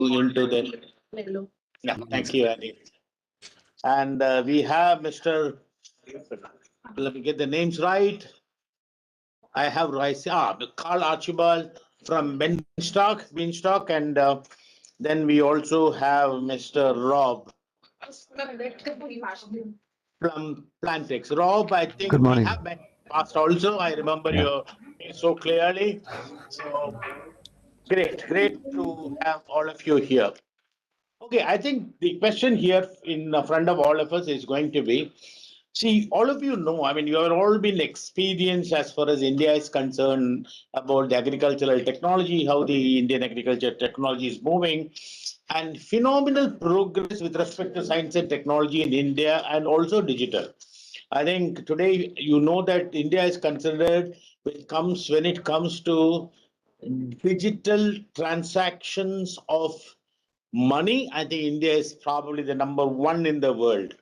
into the. Yeah, thank you, Andy. And we have Mr. Let me get the names right. I have Carl Archibald from Beanstalk, and then we also have Mr. Rob from Plantex. Rob, I think Good we morning. have met past also. I remember Yeah. your face so clearly. So great to have all of you here. Okay, I think the question here in front of all of us is going to be, see, all of you know, I mean, you have all been experienced as far as India is concerned about the agricultural technology, how the Indian agriculture technology is moving, and phenomenal progress with respect to science and technology in India and also digital. I think today you know that India is considered when it comes to digital transactions of money. I think India is probably the number one in the world.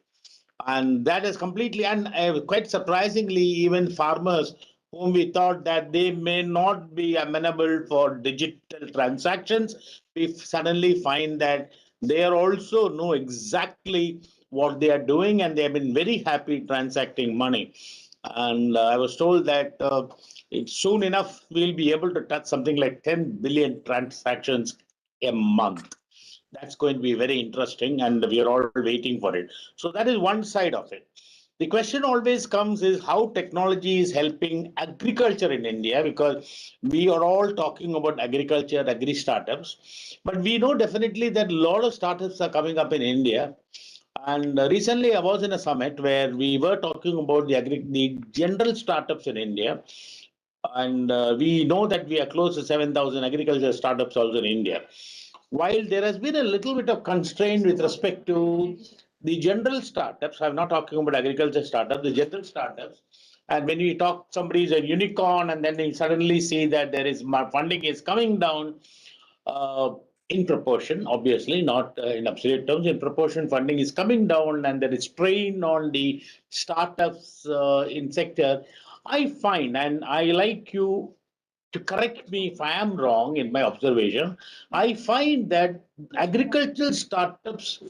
And that is completely, and quite surprisingly, even farmers whom we thought that they may not be amenable for digital transactions, we suddenly find that they are also know exactly what they are doing, and they have been very happy transacting money. And I was told that soon enough we'll be able to touch something like 10 billion transactions a month. That's going to be very interesting, and we are all waiting for it. So that is one side of it. The question always comes is how technology is helping agriculture in India, because we are all talking about agriculture, agri startups, but we know definitely that a lot of startups are coming up in India. And recently, I was in a summit where we were talking about the general startups in India, and we know that we are close to 7,000 agriculture startups also in India. While there has been a little bit of constraint with respect to the general startups, I'm not talking about agriculture startups, the general startups. And when we talk, somebody is a unicorn, and then they suddenly see that there is funding is coming down uh, in proportion, obviously, not in absolute terms. In proportion, funding is coming down, and there is strain on the startups in sector. I find, and I like you to correct me if I am wrong in my observation, I find that agricultural startups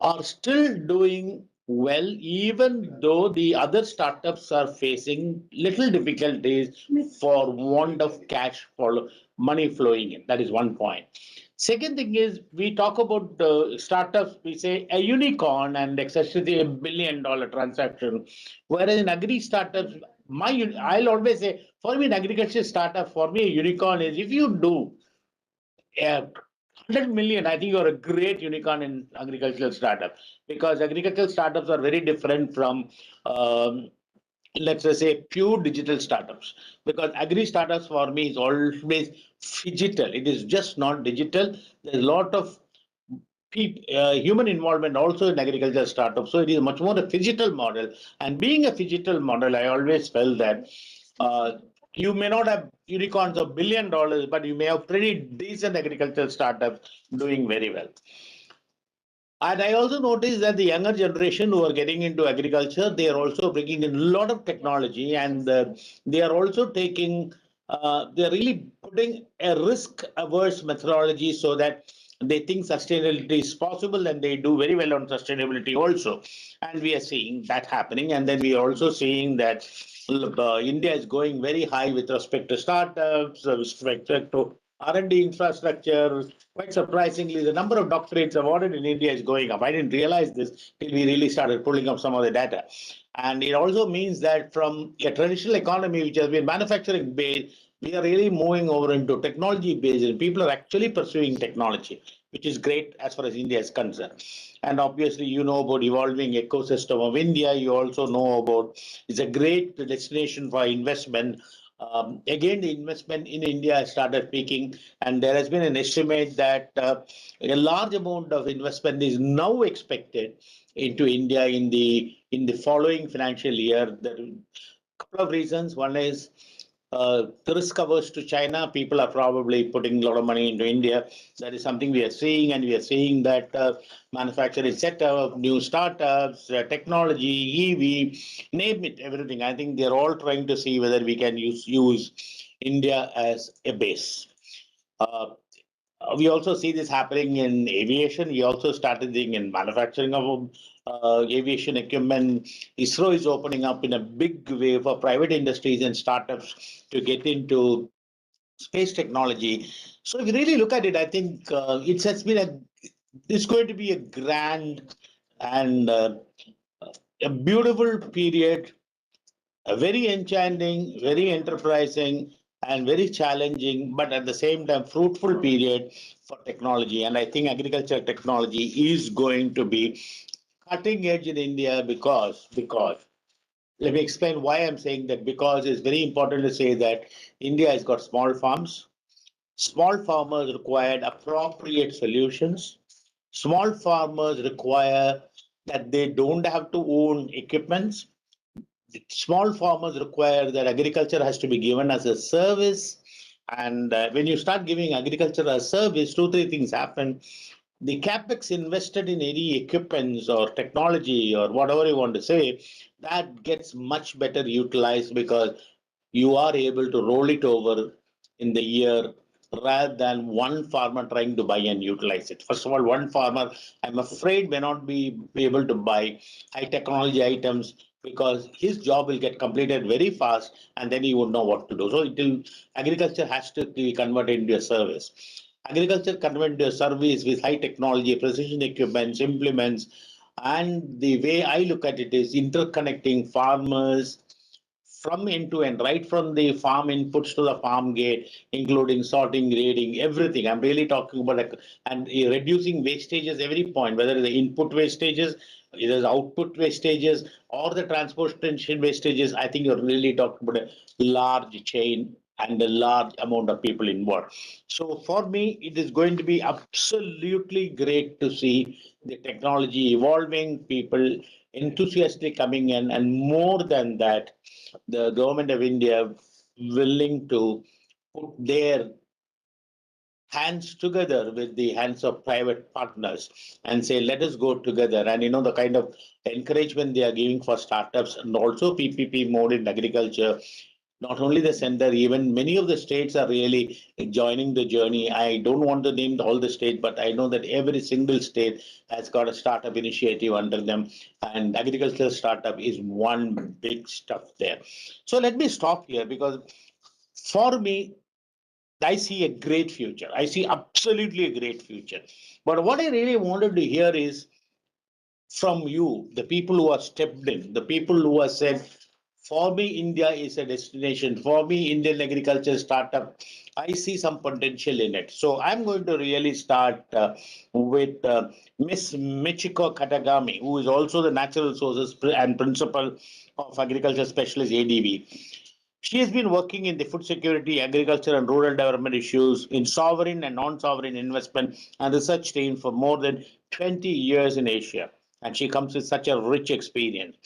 are still doing well, even though the other startups are facing little difficulties for want of cash for money flowing in. That is one point. Second thing is, we talk about startups, we say a unicorn and especially $1 billion transaction, whereas in agri startups, I'll always say, for me, an agriculture startup, for me, a unicorn is if you do 100 million, I think you're a great unicorn in agricultural startup, because agricultural startups are very different from, let's just say, pure digital startups. Because agri startups for me is always digital. It is just not digital. There's a lot of human involvement also in agricultural startups. So it is much more a phygital model. And being a phygital model, I always felt that you may not have unicorns of $1 billion, but you may have pretty decent agricultural startups doing very well. And I also noticed that the younger generation who are getting into agriculture, they are also bringing in a lot of technology, and they are also they're really putting a risk-averse methodology so that they think sustainability is possible, and they do very well on sustainability also. And we are seeing that happening. And then we are also seeing that India is going very high with respect to startups, with respect to R&D infrastructure. Quite surprisingly, the number of doctorates awarded in India is going up. I didn't realize this till we really started pulling up some of the data. And it also means that from a traditional economy, which has been manufacturing based, we are really moving over into technology based, and people are actually pursuing technology, which is great as far as India is concerned. And obviously, you know about evolving ecosystem of India. You also know about it's a great destination for investment. Again, the investment in India has started peaking, and there has been an estimate that a large amount of investment is now expected into India in the following financial year. There are a couple of reasons. One is the risk averse to China. People are probably putting a lot of money into India. That is something we are seeing, and we are seeing that manufacturing setup, new startups, technology, EV, name it, everything. I think they're all trying to see whether we can use India as a base. Uh, We also see this happening in aviation. We also started seeing in manufacturing of aviation equipment. ISRO is opening up in a big way for private industries and startups to get into space technology. So if you really look at it, I think it has been it's going to be a grand and a beautiful period, a very enchanting, very enterprising, and very challenging, but at the same time fruitful period for technology. And I think agricultural technology is going to be cutting edge in India because let me explain why I'm saying that. Because it's very important to say that India has got small farms. Small farmers required appropriate solutions. Small farmers require that they don't have to own equipments. Small farmers require that agriculture has to be given as a service. And when you start giving agriculture as a service, two, three things happen. The capex invested in any equipments or technology or whatever you want to say, that gets much better utilized because you are able to roll it over in the year rather than one farmer trying to buy and utilize it. First of all, one farmer, I'm afraid, may not be able to buy high technology items because his job will get completed very fast and then he would know what to do. So agriculture has to be converted into a service. Agriculture converted into a service with high technology, precision equipments, implements, and the way I look at it is interconnecting farmers from end to end, right from the farm inputs to the farm gate, including sorting, grading, everything. I'm really talking about and reducing wastages every point, whether it's the input wastages, either the output wastages, or the transportation wastages. I think you're really talking about a large chain and a large amount of people involved. So for me, it is going to be absolutely great to see the technology evolving, people enthusiastically coming in, and more than that, the government of India willing to put their hands together with the hands of private partners and say, let us go together. And the kind of encouragement they are giving for startups and also PPP mode in agriculture. Not only the center, even many of the states are really joining the journey. I don't want to name all the states, but I know that every single state has got a startup initiative under them, and agricultural startup is one big stuff there. So let me stop here because for me, I see a great future. I see absolutely a great future. But what I really wanted to hear is from you, the people who have stepped in, the people who have said, for me, India is a destination. For me, Indian agriculture startup, I see some potential in it. So I'm going to really start with Miss Michiko Katagami, who is also the natural resources and principal of agriculture specialist ADV. She has been working in the food security, agriculture, and rural development issues in sovereign and non sovereign investment and research team for more than 20 years in Asia. And she comes with such a rich experience.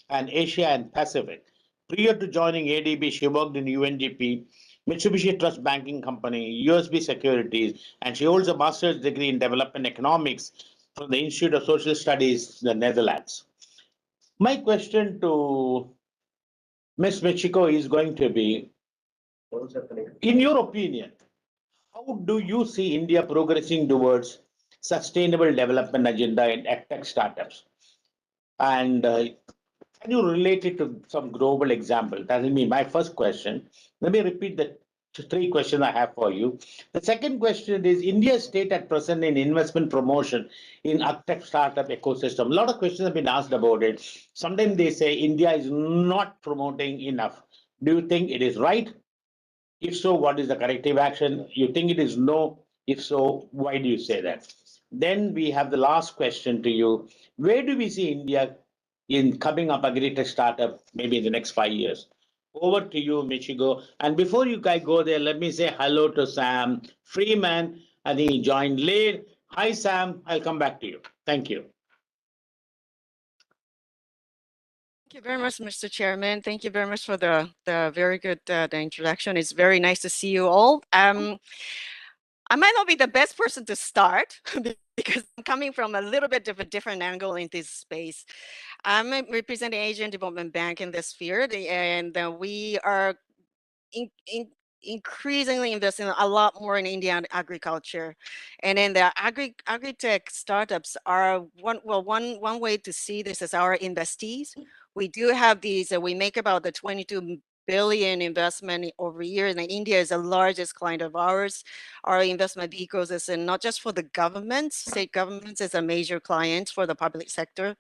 And Asia and Pacific. Prior to joining ADB, she worked in UNGP, Mitsubishi Trust Banking Company, USB Securities, and she holds a master's degree in development economics from the Institute of Social Studies, the Netherlands. My question to Ms. Michiko is going to be, in your opinion, how do you see India progressing towards sustainable development agenda in tech startups? And can you relate it to some global example? That will be my first question. Let me repeat the three questions I have for you. The second question is India's state at present in investment promotion in tech startup ecosystem. A lot of questions have been asked about it. Sometimes they say India is not promoting enough. Do you think it is right? If so, what is the corrective action? You think it is no? If so, why do you say that? Then we have the last question to you. Where do we see India in coming up agri-tech startup maybe in the next 5 years? Over to you, Michigo. And before you guys go there, let me say hello to Sam Freeman. I think he joined late. Hi, Sam. I'll come back to you. Thank you. Thank you very much, Mr. Chairman. Thank you very much for the very good the introduction. It's very nice to see you all. I might not be the best person to start because I'm coming from a little bit of a different angle in this space. I'm representing Asian Development Bank in this field, and we are increasingly investing a lot more in Indian agriculture. And then the agri-tech startups are one way to see this as our investees. We do have these, we make about the 22 billion investment over year, and India is the largest client of ours. Our investment vehicles is not just for the governments, state governments is a major client for the public sector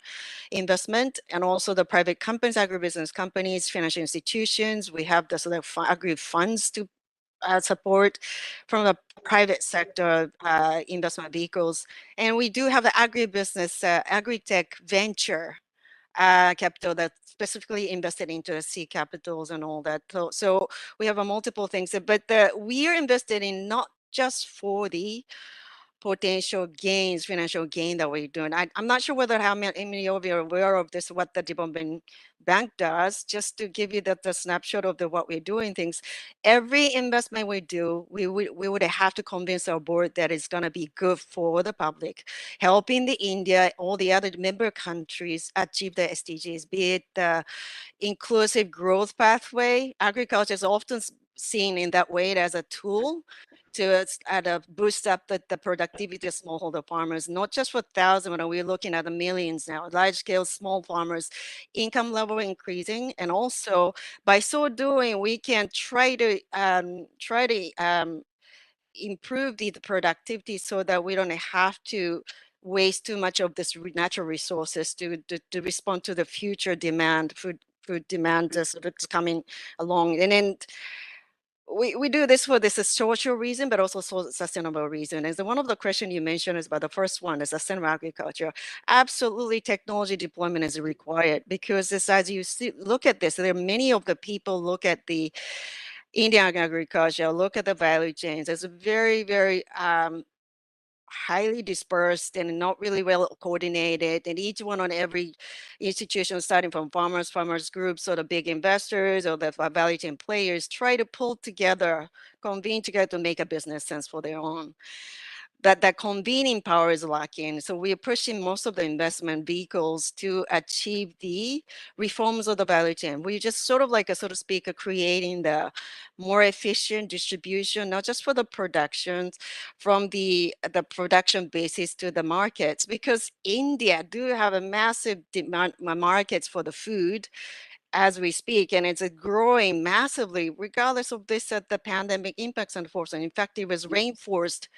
investment, and also the private companies, agribusiness companies, financial institutions. We have the sort of agri funds to support from the private sector investment vehicles. And we do have the agribusiness, agri-tech venture capital that's specifically invested into the seed capitals and all that. So we have a multiple things, but we are invested in not just for the potential gains, financial gain that we're doing. I'm not sure whether how many of you are aware of this, what the development bank does, just to give you the snapshot of what we're doing things. Every investment we do, we would have to convince our board that it's going to be good for the public, helping the India, all the other member countries achieve the SDGs, be it the inclusive growth pathway. Agriculture is often seen in that way as a tool to boost up the productivity of smallholder farmers, not just for thousands, but we're looking at the millions now, large scale small farmers, income level increasing. And also by so doing, we can try to improve the productivity so that we don't have to waste too much of this natural resources to respond to the future demand, food demand that's coming along. And then we do this for this social reason, but also sustainable reason. And so one of the questions you mentioned is about the first one is sustainable agriculture. Absolutely, technology deployment is required because this, as you see, look at this, there are many of the people look at the Indian agriculture, look at the value chains. It's very, very highly dispersed and not really well coordinated, and each one on every institution, starting from farmers groups or the big investors or the value chain players, try to pull together, convene together to make a business sense for their own. That convening power is lacking. So we're pushing most of the investment vehicles to achieve the reforms of the value chain. We just sort of like, so to speak, creating the more efficient distribution, not just for the productions, from the production basis to the markets, because India do have a massive demand markets for the food as we speak, and it's growing massively, regardless of this, the pandemic impacts, unfortunately. In fact, it was reinforced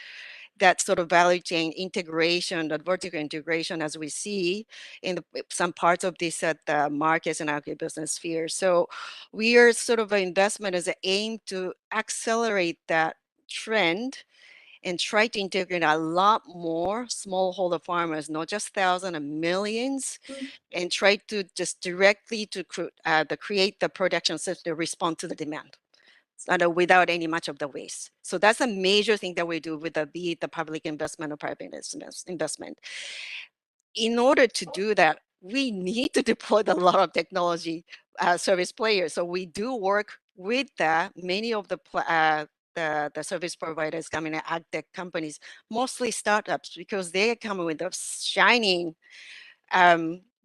that sort of value chain integration, that vertical integration, as we see in some parts of this at the markets and agribusiness sphere. So we are sort of an investment as an aim to accelerate that trend and try to integrate a lot more smallholder farmers, not just thousands and millions, and try to just directly to create the production system to respond to the demand without any much of the waste. So that's a major thing that we do with be it the public investment or private investment. In order to do that, we need to deploy a lot of technology service players. So we do work with many of the service providers coming in, ag tech companies, mostly startups, because they come with a shining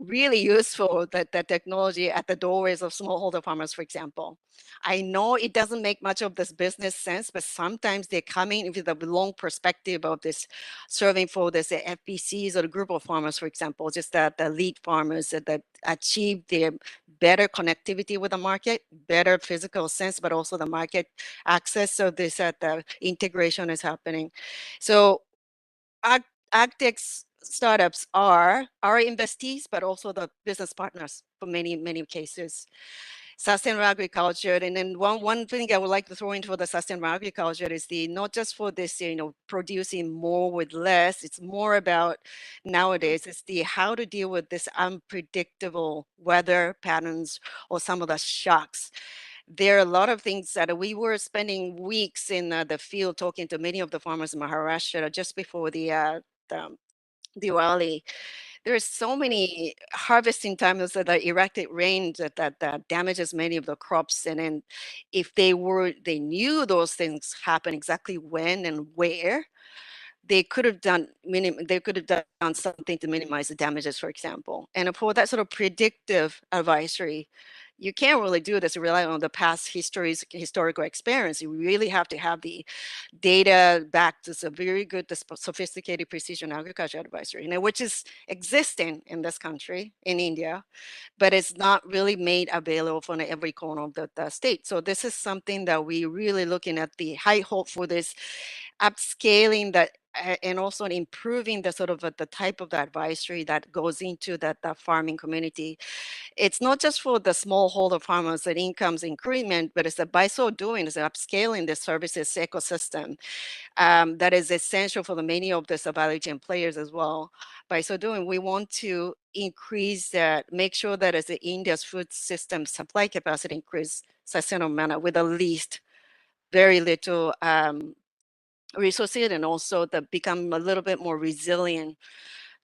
really useful that technology at the doorways of smallholder farmers, for example. I know it doesn't make much of this business sense, but sometimes they're coming with a long perspective of this serving for this FBCs or the group of farmers, for example, just that the lead farmers that achieve their better connectivity with the market, better physical sense, but also the market access. So this the integration is happening. So agtech startups are our investees, but also the business partners for many cases. Sustainable agriculture, and then one thing I would like to throw into for the sustainable agriculture is not just for this, producing more with less. It's more about nowadays. It's how to deal with this unpredictable weather patterns or some of the shocks. There are a lot of things that we were spending weeks in the field talking to many of the farmers in Maharashtra just before the Diwali. There are so many harvesting times that the erratic rain that damages many of the crops. And then if they knew those things happen exactly when and where, they could have done something to minimize the damages, for example. And for that sort of predictive advisory, you can't really do this rely on the past historical experience. You really have to have the data backed to a very good, sophisticated precision agriculture advisory, which is existing in this country, in India, but it's not really made available for every corner of the state. So this is something that we really looking at the high hope for this upscaling that and also improving the sort of the type of the advisory that goes into that farming community. It's not just for the smallholder farmers that incomes increment, but it's that by so doing is upscaling the services ecosystem that is essential for the many of the value chain players as well. By so doing, we want to increase that, make sure that as the India's food system supply capacity increase sustainable manner with the least, very little resources, and also to become a little bit more resilient,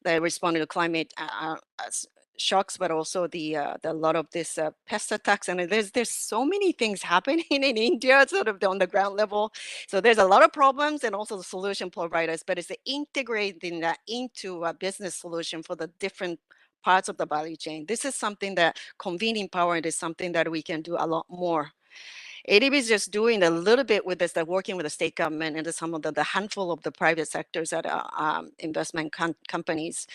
that responding to climate shocks, but also the lot of this pest attacks. And there's so many things happening in India, sort of on the ground level. So there's a lot of problems and also the solution providers, but it's integrating that into a business solution for the different parts of the value chain. This is something that convening power, and is something that we can do a lot more. ADB is just doing a little bit with this, that working with the state government and some of the handful of the private sectors that are investment companies.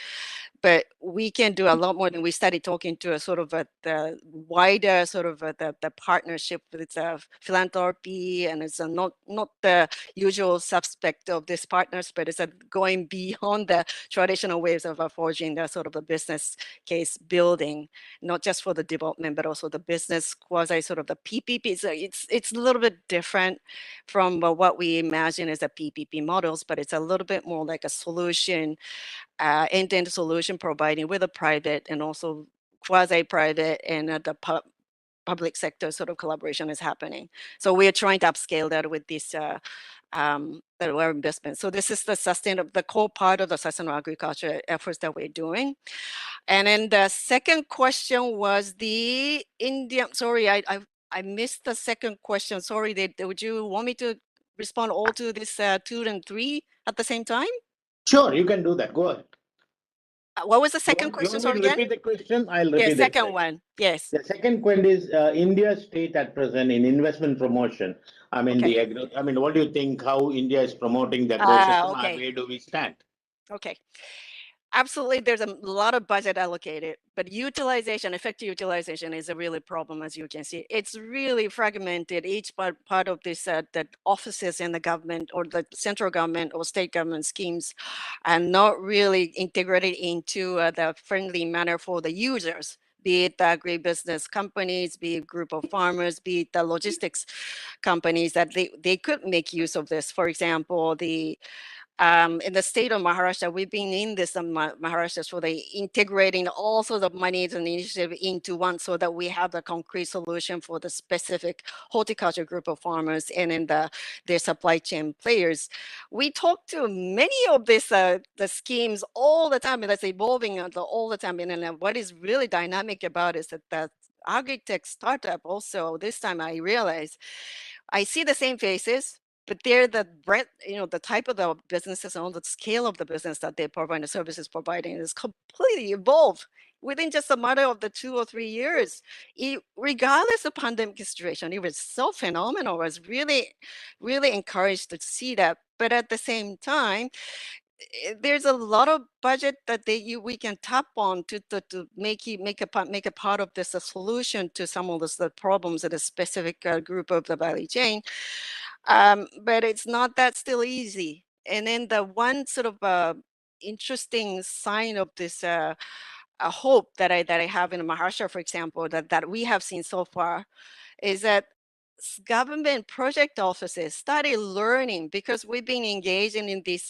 But we can do a lot more than we started talking to a sort of the wider sort of the partnership with philanthropy, and it's not the usual suspect of these partners, but it's going beyond the traditional ways of forging the sort of a business case building, not just for the development, but also the business quasi sort of the PPP. So it's a little bit different from what we imagine as a PPP models, but it's a little bit more like a solution, end-to-end solution providing with a private and also quasi-private and the public sector sort of collaboration is happening. So we are trying to upscale that with this our investment. So this is the core part of the sustainable agriculture efforts that we're doing. And then the second question was the Indian. Sorry, I missed the second question. Sorry, would you want me to respond all to this 2 and 3 at the same time? Sure, you can do that. Go ahead. What was the You second want, you question? want me Sorry to again. repeat the question? I'll Yeah, repeat the second question. one. Yes. The second point is India's state at present in investment promotion. I mean, Okay. I mean, what do you think? How India is promoting the ecosystem? Okay. Where do we stand? Okay. Absolutely, there's a lot of budget allocated, but utilization, effective utilization is a really problem, as you can see. It's really fragmented. Each part of this, the offices in the government or the central government or state government schemes are not really integrated into the friendly manner for the users, be it the agribusiness companies, be it group of farmers, be it the logistics companies, that they could make use of this. For example, in the state of Maharashtra, we've been in this Maharashtra, so they integrating all sorts of monies and initiative into one, so that we have the concrete solution for the specific horticulture group of farmers and in their supply chain players. We talk to many of these the schemes all the time, and that's evolving all the time. And what is really dynamic about is that the agri-tech startup also, this time I realize I see the same faces, but they're the breadth, the type of the businesses and the scale of the business that they provide, the services providing is completely evolved within just a matter of the 2 or 3 years. Regardless of pandemic situation, it was so phenomenal. I was really, really encouraged to see that. But at the same time, there's a lot of budget that we can tap on to make a part of this a solution to some of the problems in a specific group of the value chain. But it's not that still easy. And then the one sort of interesting sign of this a hope that I have in Maharashtra, for example, that we have seen so far, is that government project offices started learning, because we've been engaging in these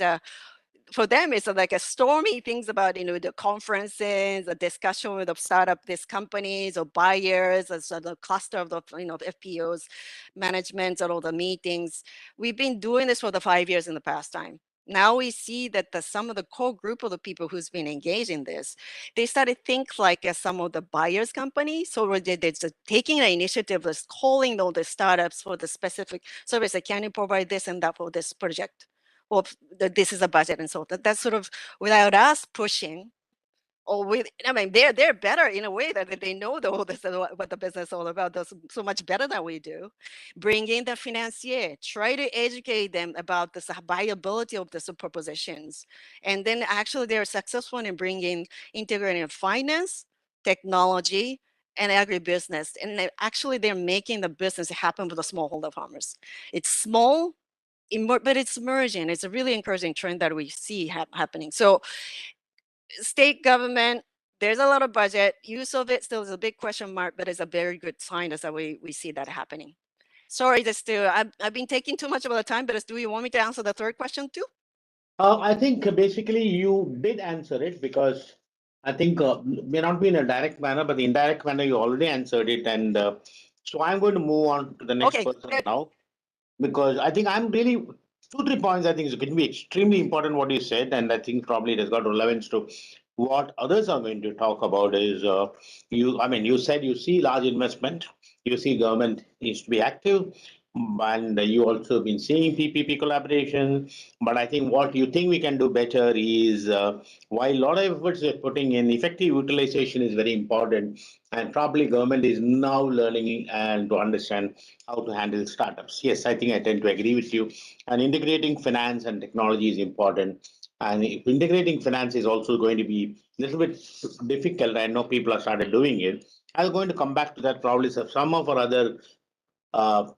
for them, it's like a stormy things about, the conferences, the discussion with the startup, these companies or buyers, as the cluster of the, the FPOs, management, and all the meetings. We've been doing this for the 5 years in the past time. Now we see that some of the core group of the people who's been engaged in this, they started think like some of the buyers companies. So they're just taking an initiative, is calling all the startups for the specific service. Can you provide this and that for this project? Well, this is a budget, and so that's sort of without us pushing. or with, I mean, they're better in a way that they know what the business is all about, does so much better than we do. Bring in the financier, try to educate them about the viability of the propositions. And then actually they're successful in bringing, integrating finance, technology, and agribusiness. And actually they're making the business happen for the smallholder farmers. It's small, but it's emerging. It's a really encouraging trend that we see happening. So state government, there's a lot of budget. Use of it still is a big question mark, but it's a very good sign as that we see that happening. Sorry, I've been taking too much of the time, but do you want me to answer the third question too? I think basically you did answer it because I think may not be in a direct manner, but the indirect manner you already answered it. And so I'm going to move on to the next Okay, person good. now because I think I'm really two, 3 points I think is going to be extremely important what you said. And I think probably it has got relevance to what others are going to talk about is you said you see large investment, you see government needs to be active, and you also been seeing PPP collaboration. But I think what you think we can do better is while a lot of efforts we're putting in, effective utilization is very important. And probably government is now learning and to understand how to handle startups. Yes, I think I tend to agree with you. And integrating finance and technology is important. And if integrating finance is also going to be a little bit difficult, I know people have started doing it. I'm going to come back to that probably. So some of our other uh,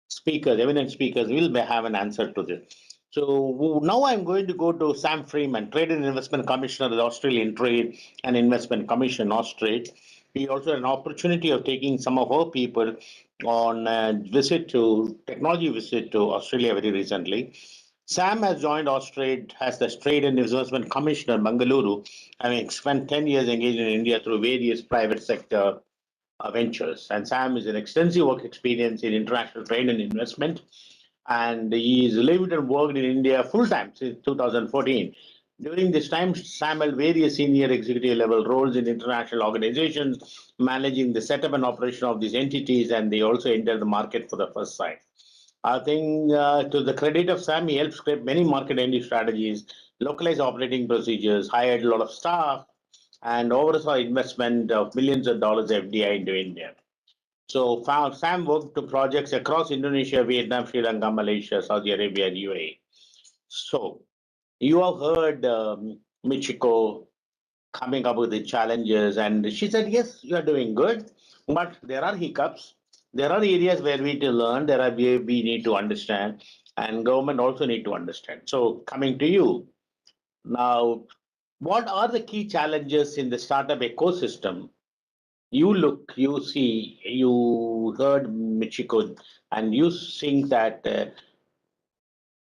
speakers, eminent speakers, will have an answer to this. So now I'm going to go to Sam Freeman, Trade and Investment Commissioner of the Australian Trade and Investment Commission, Austrade. We also had an opportunity of taking some of our people on a technology visit to Australia very recently. Sam has joined Austrade as the Trade and Investment Commissioner, Bengaluru, having spent 10 years engaged in India through various private sector ventures. And Sam is an extensive work experience in international trade and investment. And he's lived and worked in India full time since 2014. During this time, Sam held various senior executive level roles in international organizations, managing the setup and operation of these entities, and they also entered the market for the first time. I think to the credit of Sam, he helped script many market entry strategies, localized operating procedures, hired a lot of staff, and oversaw investment of millions of dollars FDI into India. So Sam worked to projects across Indonesia, Vietnam, Sri Lanka, Malaysia, Saudi Arabia, and UAE. So you have heard Michiko coming up with the challenges, and she said, "Yes, you are doing good, but there are hiccups. There are areas where we need to learn. There are where we need to understand, and government also need to understand." So coming to you now, what are the key challenges in the startup ecosystem you see, you heard Michiko, and you think that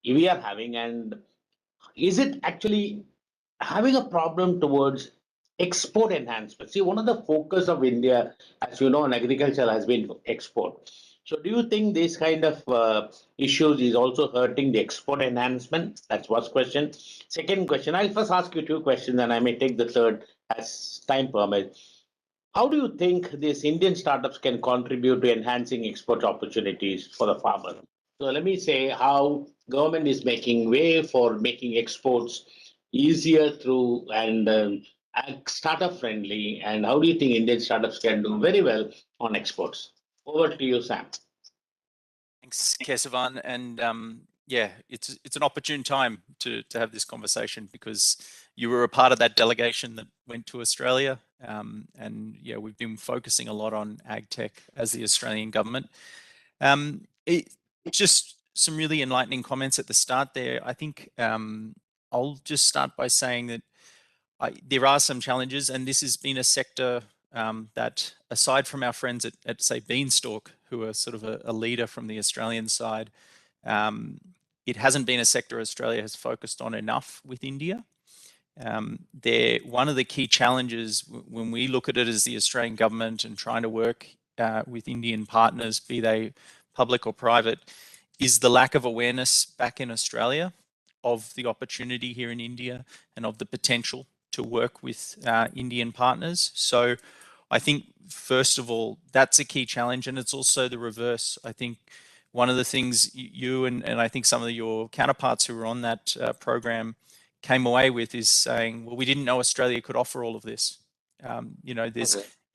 we are having, and is it actually having a problem towards export enhancement? See, one of the focus of India, as you know, in agriculture has been export. So do you think this kind of issues is also hurting the export enhancement? That's first question. Second question, I'll first ask you two questions and I may take the third as time permits. How do you think these Indian startups can contribute to enhancing export opportunities for the farmer? So let me say how government is making way for making exports easier through and startup friendly. And how do you think Indian startups can do very well on exports? Over to you, Sam. Thanks, Kesavan. And yeah, it's an opportune time to have this conversation because you were a part of that delegation that went to Australia. And yeah, we've been focusing a lot on ag tech as the Australian government. Just some really enlightening comments at the start there. I think I'll just start by saying that there are some challenges, and this has been a sector that, aside from our friends at say Beanstalk, who are sort of a leader from the Australian side, it hasn't been a sector Australia has focused on enough with India. One of the key challenges when we look at it as the Australian government and trying to work with Indian partners, be they public or private, is the lack of awareness back in Australia of the opportunity here in India and of the potential to work with Indian partners. So I think, first of all, that's a key challenge. And it's also the reverse. I think one of the things you and I think some of your counterparts who were on that program came away with is saying, well, we didn't know Australia could offer all of this.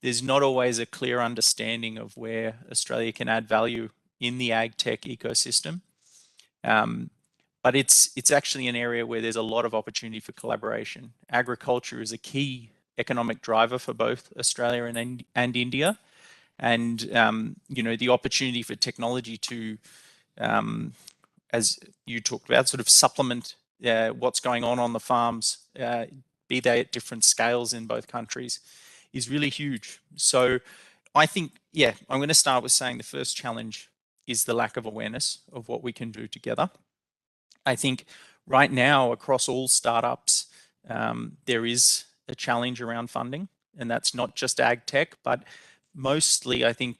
There's not always a clear understanding of where Australia can add value in the ag tech ecosystem. But it's actually an area where there's a lot of opportunity for collaboration. Agriculture is a key economic driver for both Australia and India. And, the opportunity for technology to, as you talked about, sort of supplement what's going on the farms, be they at different scales in both countries, is really huge. So I think, I'm going to start with saying the first challenge is the lack of awareness of what we can do together. I think right now across all startups, there is a challenge around funding, and that's not just ag tech, but mostly I think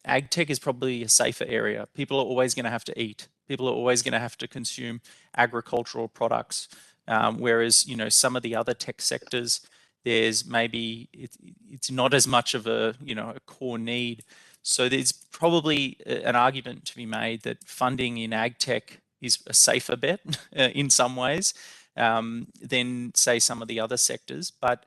ag tech is probably a safer area. People are always going to have to eat. People are always going to have to consume agricultural products, whereas some of the other tech sectors, there's maybe it's not as much of a a core need. So there's probably an argument to be made that funding in ag tech is a safer bet in some ways than say some of the other sectors. But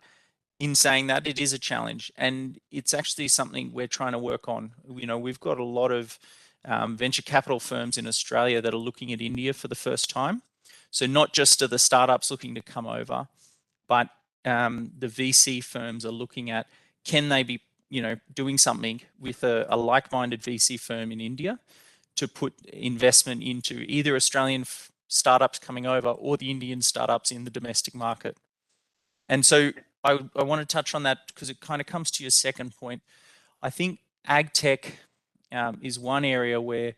in saying that, it is a challenge, and it's actually something we're trying to work on. We've got a lot of venture capital firms in Australia that are looking at India for the first time. So not just are the startups looking to come over, but the VC firms are looking at, can they be doing something with a like-minded VC firm in India to put investment into either Australian startups coming over or the Indian startups in the domestic market. And so I want to touch on that because it kind of comes to your second point. I think ag tech is one area where,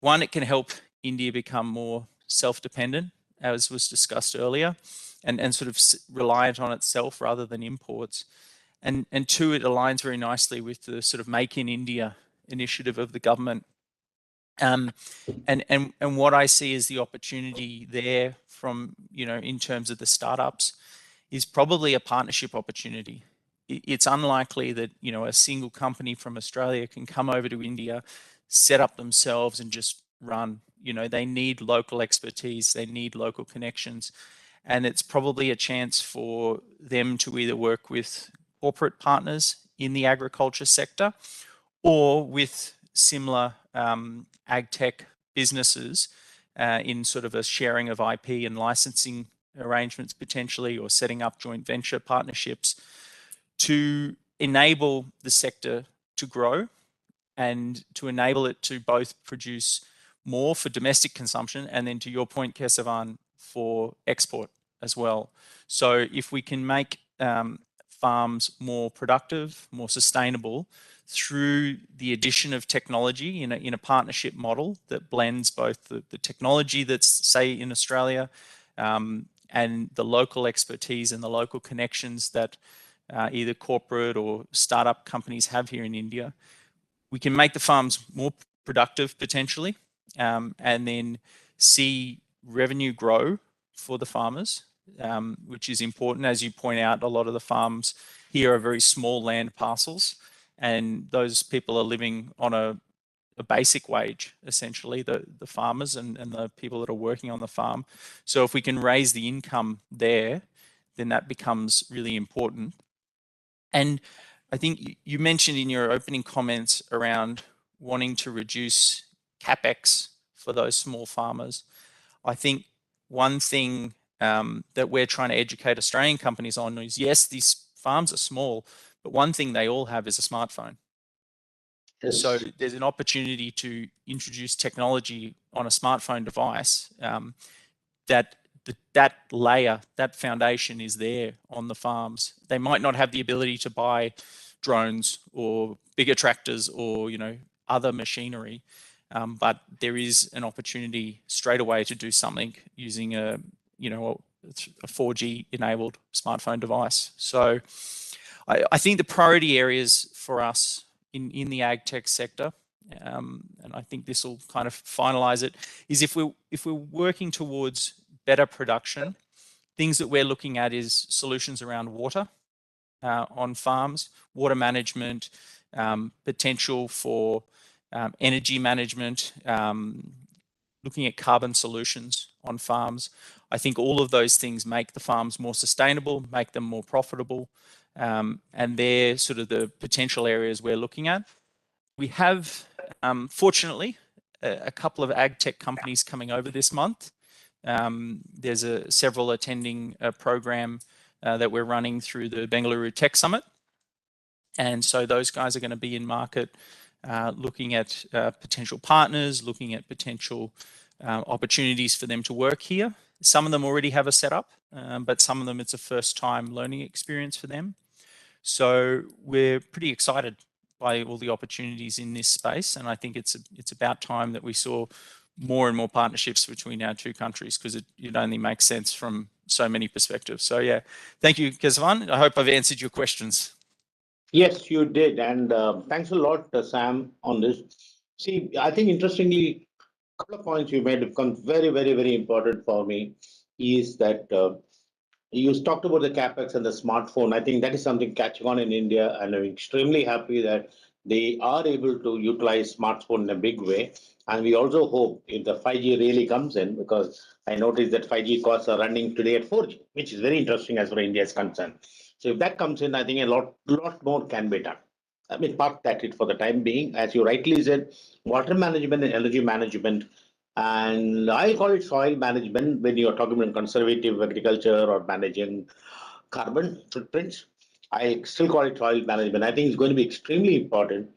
one, it can help India become more self-dependent, as was discussed earlier, and sort of reliant on itself rather than imports. And two, it aligns very nicely with the sort of Make in India initiative of the government. And what I see as the opportunity there from, in terms of the startups, is probably a partnership opportunity. It's unlikely that, a single company from Australia can come over to India, set up themselves and just run. They need local expertise, they need local connections. And it's probably a chance for them to either work with corporate partners in the agriculture sector or with similar ag tech businesses in sort of a sharing of IP and licensing arrangements potentially, or setting up joint venture partnerships to enable the sector to grow and to enable it to both produce more for domestic consumption and then, to your point, Kesavan, for export as well. So if we can make farms more productive, more sustainable through the addition of technology in a partnership model that blends both the technology that's, say, in Australia and the local expertise and the local connections that either corporate or startup companies have here in India, we can make the farms more productive potentially, and then see revenue grow for the farmers, which is important. As you point out, a lot of the farms here are very small land parcels, and those people are living on a basic wage, essentially, the farmers and the people that are working on the farm. So if we can raise the income there, then that becomes really important. And I think you mentioned in your opening comments around wanting to reduce CapEx for those small farmers. I think one thing that we're trying to educate Australian companies on is, yes, these farms are small, but one thing they all have is a smartphone. Yes. So there's an opportunity to introduce technology on a smartphone device that layer, that foundation is there on the farms. They might not have the ability to buy drones or bigger tractors or other machinery, but there is an opportunity straight away to do something using a 4G enabled smartphone device. So I think the priority areas for us in the ag tech sector, and I think this will kind of finalize it, is if we're working towards better production, things that we're looking at is solutions around water on farms, water management, potential for energy management, looking at carbon solutions on farms. I think all of those things make the farms more sustainable, make them more profitable, and they're sort of the potential areas we're looking at. We have, fortunately, a couple of ag tech companies coming over this month. There's several attending a program that we're running through the Bengaluru Tech Summit. And so those guys are going to be in market looking at potential partners, looking at potential opportunities for them to work here. Some of them already have a setup, but some of them it's a first time learning experience for them. So we're pretty excited by all the opportunities in this space. And I think it's about time that we saw more and more partnerships between our two countries, because it only makes sense from so many perspectives. So yeah, thank you, Kesavan. I hope I've answered your questions. Yes, you did. And thanks a lot, Sam, on this. See, I think interestingly, a couple of points you made become very, very, very important for me is that you talked about the capex and the smartphone. I think that is something catching on in India, and I'm extremely happy that they are able to utilize smartphone in a big way. And we also hope if the 5G really comes in, because I noticed that 5G costs are running today at 4G, which is very interesting as far as India is concerned. So if that comes in, I think a lot more can be done. I mean, park that it for the time being. As you rightly said, water management and energy management, and I call it soil management when you're talking about conservative agriculture or managing carbon footprints. I still call it soil management. I think it's going to be extremely important.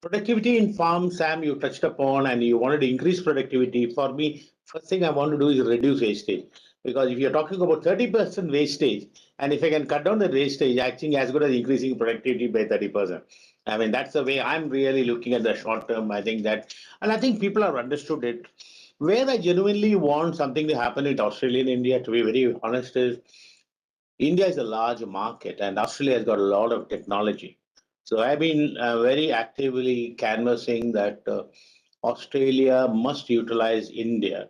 Productivity in farm, Sam, you touched upon, and you wanted to increase productivity. For me, first thing I want to do is reduce wastage. Because if you're talking about 30% wastage, and if I can cut down the wastage, I think as good as increasing productivity by 30%. I mean, that's the way I'm really looking at the short term. I think that, and I think people have understood it. Where I genuinely want something to happen in Australia and India, to be very honest, is India is a large market and Australia has got a lot of technology. So I've been very actively canvassing that Australia must utilize India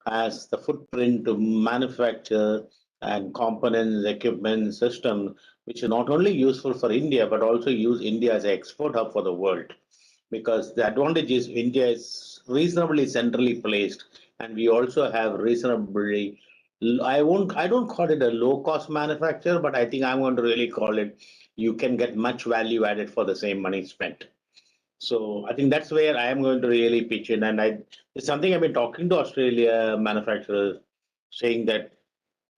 as the footprint to manufacture and components, equipment, system, which is not only useful for India, but also use India as an export hub for the world. Because the advantage is India is reasonably centrally placed, and we also have reasonably I don't call it a low cost manufacturer, but I think I'm going to really call it you can get much value added for the same money spent. So I think that's where I am going to really pitch in. And it's something I've been talking to Australia manufacturers, saying that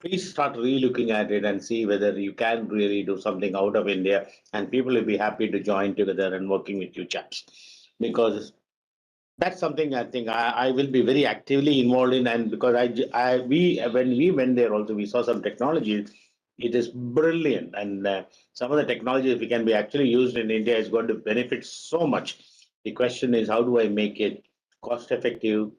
please start re-looking at it and see whether you can really do something out of India, and people will be happy to join together and working with you chaps. Because that's something I think I will be very actively involved in, and because we when we went there also we saw some technology. It is brilliant, and some of the technology if it can be actually used in India is going to benefit so much. The question is how do I make it cost effective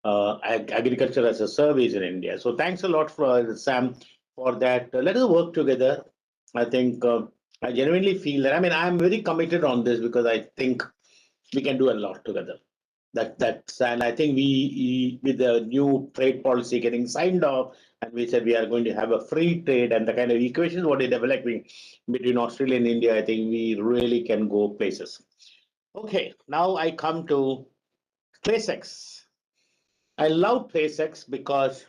agriculture as a service in India? So thanks a lot for Sam for that. Let us work together. I think I genuinely feel that. I mean, I'm very committed on this because I think we can do a lot together. That's and I think we with the new trade policy getting signed off, and we said we are going to have a free trade and the kind of equations what we're developing between Australia and India, I think we really can go places. Okay, now I come to SpaceX. I love SpaceX because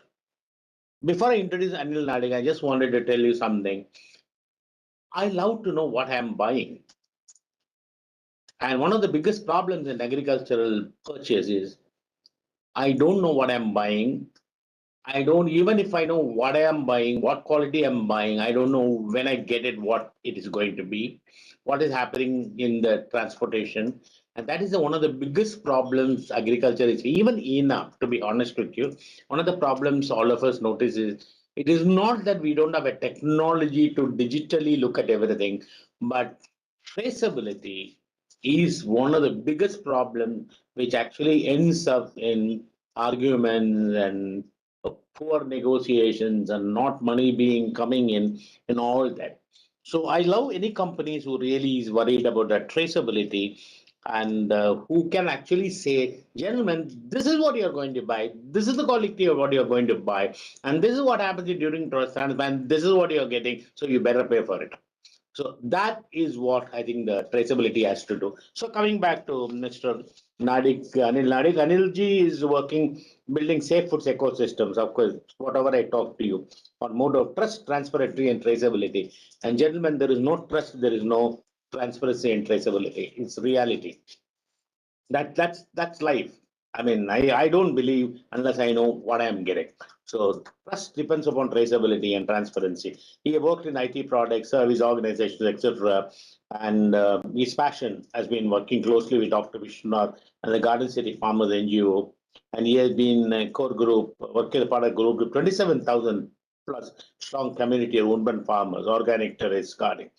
before I introduce Anil Nadig, I just wanted to tell you something. I love to know what I'm buying. And one of the biggest problems in agricultural purchase is I don't know what I'm buying. I don't, even if I know what I am buying, what quality I'm buying, I don't know when I get it, what it is going to be, what is happening in the transportation. And that is one of the biggest problems agriculture is, even enough, to be honest with you. One of the problems all of us notice is it is not that we don't have a technology to digitally look at everything, but traceability is one of the biggest problems which actually ends up in arguments and poor negotiations and not money being coming in and all that. So I love any companies who really is worried about that traceability and who can actually say, gentlemen, this is what you're going to buy. This is the quality of what you're going to buy. And this is what happens during transplant. This is what you're getting. So you better pay for it. So that is what I think the traceability has to do. So coming back to Mr. Anilji is working, building safe foods ecosystems. Of course, whatever I talk to you on mode of trust, transparency, and traceability. And gentlemen, there is no trust, there is no transparency and traceability. It's reality. That's life. I mean, I don't believe unless I know what I am getting. So trust depends upon traceability and transparency. He worked in IT products, service organizations, etc. And his passion has been working closely with Dr. Vishnunath and the Garden City Farmers NGO. And he has been a core group, working as part of group with 27,000 plus strong community of urban farmers, organic terrace gardening.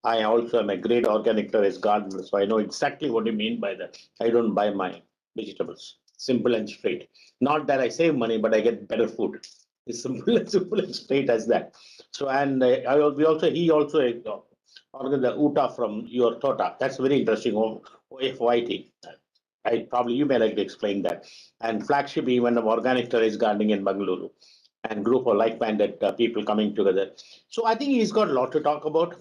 I also am a great organic terrace gardener, so I know exactly what you mean by that. I don't buy my vegetables. Simple and straight. Not that I save money, but I get better food. It's simple and straight as that. So, and he also ordered the Uta from your Tota. That's very interesting. OFYT. You may like to explain that. And flagship event of organic terrace gardening in Bangalore, and group of like-minded people coming together. So I think he's got a lot to talk about.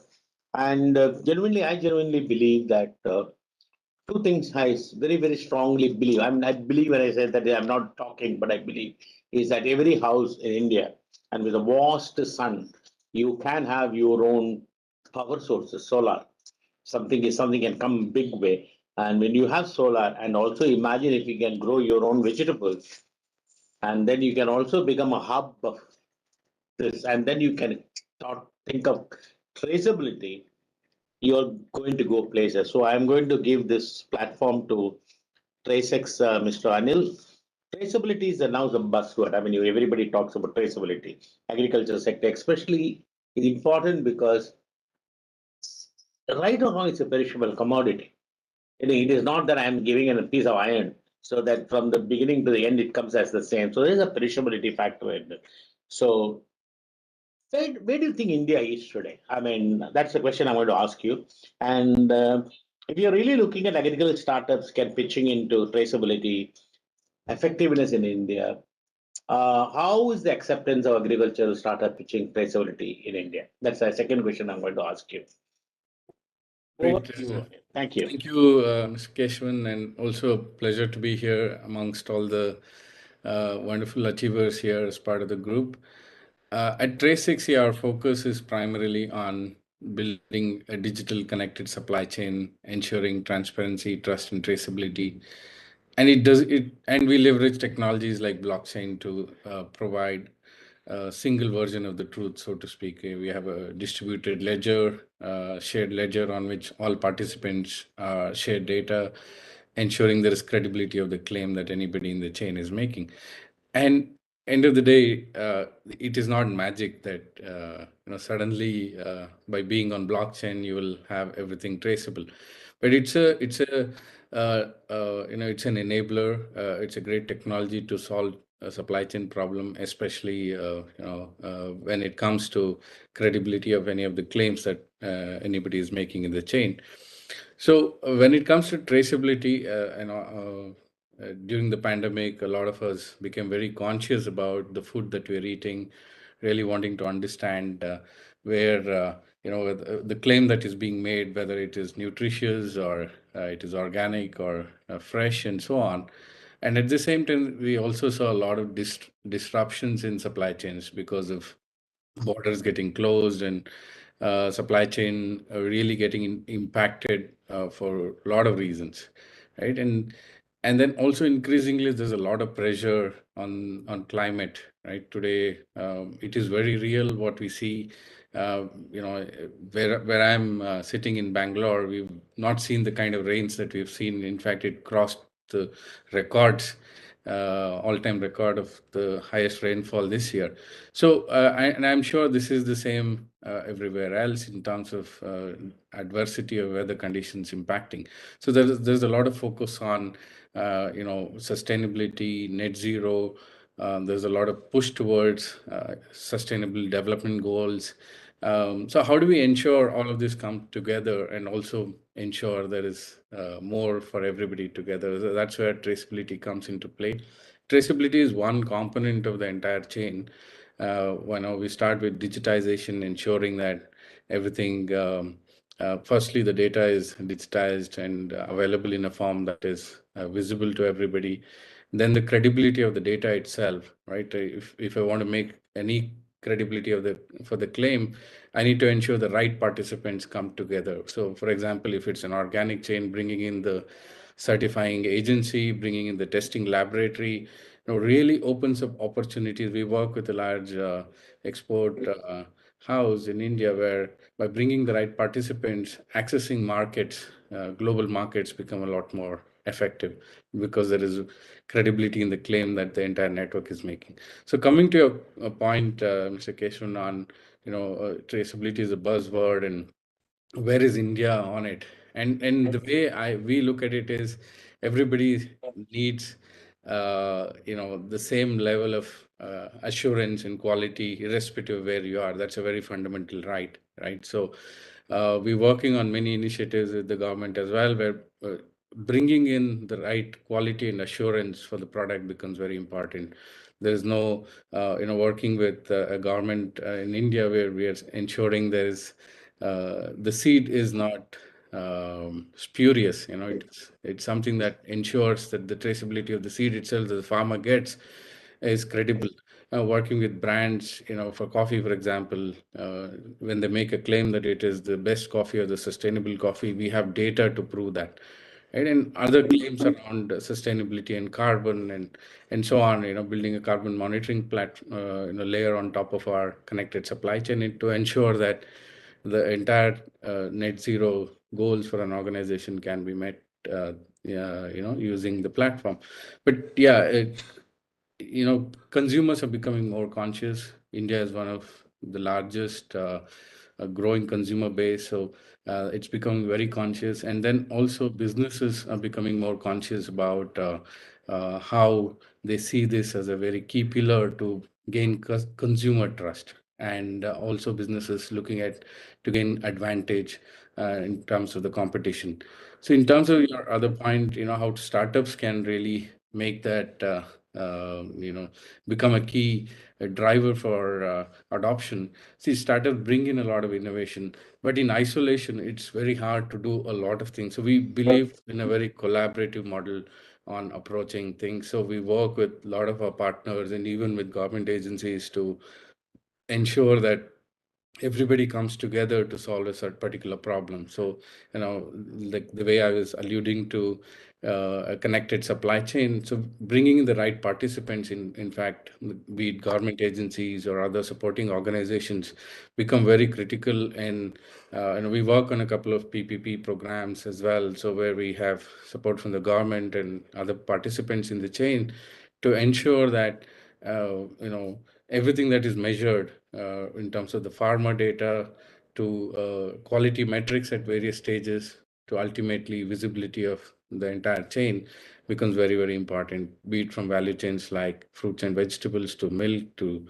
And I genuinely believe that two things I very, very strongly believe. I believe when I say that I'm not talking, but I believe is that every house in India and with a vast sun, you can have your own power sources, solar. Something can come big way. And when you have solar, and also imagine if you can grow your own vegetables, and then you can also become a hub of this, and then you can think of traceability. You're going to go places. So I'm going to give this platform to TraceX, Mr. Anil. Traceability is now the buzzword. I mean, everybody talks about traceability. Agriculture sector, especially, is important because right or wrong, it's a perishable commodity. It is not that I'm giving a piece of iron so that from the beginning to the end it comes as the same. So there's a perishability factor in it. So where do you think India is today? I mean, that's the question I'm going to ask you. And if you're really looking at agricultural startups can pitching into traceability, effectiveness in India, how is the acceptance of agricultural startup pitching traceability in India? That's the second question I'm going to ask you. Over Great. to you. Thank you. Thank you, Mr. Keshwan, and also a pleasure to be here amongst all the wonderful achievers here as part of the group. At FICCI, our focus is primarily on building a digital connected supply chain, ensuring transparency, trust, and traceability. And we leverage technologies like blockchain to provide a single version of the truth, so to speak. We have a distributed ledger, shared ledger on which all participants share data, ensuring there is credibility of the claim that anybody in the chain is making. And end of the day, it is not magic that suddenly by being on blockchain you will have everything traceable, but it's an enabler. It's a great technology to solve a supply chain problem, especially when it comes to credibility of any of the claims that anybody is making in the chain. So when it comes to traceability, during the pandemic, a lot of us became very conscious about the food that we're eating, really wanting to understand where the claim that is being made, whether it is nutritious or it is organic or fresh and so on. And at the same time, we also saw a lot of disruptions in supply chains because of borders getting closed and supply chain really getting impacted for a lot of reasons, right? And then also increasingly there's a lot of pressure on climate, right? Today it is very real what we see. Where I'm sitting in Bangalore, we've not seen the kind of rains that we've seen. In fact, it crossed the records, all-time record of the highest rainfall this year. So, I'm sure this is the same everywhere else in terms of adversity of weather conditions impacting. So there's a lot of focus on sustainability, net zero. There's a lot of push towards sustainable development goals. So how do we ensure all of this come together and also ensure there is more for everybody together? So that's where traceability comes into play. Traceability is one component of the entire chain. When we start with digitization, ensuring that everything firstly, the data is digitized and available in a form that is visible to everybody. Then the credibility of the data itself, right? If I want to make any credibility of for the claim, I need to ensure the right participants come together. So, for example, if it's an organic chain, bringing in the certifying agency, bringing in the testing laboratory, really opens up opportunities. We work with a large export house in India where by bringing the right participants, accessing markets, global markets become a lot more effective because there is credibility in the claim that the entire network is making. So coming to your point, Mr. Keshavan, on traceability is a buzzword and where is India on it? And the way we look at it is everybody needs the same level of assurance and quality irrespective of where you are. That's a very fundamental right? So we're working on many initiatives with the government as well, where bringing in the right quality and assurance for the product becomes very important. There's no working with a government in India where we are ensuring there is the seed is not spurious. It's something that ensures that the traceability of the seed itself that the farmer gets is credible. Working with brands, for coffee, for example, when they make a claim that it is the best coffee or the sustainable coffee, we have data to prove that. Right? And other claims around sustainability and carbon and so on, building a carbon monitoring layer on top of our connected supply chain to ensure that the entire net zero goals for an organization can be met, using the platform. But yeah, consumers are becoming more conscious. India is one of the largest growing consumer base, so it's becoming very conscious. And then also businesses are becoming more conscious about how they see this as a very key pillar to gain consumer trust, and also businesses looking at to gain advantage in terms of the competition. So in terms of your other point, how startups can really make that become a key driver for adoption. See, startups bring in a lot of innovation, but in isolation, it's very hard to do a lot of things. So we believe in a very collaborative model on approaching things. So we work with a lot of our partners and even with government agencies to ensure that everybody comes together to solve a certain particular problem. So, like the way I was alluding to a connected supply chain. So bringing in the right participants in fact, be it government agencies or other supporting organizations become very critical. And we work on a couple of PPP programs as well. So where we have support from the government and other participants in the chain to ensure that, everything that is measured in terms of the pharma data to quality metrics at various stages to ultimately visibility of the entire chain becomes very, very important, be it from value chains like fruits and vegetables to milk to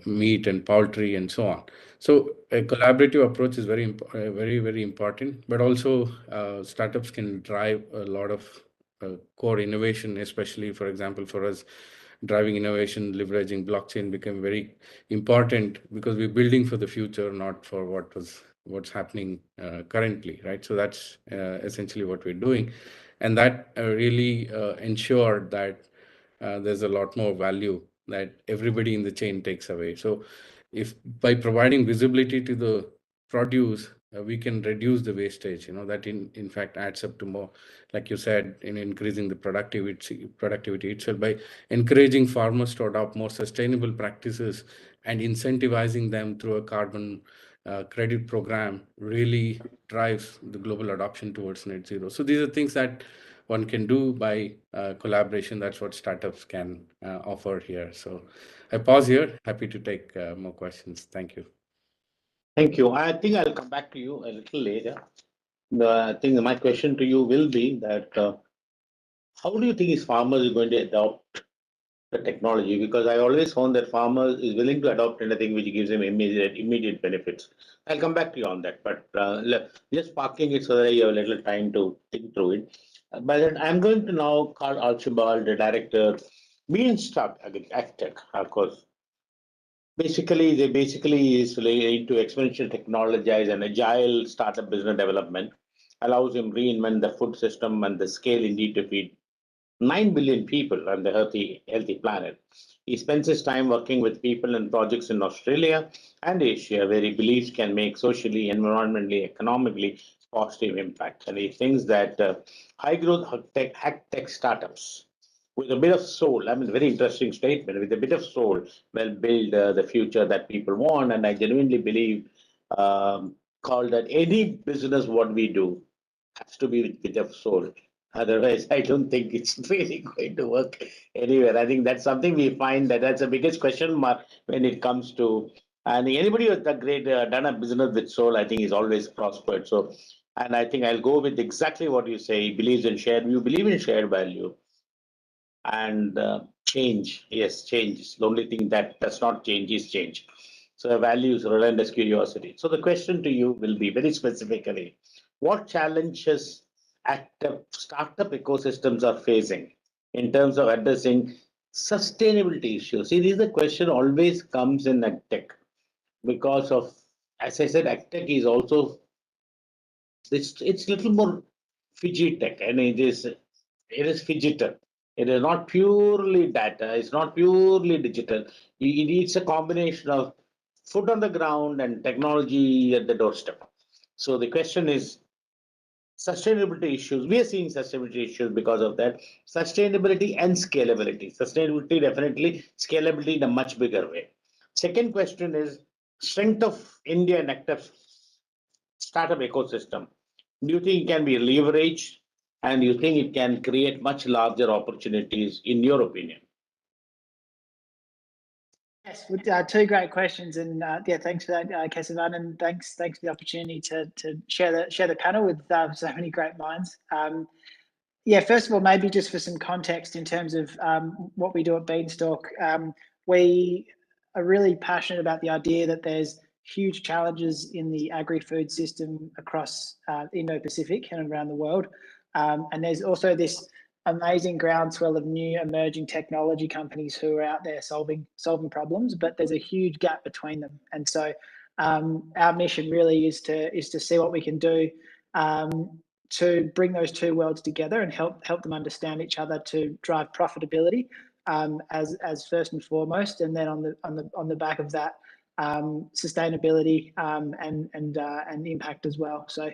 meat and poultry and so on. So a collaborative approach is very, very important, but also startups can drive a lot of core innovation, especially, for example, for us, driving innovation, leveraging blockchain became very important because we're building for the future, not for what's happening currently, right? So that's essentially what we're doing, and that really ensured that there's a lot more value that everybody in the chain takes away. So if by providing visibility to the produce, we can reduce the wastage, that in fact adds up to more, like you said, in increasing the productivity itself. By encouraging farmers to adopt more sustainable practices and incentivizing them through a carbon credit program really drives the global adoption towards net zero. So these are things that one can do by collaboration. That's what startups can offer here. So I pause here. Happy to take more questions. Thank you. Thank you. I think I'll come back to you a little later. I think my question to you will be that how do you think is farmers are going to adopt the technology? Because I always found that farmers is willing to adopt anything which gives them immediate benefits. I'll come back to you on that, but just parking it so that you have a little time to think through it. But then I'm going to now call Archibald, the director, Beanstalk AgTech, of course. They basically is related to exponential technologize and agile startup business development, allows him reinvent the food system and the scale indeed to feed 9 billion people on the healthy planet. He spends his time working with people and projects in Australia and Asia where he believes can make socially, environmentally, economically positive impact. And he thinks that high growth tech startups with a bit of soul, I mean, very interesting statement, with a bit of soul, will build the future that people want. And I genuinely believe, called that any business, what we do has to be with bit of soul. Otherwise, I don't think it's really going to work anywhere. I think that's something we find that's the biggest question mark when it comes to. And anybody who's done a business with soul, I think is always prospered. So, and I think I'll go with exactly what you say. He believes in shared. You believe in shared value and change. Yes, change. The only thing that does not change is change. So values, relentless curiosity. So the question to you will be very specifically, what challenges startup ecosystems are facing in terms of addressing sustainability issues? See, this is a question always comes in agtech because of, as I said, agtech is also it's little more fidget tech, and it is fidgeter. It is not purely data. It's not purely digital. It needs a combination of foot on the ground and technology at the doorstep. So the question is sustainability issues. We are seeing sustainability issues because of that. Sustainability and scalability. Sustainability definitely, scalability in a much bigger way. Second question is strength of India and active startup ecosystem. Do you think it can be leveraged, and you think it can create much larger opportunities in your opinion? Yes, with two great questions, and yeah, thanks for that, Kesavan, and thanks for the opportunity to share the panel with so many great minds. Yeah, first of all, maybe just for some context in terms of what we do at Beanstalk, we are really passionate about the idea that there's huge challenges in the agri-food system across Indo-Pacific and around the world, and there's also this amazing groundswell of new emerging technology companies who are out there solving problems, but there's a huge gap between them. And so our mission really is to see what we can do to bring those two worlds together and help them understand each other to drive profitability as first and foremost, and then on the back of that, sustainability and impact as well. So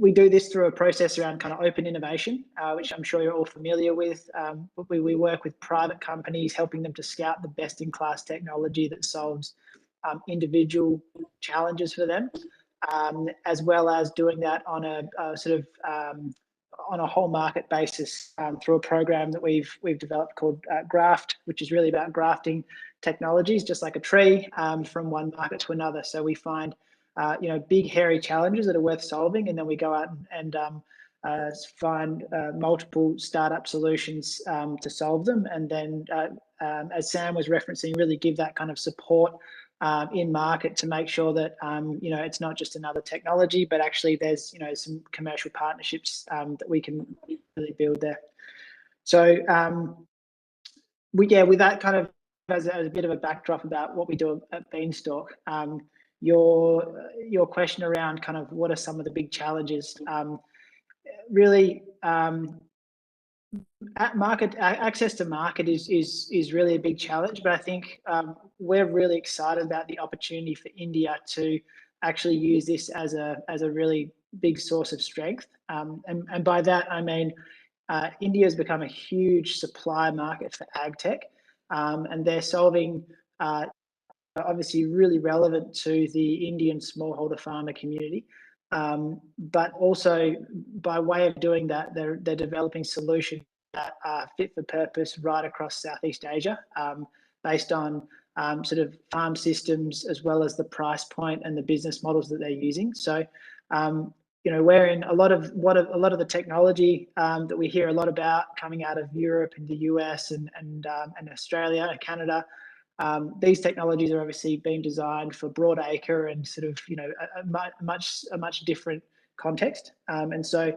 we do this through a process around kind of open innovation, which I'm sure you're all familiar with. We work with private companies, helping them to scout the best-in-class technology that solves individual challenges for them, as well as doing that on a sort of on a whole market basis through a program that we've developed called Graft, which is really about grafting technologies, just like a tree, from one market to another. So we find big, hairy challenges that are worth solving, and then we go out and find multiple startup solutions to solve them. And then, as Sam was referencing, really give that kind of support in market to make sure that it's not just another technology, but actually there's some commercial partnerships that we can really build there. So with that kind of as a bit of a backdrop about what we do at Beanstalk. Your question around kind of what are some of the big challenges, really access to market is really a big challenge, but I think we're really excited about the opportunity for India to actually use this as a really big source of strength, and by that I mean India has become a huge supply market for ag tech, and they're solving obviously really relevant to the Indian smallholder farmer community, but also by way of doing that, they're developing solutions that are fit for purpose right across Southeast Asia, based on sort of farm systems as well as the price point and the business models that they're using. So, we're in a lot of the technology that we hear a lot about coming out of Europe and the US and Australia and Canada. These technologies are obviously being designed for broad acre and sort of a much different context, and so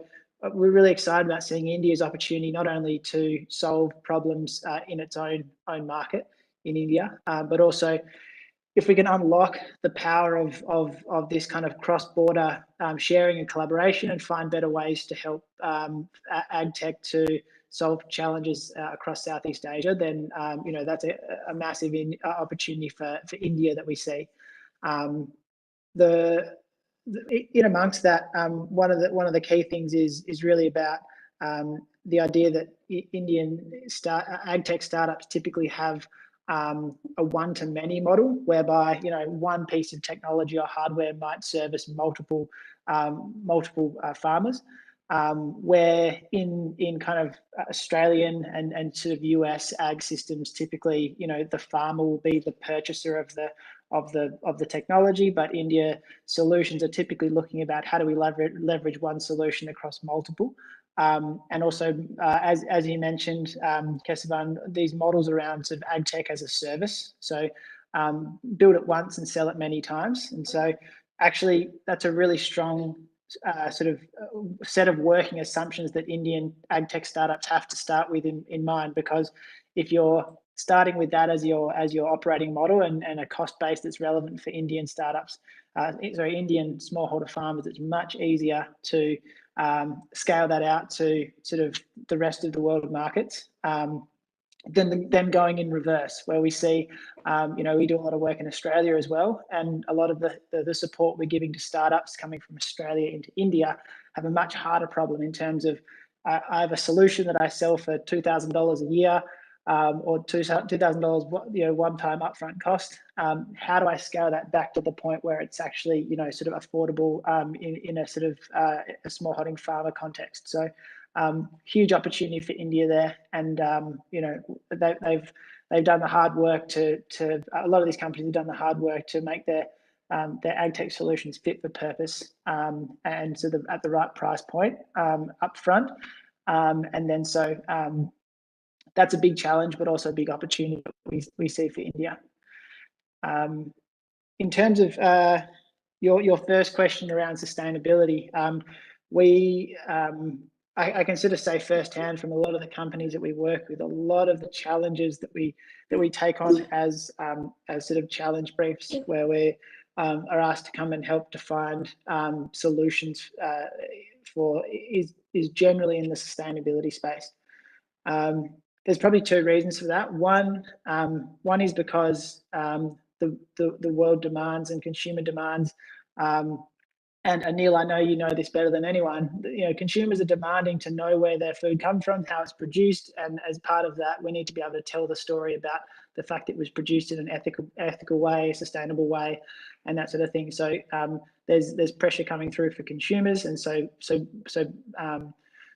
we're really excited about seeing India's opportunity not only to solve problems in its own market in India, but also if we can unlock the power of this kind of cross-border sharing and collaboration and find better ways to help ag tech to solve challenges across Southeast Asia, then that's a massive opportunity for India that we see. In amongst that, one of the key things is really about the idea that Indian ag tech startups typically have a one-to-many model, whereby one piece of technology or hardware might service multiple farmers. Where in kind of Australian and sort of US ag systems, typically the farmer will be the purchaser of the technology, but India solutions are typically looking about how do we leverage one solution across multiple. And also, as you mentioned, Kesavan, these models around sort of ag tech as a service. So build it once and sell it many times. And so actually, that's a really strong sort of set of working assumptions that Indian ag tech startups have to start with in mind, because if you're starting with that as your operating model and a cost base that's relevant for Indian startups, Indian smallholder farmers, it's much easier to scale that out to sort of the rest of the world markets than them going in reverse, where we see, we do a lot of work in Australia as well, and a lot of the support we're giving to startups coming from Australia into India have a much harder problem in terms of I have a solution that I sell for $2,000 a year, or $2,000, one-time upfront cost. How do I scale that back to the point where it's actually, sort of affordable in a sort of a smallholding farmer context? So, huge opportunity for India there, and they've done the hard work to a lot of these companies have done the hard work to make their ag tech solutions fit for purpose and sort of at the right price point up front, and then that's a big challenge, but also a big opportunity we see for India. In terms of your first question around sustainability, I can sort of say firsthand from a lot of the companies that we work with, a lot of the challenges that we take on as sort of challenge briefs, where we are asked to come and help to find solutions for is generally in the sustainability space. There's probably two reasons for that. One is because the world demands and consumer demands, and Anil, I know you know this better than anyone. Consumers are demanding to know where their food comes from, how it's produced, and as part of that, we need to be able to tell the story about the fact it was produced in an ethical way, a sustainable way, and that sort of thing. So there's pressure coming through for consumers, and so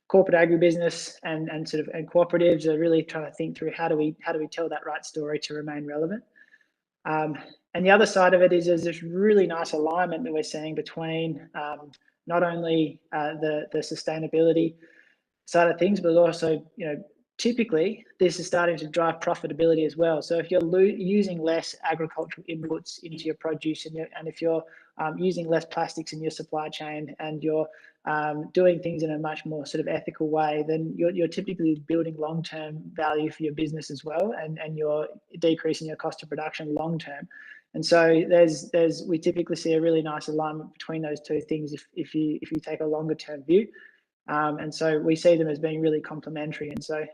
corporate agribusiness and cooperatives are really trying to think through how do we tell that right story to remain relevant. And the other side of it is there's this really nice alignment that we're seeing between not only the sustainability side of things, but also typically this is starting to drive profitability as well. So if you're using less agricultural inputs into your produce, and if you're using less plastics in your supply chain, and you're doing things in a much more sort of ethical way, then you're typically building long-term value for your business as well, and you're decreasing your cost of production long-term. And so we typically see a really nice alignment between those two things if you take a longer-term view. And so we see them as being really complementary. And so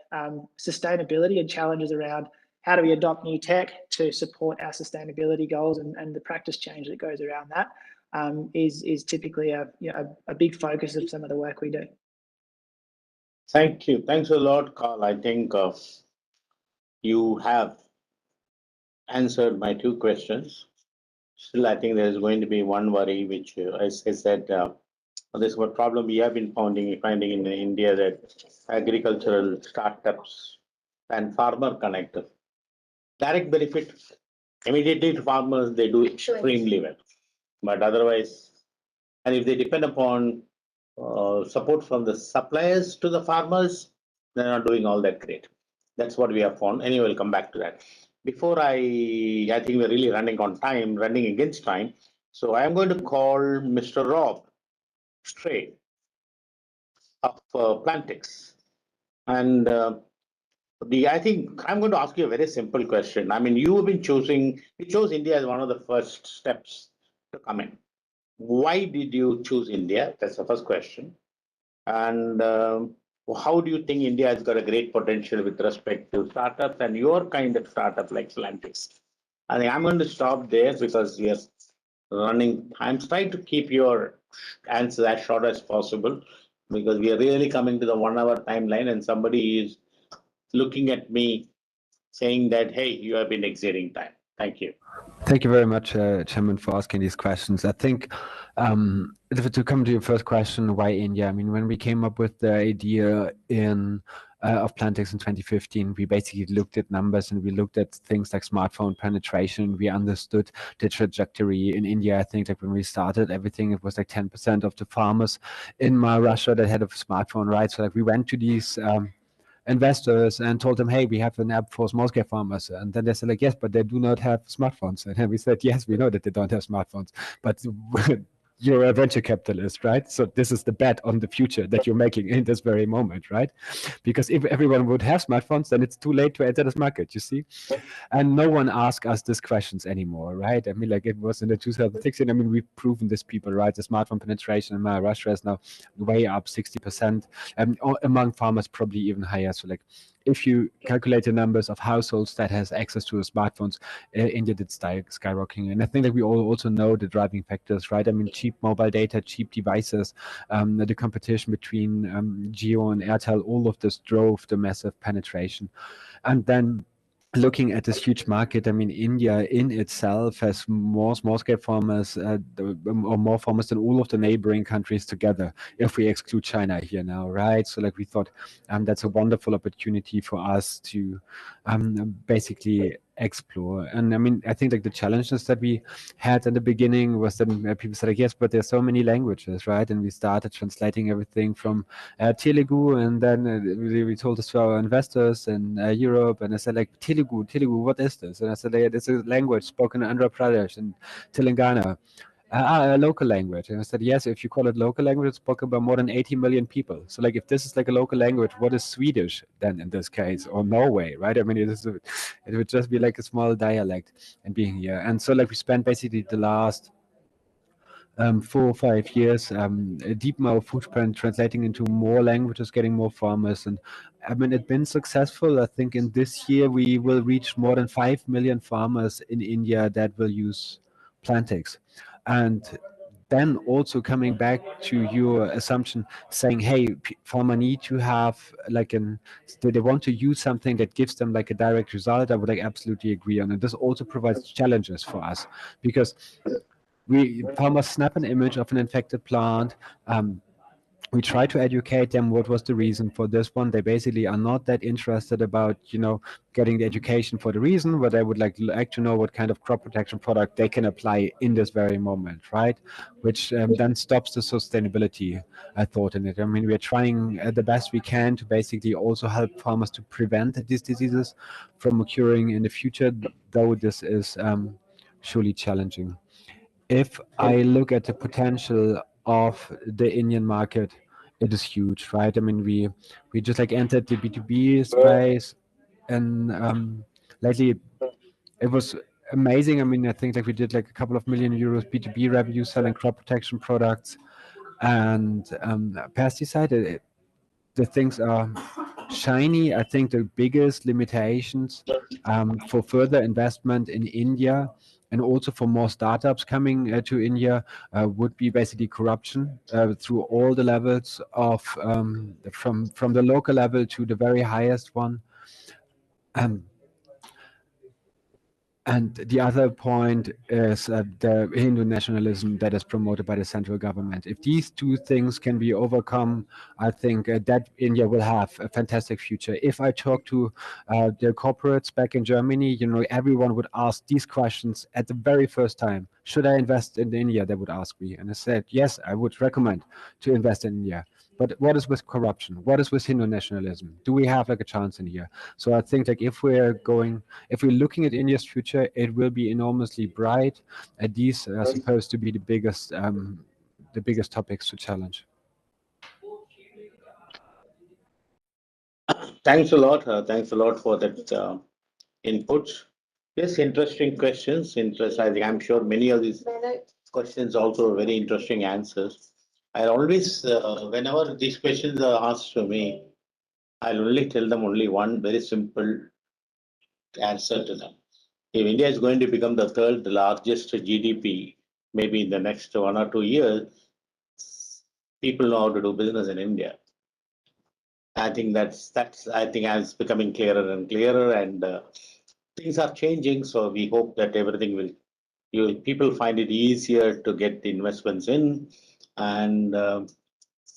sustainability and challenges around how do we adopt new tech to support our sustainability goals and the practice change that goes around that is typically a big focus of some of the work we do. Thank you. Thanks a lot, Carl. I think you have answered my two questions. Still, I think there's going to be one worry, which, as I said, this is what problem we have been finding in India, that agricultural startups and farmer connected. Direct benefit immediately to farmers, they do extremely well. But otherwise, and if they depend upon support from the suppliers to the farmers, they're not doing all that great. That's what we have found. Anyway, we'll come back to that. Before I think we're really running against time. So I'm going to call Mr. Rob Stray. of Plantix. And I think I'm going to ask you a very simple question. I mean, you chose India as one of the first steps to come in. Why did you choose India? That's the first question. And how do you think India has got a great potential with respect to startups and your kind of startup like Plantix? I think I'm going to stop there because we are running. I'm trying to keep your answer as short as possible because we are really coming to the 1 hour timeline and somebody is looking at me saying that, hey, you have been exceeding time. Thank you. Thank you very much, Chairman, for asking these questions. I think to come to your first question, why India? I mean, when we came up with the idea of Plantix in 2015, we basically looked at numbers and we looked at things like smartphone penetration. We understood the trajectory in India. I think like when we started everything, it was like 10% of the farmers in Maharashtra that had a smartphone, right? So like we went to these investors and told them, hey, we have an app for small scale farmers. And then they said like, yes, but they do not have smartphones. And then we said, yes, we know that they don't have smartphones, but you're a venture capitalist, right? So this is the bet on the future that you're making in this very moment, right? Because if everyone would have smartphones, then it's too late to enter this market, you see? And no one asks us these questions anymore, right? I mean, like it was in the 2016, I mean, we've proven this, people, right? The smartphone penetration in Maharashtra is now way up 60%, and among farmers probably even higher. So like if you calculate the numbers of households that has access to smartphones, India did skyrocketing. And I think that we all also know the driving factors, right? I mean, cheap mobile data, cheap devices, the competition between Jio and Airtel, all of this drove the massive penetration. And then looking at this huge market, I mean, India in itself has more small-scale farmers, or more farmers than all of the neighboring countries together, if we exclude China here now, right? So like we thought that's a wonderful opportunity for us to basically explore. And I mean, I think like the challenges that we had in the beginning was that people said like, yes, but there's so many languages, right? And we started translating everything from Telugu, and then we told this to our investors in Europe, and I said like, Telugu, what is this? And I said, like, it's a language spoken in Andhra Pradesh and Telangana. A local language. And I said, yes, if you call it local language, it's spoken by more than 80 million people. So like, if this is like a local language, what is Swedish then in this case, or Norway, right? I mean, it would just be like a small dialect and being here. And so like we spent basically the last 4 or 5 years deepen our footprint, translating into more languages, getting more farmers. And I mean, it's been successful. I think in this year, we will reach more than 5 million farmers in India that will use Plantix. And then also coming back to your assumption, saying, hey, farmer need to have like they want to use something that gives them like a direct result. I would like absolutely agree on it. This also provides challenges for us because farmers snap an image of an infected plant. We try to educate them what was the reason for this one. They basically are not that interested about, getting the education for the reason, but they would like to know what kind of crop protection product they can apply in this very moment, right? Which then stops the sustainability thought in it. I mean, we are trying the best we can to basically also help farmers to prevent these diseases from occurring in the future, though this is surely challenging. If I look at the potential of the Indian market, it is huge, right? I mean, we just like entered the B2B space, and lately it was amazing. I mean, I think like we did like a couple of million euros B2B revenue selling crop protection products and pesticide. The things are shiny. I think the biggest limitations for further investment in India and also for more startups coming to India would be basically corruption through all the levels of from the local level to the very highest one. And the other point is the Hindu nationalism that is promoted by the central government. If these two things can be overcome, I think that India will have a fantastic future. If I talk to the corporates back in Germany, everyone would ask these questions at the very first time. Should I invest in India? They would ask me. And I said, yes, I would recommend to invest in India. But what is with corruption? What is with Hindu nationalism? Do we have like a chance in here? So I think like if we're looking at India's future, it will be enormously bright. And these are supposed to be the biggest topics to challenge. Thanks a lot. Thanks a lot for that input. Yes, interesting questions. I think I'm sure many of these questions also very interesting answers. I always, whenever these questions are asked to me, I'll only tell them only one very simple answer to them. If India is going to become the third largest GDP, maybe in the next 1 or 2 years, people know how to do business in India. I think that's I think it's becoming clearer and clearer, and things are changing. So we hope that everything will. People find it easier to get the investments in, and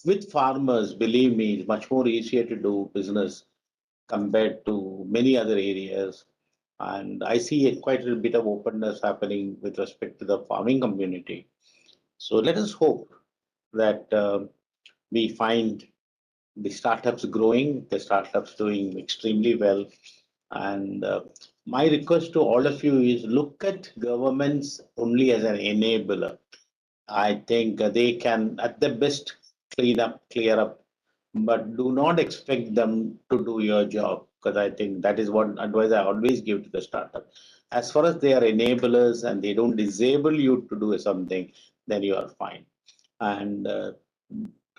with farmers, believe me, it's much more easier to do business compared to many other areas. And I see quite a bit of openness happening with respect to the farming community. So let us hope that we find the startups growing, the startups doing extremely well. And my request to all of you is look at governments only as an enabler. I think they can, at the best, clear up, but do not expect them to do your job, because I think that is what advice I always give to the startup. As far as they are enablers and they don't disable you to do something, then you are fine. And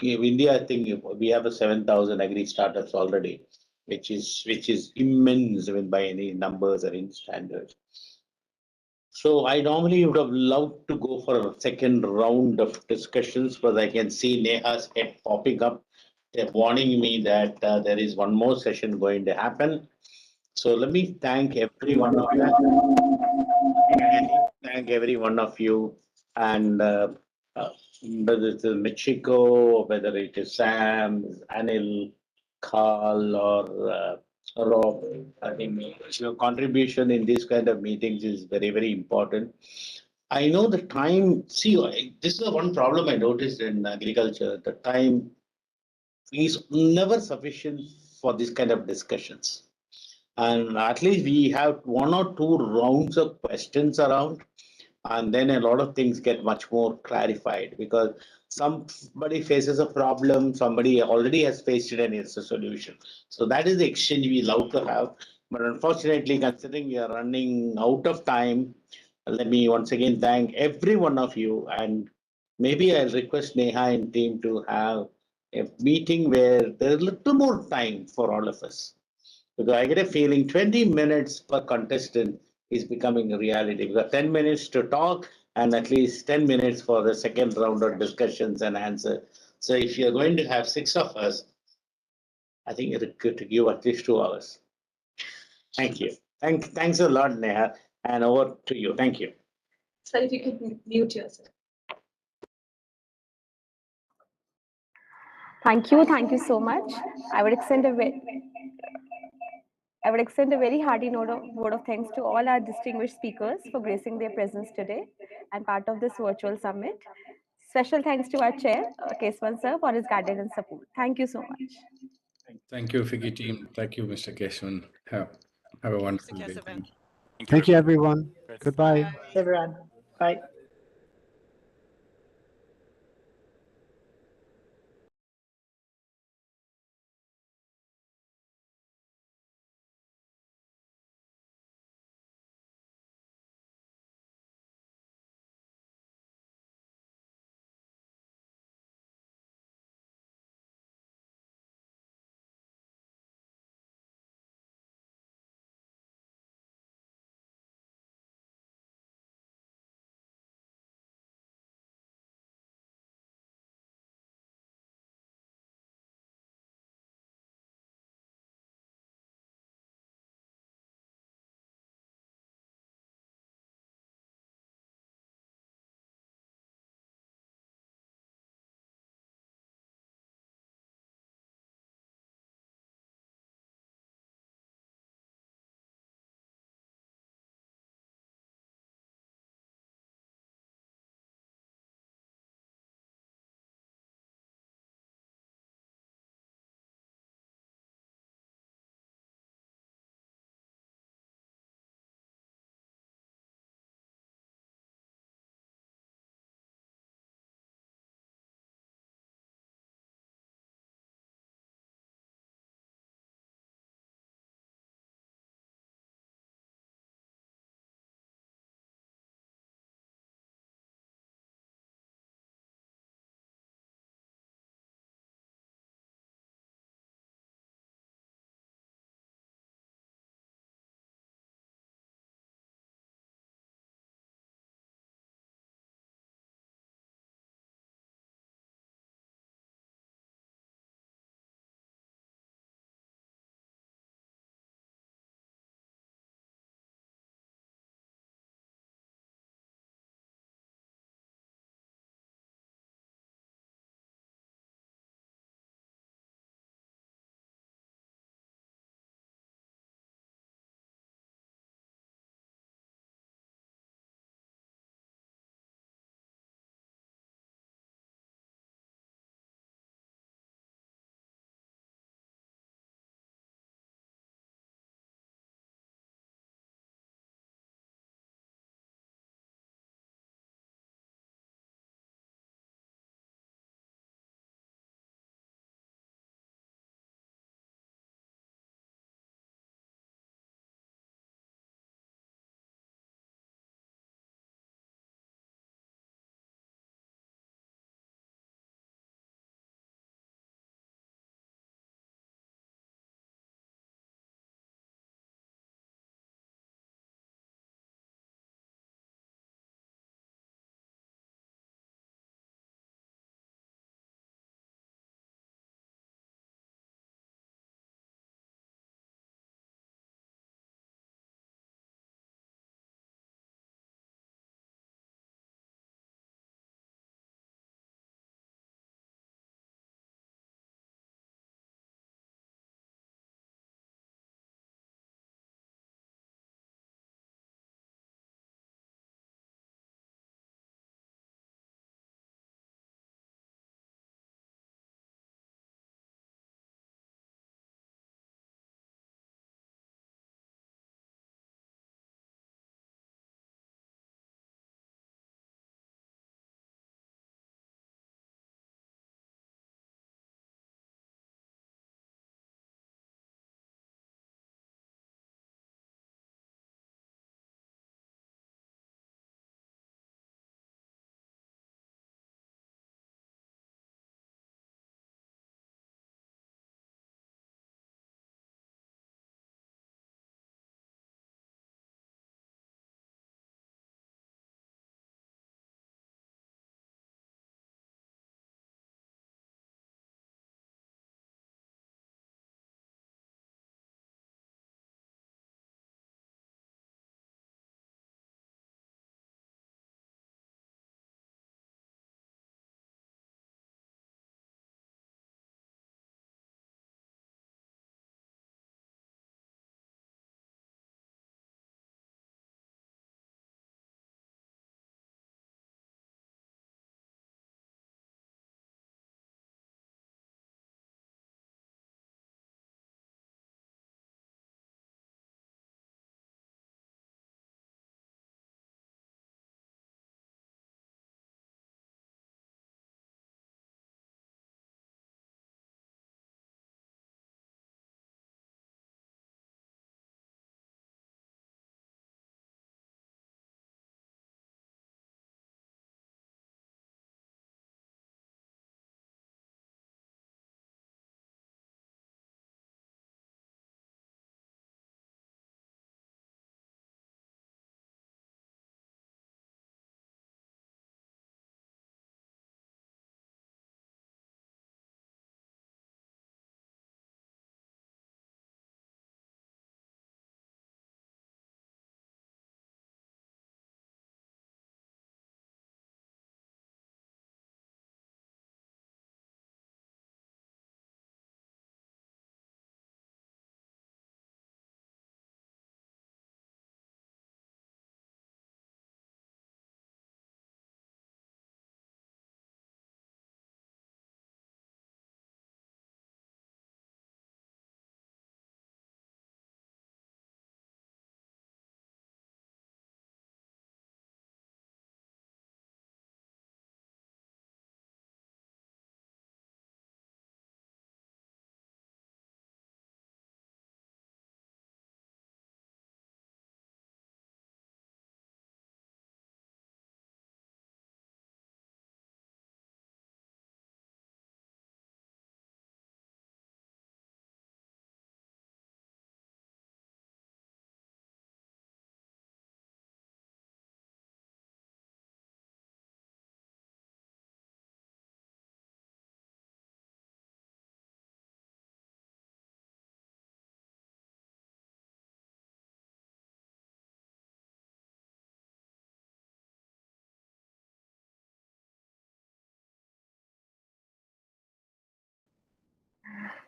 India, I think we have a 7,000 agri startups already, which is immense, I mean, by any numbers or any standards. So I normally would have loved to go for a second round of discussions, but I can see Neha's head popping up. They're warning me that there is one more session going to happen. So let me thank every one of you. Thank every one of you, and uh, whether it's Michiko, whether it is Sam, Anil, Carl, or Rob. I think your contribution in these kind of meetings is very, very important. I know the time. See, this is the one problem I noticed in agriculture. The time is never sufficient for this kind of discussions. And at least we have 1 or 2 rounds of questions around, and then a lot of things get much more clarified, because somebody faces a problem, somebody already has faced it and it's a solution. So that is the exchange we love to have. But unfortunately, considering we are running out of time, let me once again thank every one of you. And maybe I'll request Neha and team to have a meeting where there's a little more time for all of us, because I get a feeling 20 minutes per contestant is becoming a reality. We've got 10 minutes to talk and at least 10 minutes for the second round of discussions and answer. So if you're going to have 6 of us, I think it's good to give at least 2 hours. Thank you. Thanks a lot, Neha. And over to you. Thank you. Sir, if you could mute yourself. Thank you so much. I would extend a very hearty vote of thanks to all our distinguished speakers for gracing their presence today and part of this virtual summit. Special thanks to our chair, Keswan sir, for his guidance and support. Thank you so much. Thank you, FICCI team. Thank you, Mr. Keshavan. Have a wonderful day. Kesavan. Thank you. Thank you, everyone. Goodbye. Everyone, bye.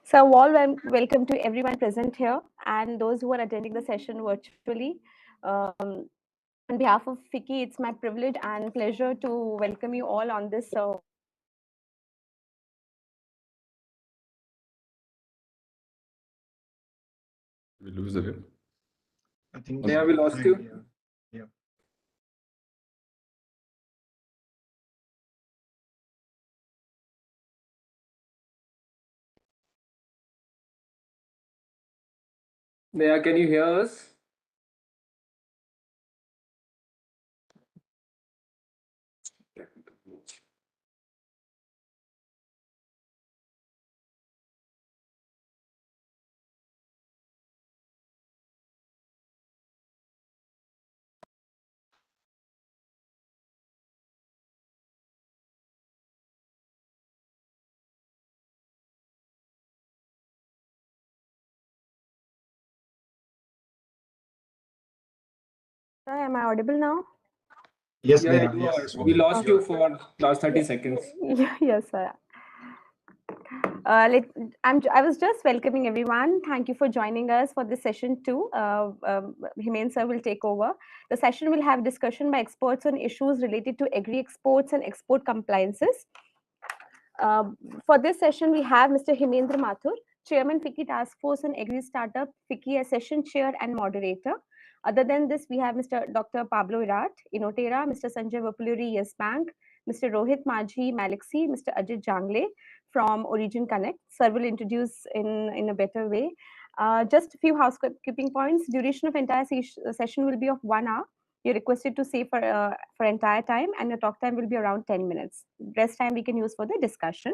So, welcome to everyone present here and those who are attending the session virtually. On behalf of FICCI, it's my privilege and pleasure to welcome you all on this. We lose it. I think Neha, we lost you. Yeah. Neha, can you hear us? Sir, am I audible now? Yes, Yeah, Neha. you are. Yes. We lost Okay. you for last 30 seconds. Yes, sir. I was just welcoming everyone. Thank you for joining us for this session too. Himen sir will take over. The session will have discussion by experts on issues related to agri exports and export compliances. For this session, we have Mr. Himendra Mathur, Chairman FICCI Task Force on Agri Startup, FICCI as Session Chair and Moderator. Other than this, we have Mr. Dr. Pablo Irat, Inotera, Mr. Sanjay Vapuluri, Yes Bank, Mr. Rohit Majhi, Malixi, Mr. Ajit Jangle from Origin Connect. Sir will introduce in a better way. Just a few housekeeping points. Duration of entire session will be of 1 hour. You're requested to stay for entire time, and your talk time will be around 10 minutes. Rest time we can use for the discussion.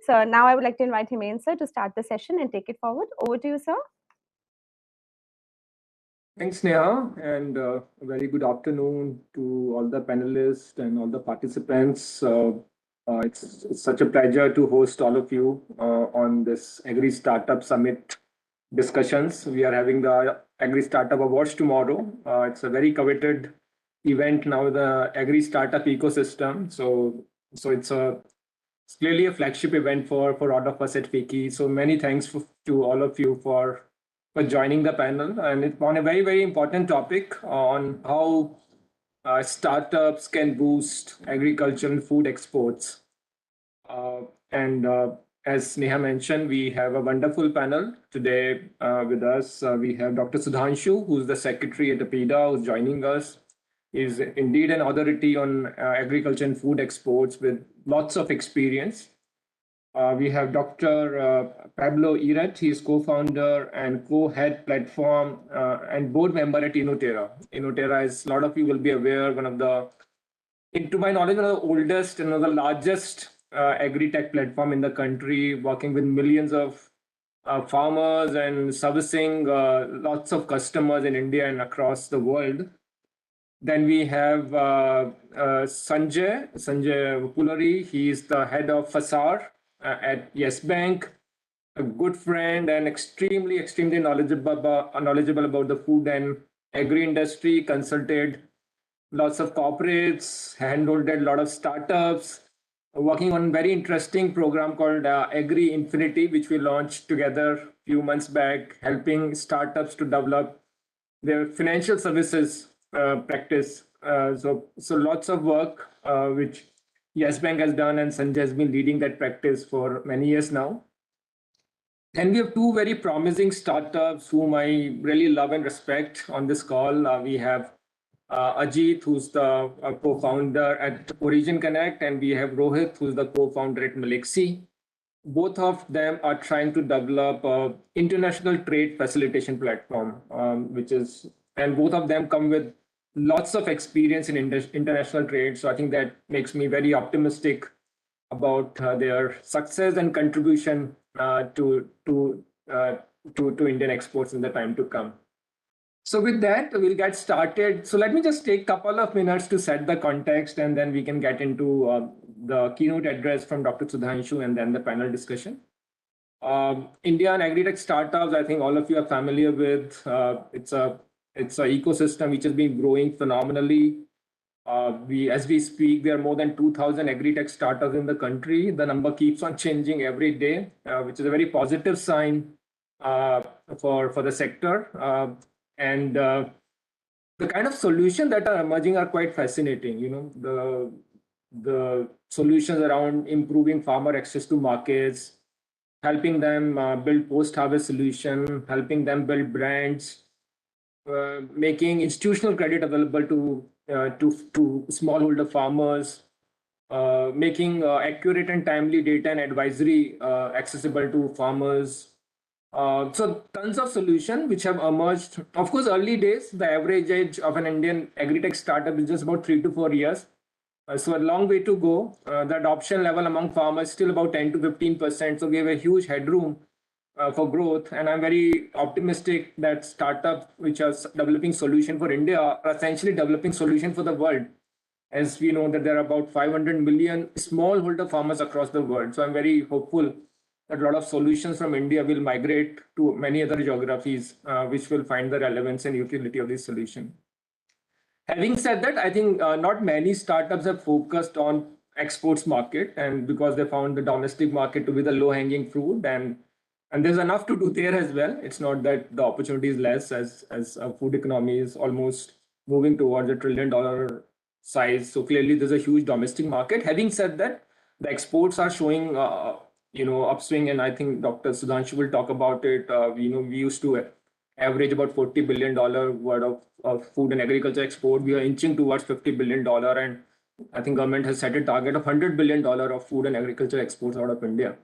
So now I would like to invite Himen sir to start the session and take it forward. Over to you, sir. Thanks, Neha, and a very good afternoon to all the panelists and all the participants. It's such a pleasure to host all of you on this Agri Startup Summit discussions. We are having the Agri Startup Awards tomorrow. It's a very coveted event now, the Agri Startup ecosystem. So it's clearly a flagship event for all of us at FICCI. So many thanks to all of you for joining the panel, and it's on a very, very important topic on how startups can boost agriculture and food exports. And as Neha mentioned, we have a wonderful panel today with us. We have Dr. Sudhanshu, who's the secretary at APIDA, who's joining us. Is indeed an authority on agriculture and food exports with lots of experience. We have Dr. Pablo Irat. He is co-founder and co-head platform and board member at Inotera. Inotera, as a lot of you will be aware, one of the, to my knowledge, one of the oldest and one of the largest agri-tech platform in the country, working with millions of farmers and servicing lots of customers in India and across the world. Then we have Sanjay Vapuluri. He is the head of FASAR at Yes Bank, a good friend and extremely knowledgeable about the food and agri industry, consulted lots of corporates, handled a lot of startups, working on a very interesting program called Agri Infinity, which we launched together a few months back, helping startups to develop their financial services practice. So lots of work which Yes Bank has done, and Sanjay has been leading that practice for many years now. And we have two very promising startups whom I really love and respect on this call. We have Ajit, who's the co-founder at Origin Connect, and we have Rohit, who's the co-founder at Malixi. Both of them are trying to develop an international trade facilitation platform, and both of them come with lots of experience in international trade. So I think that makes me very optimistic about their success and contribution to Indian exports in the time to come. So with that, we'll get started. So let me just take a couple of minutes to set the context, and then we can get into the keynote address from Dr. Sudhanshu and then the panel discussion. Indian agri-tech startups, I think all of you are familiar with. It's an ecosystem which has been growing phenomenally. As we speak, there are more than 2,000 agri-tech startups in the country. The number keeps on changing every day, which is a very positive sign for the sector. And the kind of solutions that are emerging are quite fascinating. The solutions around improving farmer access to markets, helping them build post-harvest solution, helping them build brands, making institutional credit available to smallholder farmers, making accurate and timely data and advisory accessible to farmers. So tons of solutions which have emerged. Of course, early days, the average age of an Indian agri-tech startup is just about 3 to 4 years. So a long way to go. The adoption level among farmers is still about 10 to 15%. So we have a huge headroom for growth. And I'm very optimistic that startups which are developing solution for India are essentially developing solution for the world. As we know that there are about 500 million smallholder farmers across the world. So I'm very hopeful that a lot of solutions from India will migrate to many other geographies, which will find the relevance and utility of this solution. Having said that, I think not many startups have focused on exports market, and because they found the domestic market to be the low-hanging fruit, and there's enough to do there as well. It's not that the opportunity is less, as food economy is almost moving towards $1 trillion size. So clearly, there's a huge domestic market. Having said that, the exports are showing upswing, and I think Dr. Sudhanshu will talk about it. We used to average about $40 billion worth of food and agriculture export. We are inching towards $50 billion, and I think government has set a target of $100 billion of food and agriculture exports out of India.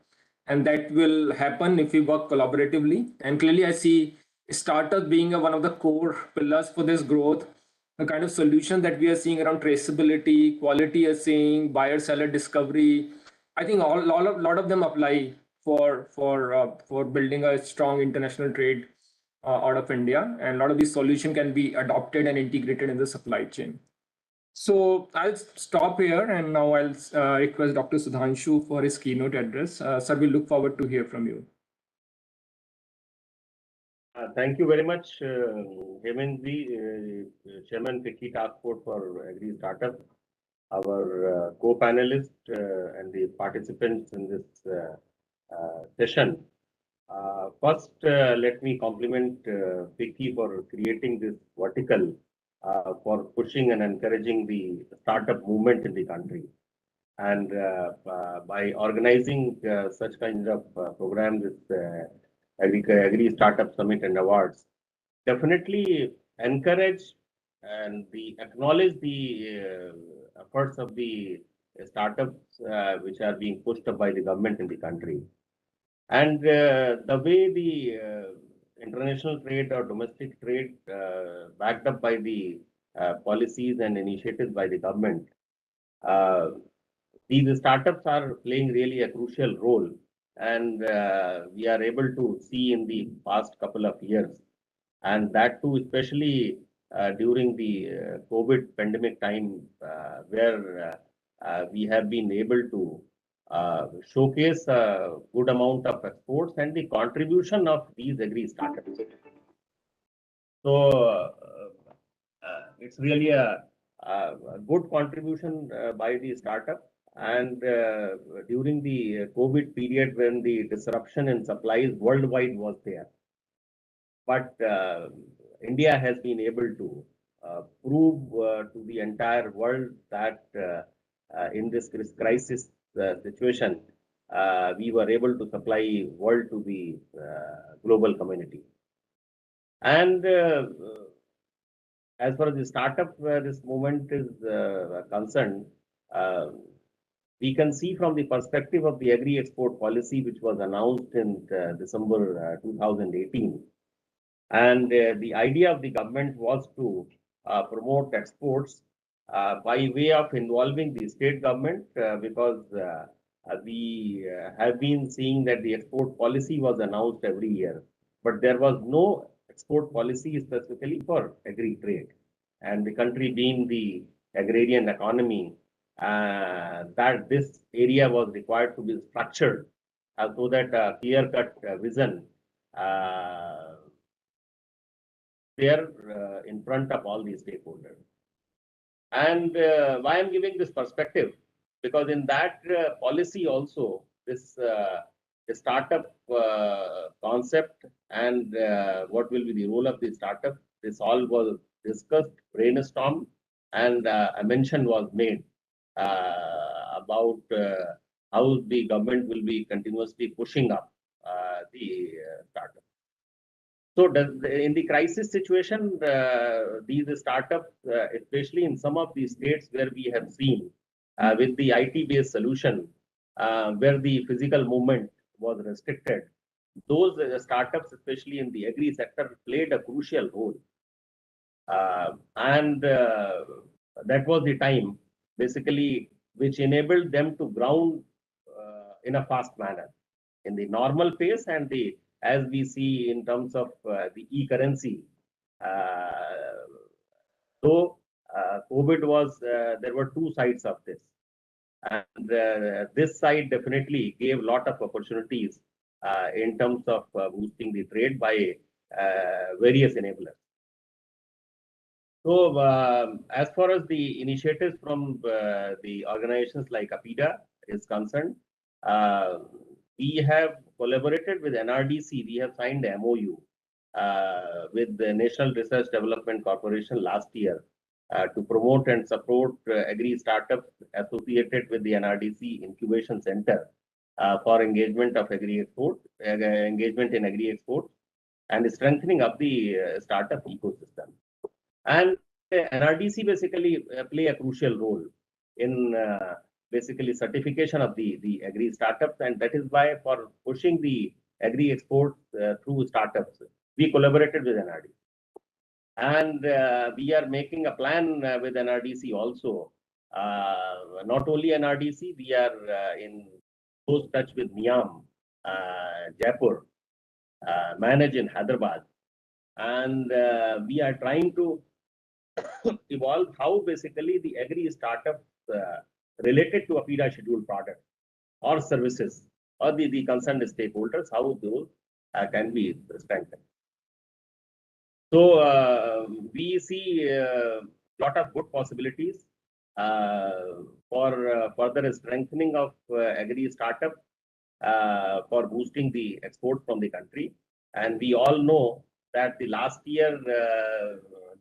And that will happen if we work collaboratively. And clearly, I see startups being one of the core pillars for this growth. The kind of solution that we are seeing around traceability, quality assaying, buyer-seller discovery, I think a lot of them apply for building a strong international trade out of India, and a lot of these solutions can be adopted and integrated in the supply chain. So I'll stop here, and now I'll request Dr. Sudhanshu for his keynote address. Sir, we look forward to hear from you. Thank you very much, Hemantji, Chairman FICCI Task Force for Agri Startup, our co-panelists and the participants in this session. First, let me compliment FICCI for creating this vertical for pushing and encouraging the startup movement in the country. And by organizing such kind of programs with Agri Startup Summit and Awards, definitely encourage and acknowledge the efforts of the startups which are being pushed up by the government in the country. And the way the international trade or domestic trade backed up by the policies and initiatives by the government, these startups are playing really a crucial role. And we are able to see in the past couple of years, and that too, especially during the COVID pandemic time, where we have been able to showcase a good amount of exports and the contribution of these agri startups. So it's really a good contribution by the startup. And during the COVID period, when the disruption in supplies worldwide was there, but India has been able to prove to the entire world that in this crisis situation, we were able to supply world to the global community. And as far as the startup this movement is concerned, we can see from the perspective of the agri export policy, which was announced in December 2018. And the idea of the government was to promote exports by way of involving the state government, because we have been seeing that the export policy was announced every year, but there was no export policy specifically for agri trade. And the country being the agrarian economy, that this area was required to be structured so that a clear-cut vision there in front of all these stakeholders. And why I'm giving this perspective? Because in that policy also, this the startup concept and what will be the role of the startup, this all was discussed, brainstormed, and a mention was made about how the government will be continuously pushing up the startup. So in the crisis situation, these startups, especially in some of the states where we have seen with the IT-based solution, where the physical movement was restricted, those startups, especially in the agri sector, played a crucial role. And that was the time, basically, which enabled them to ground in a fast manner in the normal pace and the as we see in terms of the e-currency. So COVID was there were two sides of this, and this side definitely gave a lot of opportunities in terms of boosting the trade by various enablers. So, as far as the initiatives from the organizations like APIDA is concerned, we have collaborated with NRDC. We have signed the MOU with the National Research Development Corporation last year to promote and support agri startups associated with the NRDC Incubation Center for engagement of agri export, engagement in agri exports, and strengthening of the startup ecosystem. And NRDC basically play a crucial role in basically certification of the agri startups, and that is why for pushing the agri exports through startups, we collaborated with NRDC. And we are making a plan with NRDC also. Not only NRDC, we are in close touch with NIAM, Jaipur, manage in Hyderabad. And we are trying to evolve how basically the agri startup related to APIDA scheduled product or services or the concerned stakeholders, how those can be strengthened. So we see a lot of good possibilities for further strengthening of agri startup for boosting the export from the country. And we all know that the last year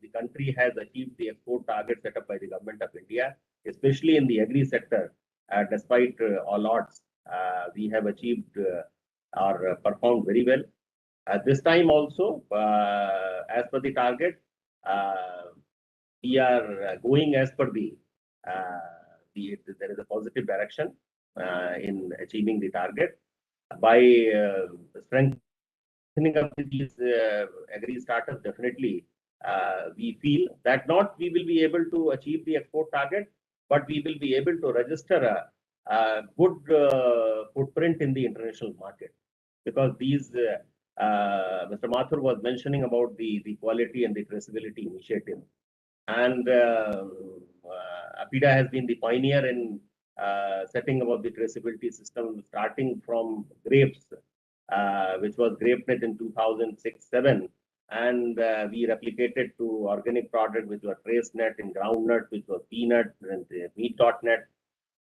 the country has achieved the export target set up by the government of India, especially in the agri sector. Despite all odds, we have achieved or performed very well. This time also, as per the target, we are going as per there is a positive direction in achieving the target by strengthening of these agri startups. Definitely, we feel that not we will be able to achieve the export target, but we will be able to register a good footprint in the international market, because these Mr. Mathur was mentioning about the quality and the traceability initiative. And APIDA has been the pioneer in setting up the traceability system, starting from grapes, which was GrapeNet in 2006-7. And we replicated to organic product, which was TraceNet, in groundnut, which was peanut, and meat.net,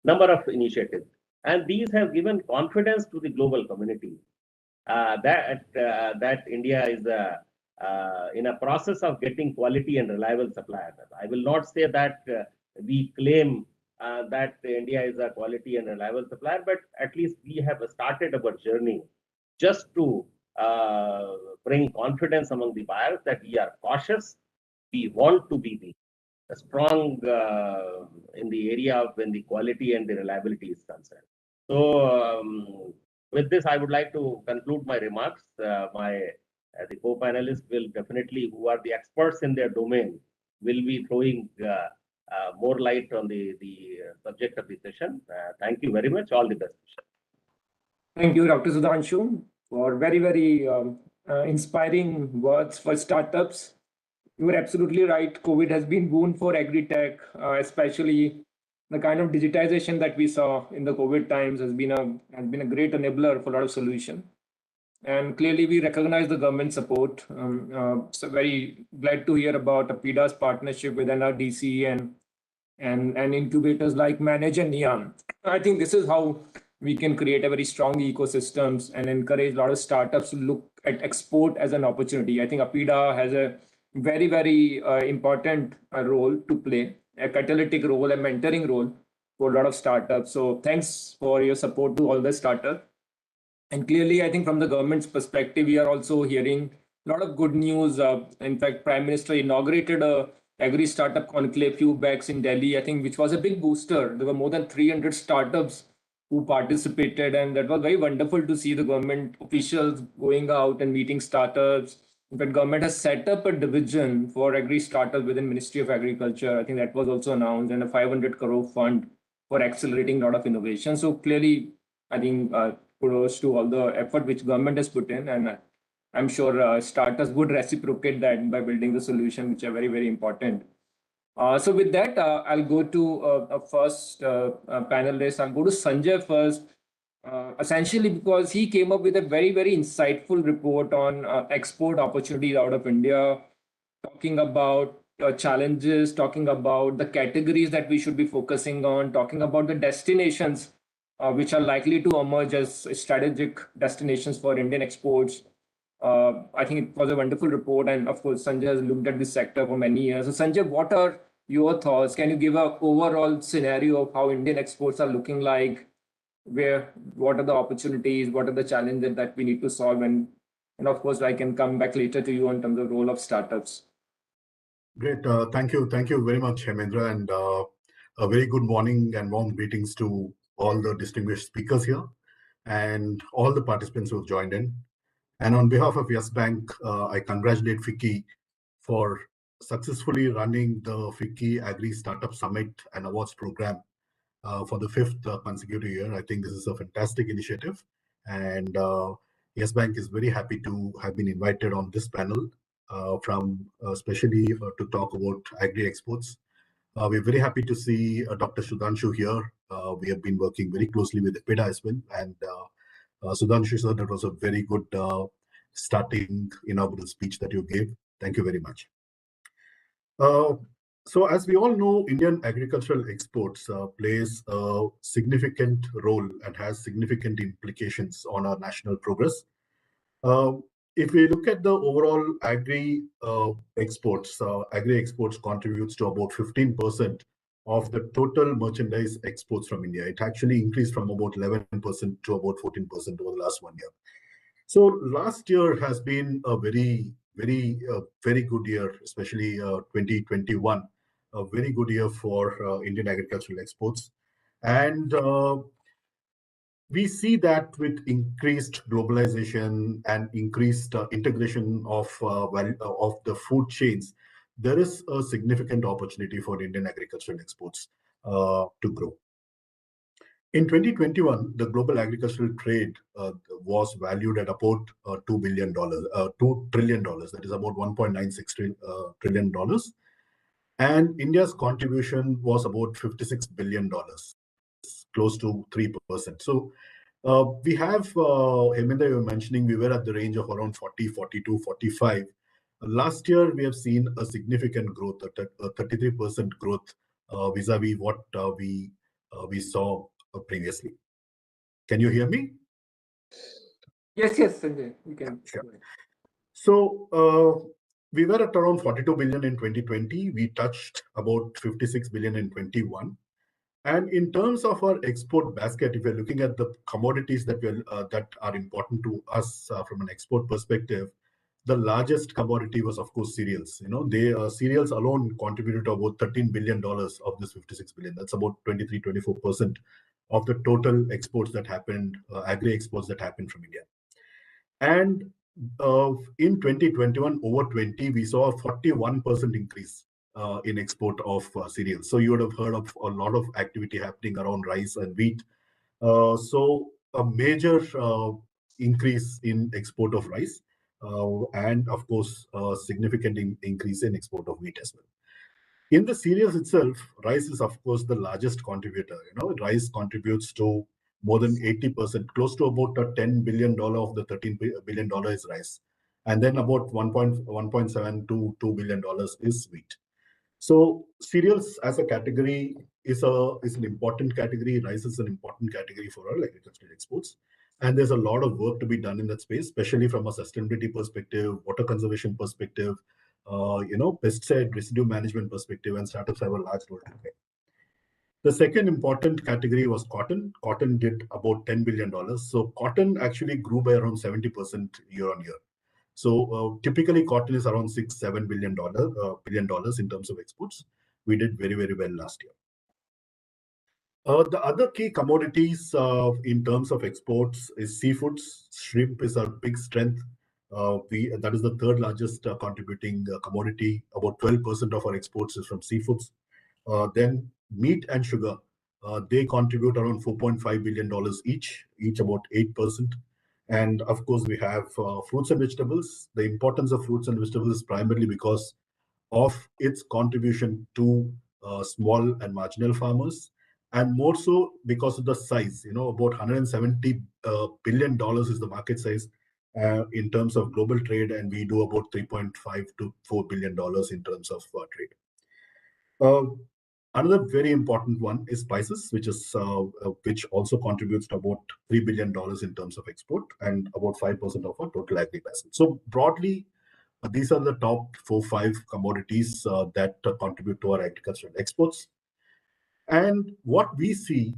number of initiatives. And these have given confidence to the global community that India is in a process of getting quality and reliable suppliers. I will not say that we claim that India is a quality and reliable supplier, but at least we have started our journey just to bring confidence among the buyers that we are cautious. We want to be strong in the area of when the quality and the reliability is concerned. So with this, I would like to conclude my remarks. The co-panelists will definitely, who are the experts in their domain, will be throwing more light on the subject of the session. Thank you very much. All the best. Thank you, Dr. Sudhanshu, for very inspiring words for startups. You were absolutely right. COVID has been boon for agri-tech, especially the kind of digitization that we saw in the COVID times has been a great enabler for a lot of solution. And clearly, we recognize the government support. So very glad to hear about APIDA's partnership with NRDC and and incubators like Manage and Neon. I think this is how we can create a very strong ecosystems and encourage a lot of startups to look at export as an opportunity. I think APIDA has a very important role to play, a catalytic role, a mentoring role for a lot of startups. So thanks for your support to all the startups. And clearly, I think from the government's perspective, we are also hearing a lot of good news. In fact, Prime Minister inaugurated a Agri Startup Conclave few backs in Delhi, I think, which was a big booster. There were more than 300 startups who participated, and that was very wonderful to see the government officials going out and meeting startups. In fact, government has set up a division for Agri startups within Ministry of Agriculture. I think that was also announced, and a 500 crore fund for accelerating a lot of innovation. So clearly, I think kudos to all the effort which government has put in, and I'm sure startups would reciprocate that by building the solution, which are very important. So with that, I'll go to a first panelist. I'll go to Sanjay first, essentially because he came up with a very insightful report on export opportunities out of India, talking about challenges, talking about the categories that we should be focusing on, talking about the destinations which are likely to emerge as strategic destinations for Indian exports. I think it was a wonderful report, and of course, Sanjay has looked at this sector for many years. So, Sanjay, what are your thoughts? Can you give an overall scenario of how Indian exports are looking like? What are the opportunities? What are the challenges that we need to solve? And of course, I can come back later to you in terms of role of startups. Great. Thank you very much, Hemendra, and a very good morning and warm greetings to all the distinguished speakers here and all the participants who have joined in. And on behalf of Yes Bank, I congratulate FICCI for successfully running the FICCI Agri Startup Summit and Awards Program for the 5th consecutive year. I think this is a fantastic initiative, and Yes Bank is very happy to have been invited on this panel especially to talk about agri exports. We're very happy to see Dr. Sudhanshu here. We have been working very closely with APIDA as well, and Sudhanshu sir, that was a very good starting inaugural speech that you gave. Thank you very much. So as we all know, Indian agricultural exports plays a significant role and has significant implications on our national progress. If we look at the overall agri exports contributes to about 15% of the total merchandise exports from India. It actually increased from about 11% to about 14% over the last 1 year. So last year has been a very good year, especially 2021, a very good year for Indian agricultural exports. And we see that with increased globalization and increased integration of the food chains, there is a significant opportunity for Indian agricultural exports to grow. In 2021, the global agricultural trade was valued at about $2 trillion. That is about $1.96 trillion. And India's contribution was about $56 billion, close to 3%. So we have, Hemendra, you were mentioning we were at the range of around 40, 42, 45. Last year, we have seen a significant growth, a 33% growth vis-a-vis what we saw previously. Can you hear me? Yes, Sanjay, you can. Sure. So we were at around 42 billion in 2020. We touched about 56 billion in 21. And in terms of our export basket, if you're looking at the commodities that are important to us from an export perspective, the largest commodity was, of course, cereals. Cereals alone contributed to about $13 billion of this 56 billion. That's about 23-24% of the total exports that happened, agri exports that happened from India. And in 2021, over 20, we saw a 41% increase in export of cereals. So you would have heard of a lot of activity happening around rice and wheat. So a major increase in export of rice, and of course, a significant increase in export of wheat as well. In the cereals itself, rice is of course the largest contributor. Rice contributes to more than 80%, close to about $10 billion of the $13 billion is rice, and then about 1.7 to $2 billion is wheat. So cereals as a category is an important category. Rice is an important category for our agricultural exports. And there's a lot of work to be done in that space, especially from a sustainability perspective, water conservation perspective, pesticide residue management perspective, and startups have a large role to play. The second important category was cotton. Cotton did about $10 billion. So cotton actually grew by around 70% year on year. So typically cotton is around $6-7 billion in terms of exports. We did very, very well last year. The other key commodities in terms of exports is seafoods. Shrimp is our big strength. That is the third largest contributing commodity. About 12% of our exports is from seafoods. Then meat and sugar, they contribute around $4.5 billion each about 8%. And of course, we have fruits and vegetables. The importance of fruits and vegetables is primarily because of its contribution to small and marginal farmers, and more so because of the size. About $170 billion is the market size in terms of global trade, and we do about $3.5 to $4 billion in terms of trade. Another very important one is spices, which also contributes to about $3 billion in terms of export and about 5% of our total agri basket. So broadly, these are the top 4-5 commodities that contribute to our agricultural exports. And what we see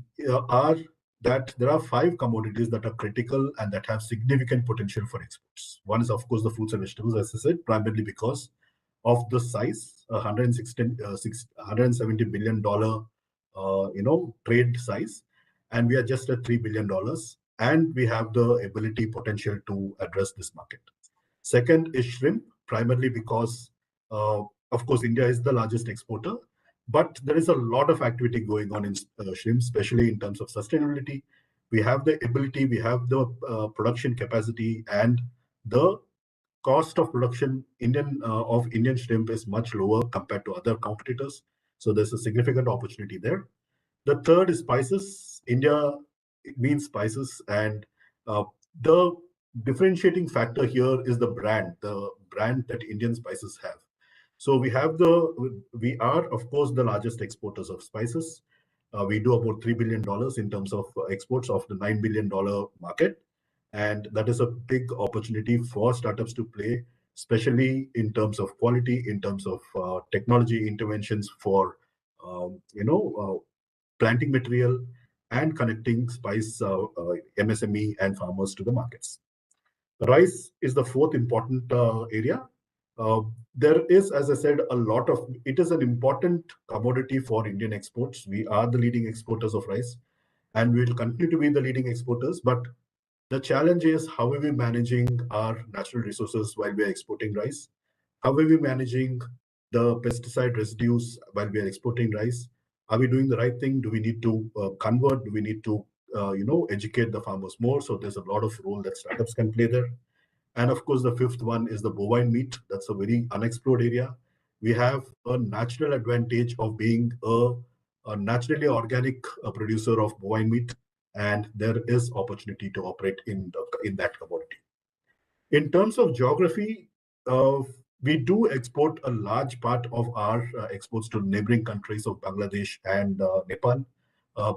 are that there are 5 commodities that are critical and that have significant potential for exports. One is, of course, the fruits and vegetables, as I said, primarily because of the size, $170 billion, trade size, and we are just at $3 billion, and we have the ability, potential to address this market. Second is shrimp, primarily because, of course, India is the largest exporter, but there is a lot of activity going on in shrimp, especially in terms of sustainability. We have the ability, we have the production capacity, and the cost of production of Indian shrimp is much lower compared to other competitors. So there's a significant opportunity there. The third is spices. India means spices, and the differentiating factor here is the brand that Indian spices have. So we are, of course, the largest exporters of spices. We do about $3 billion in terms of exports of the $9 billion market. And that is a big opportunity for startups to play, especially in terms of quality, in terms of technology interventions for, planting material and connecting spice MSME and farmers to the markets. Rice is the fourth important area. There is, as I said, it is an important commodity for Indian exports. We are the leading exporters of rice, and we will continue to be the leading exporters. But the challenge is, how are we managing our natural resources while we are exporting rice? How are we managing the pesticide residues while we are exporting rice? Are we doing the right thing? Do we need to convert? Do we need to, educate the farmers more? So there's a lot of role that startups can play there. And of course, the fifth one is the bovine meat. That's a very unexplored area. We have a natural advantage of being a naturally organic producer of bovine meat, and there is opportunity to operate in that commodity. In terms of geography, we do export a large part of our exports to neighboring countries of Bangladesh and Nepal.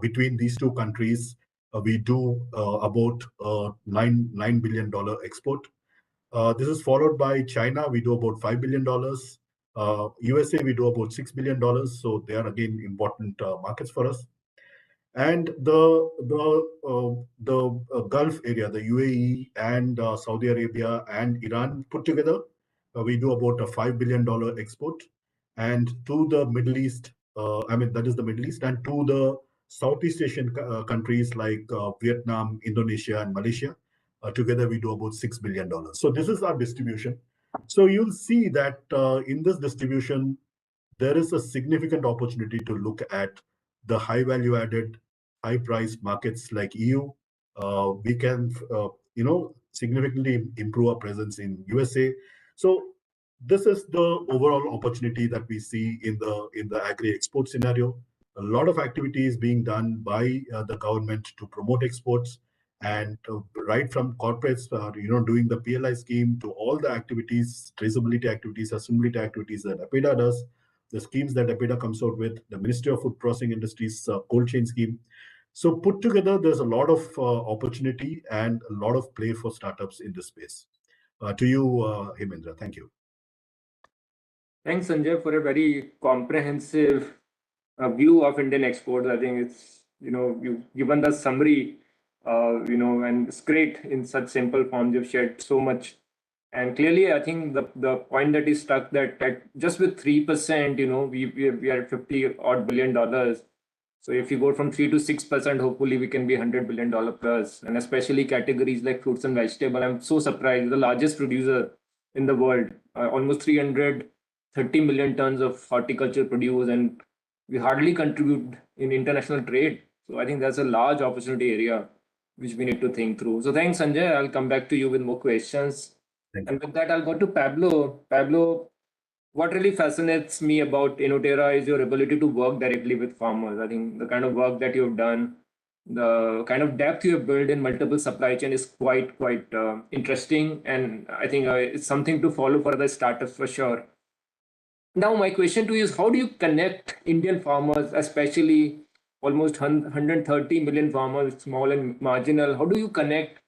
Between these two countries, we do about $9 billion export. This is followed by China. We do about $5 billion. USA, we do about $6 billion. So they are again important markets for us. And the Gulf area, the UAE and Saudi Arabia and Iran put together, we do about a $5 billion export. And to the Middle East, that is the Middle East, and to the Southeast Asian countries like Vietnam, Indonesia, and Malaysia. Together, we do about $6 billion. So this is our distribution. So you'll see that in this distribution, there is a significant opportunity to look at the high value added, high priced markets like EU. We can, significantly improve our presence in USA. So this is the overall opportunity that we see in the agri export scenario. A lot of activity is being done by the government to promote exports, and right from corporates, doing the PLI scheme to all the activities, traceability activities, sustainability activities that APEDA does. the schemes that APIDA comes out with, the Ministry of Food Processing Industries cold chain scheme. So put together, there's a lot of opportunity and a lot of play for startups in this space. To you, Hemendra. Thank you. Thanks, Sanjay, for a very comprehensive view of Indian exports. I think it's, you've given the summary, and it's great in such simple forms. You've shared so much. And clearly, I think the point that is stuck that just with 3%, we are $50 odd billion. So if you go from 3 to 6%, hopefully we can be $100 billion plus. And especially categories like fruits and vegetables. I'm so surprised. The largest producer in the world, almost 330 million tons of horticulture produce, and we hardly contribute in international trade. So I think that's a large opportunity area which we need to think through. So thanks, Sanjay. I'll come back to you with more questions. And with that, I'll go to Pablo. Pablo, what really fascinates me about Innoterra is your ability to work directly with farmers. I think the kind of work that you've done, the kind of depth you have built in multiple supply chain is quite interesting. And I think it's something to follow for other startups for sure. Now, my question to you is, how do you connect Indian farmers, especially almost 130 million farmers, small and marginal? How do you connect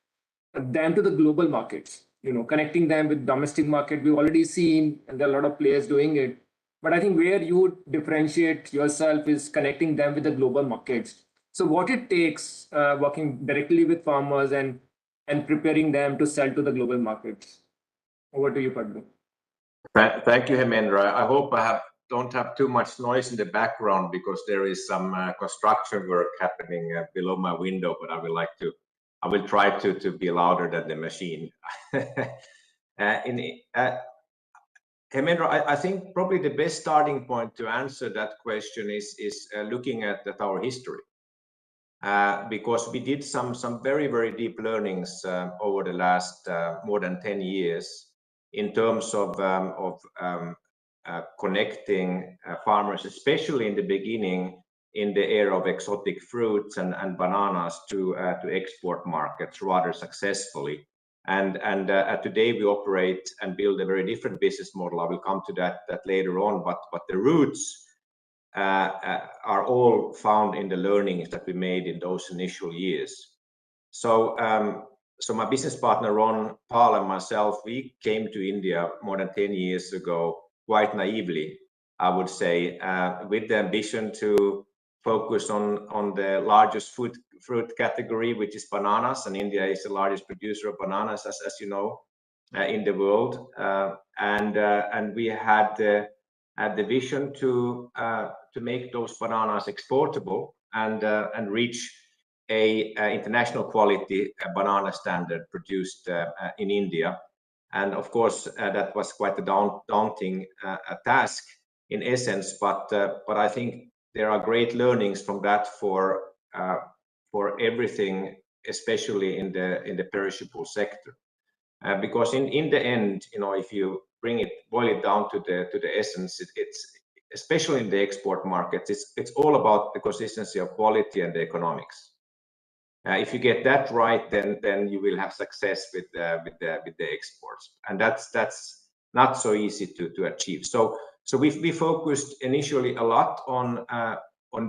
them to the global markets? Connecting them with domestic market, we've already seen, and there are a lot of players doing it. But I think where you differentiate yourself is connecting them with the global markets. So what it takes working directly with farmers and preparing them to sell to the global markets. Over to you, Pablo. Thank you, Hemendra. I hope I don't have too much noise in the background because there is some construction work happening below my window, but I will try to be louder than the machine. Hemendra, I think probably the best starting point to answer that question is looking at our history. Because we did some very, very deep learnings over the last more than 10 years in terms of connecting farmers, especially in the beginning, in the area of exotic fruits and bananas to export markets rather successfully. And today we operate and build a very different business model. I will come to that later on, but the roots are all found in the learnings that we made in those initial years. So my business partner Ron Paul and myself, we came to India more than 10 years ago, quite naively, I would say, with the ambition to focus on the largest fruit category, which is bananas, and India is the largest producer of bananas, as you know, in the world. And we had the vision to make those bananas exportable and reach a international quality banana standard produced in India. And of course, that was quite a daunting task in essence, but I think there are great learnings from that for everything, especially in the perishable sector. Because in the end, if you boil it down to the essence, it's especially in the export markets, it's all about the consistency of quality and the economics. If you get that right, then you will have success with the exports, and that's not so easy to achieve. So we focused initially a lot on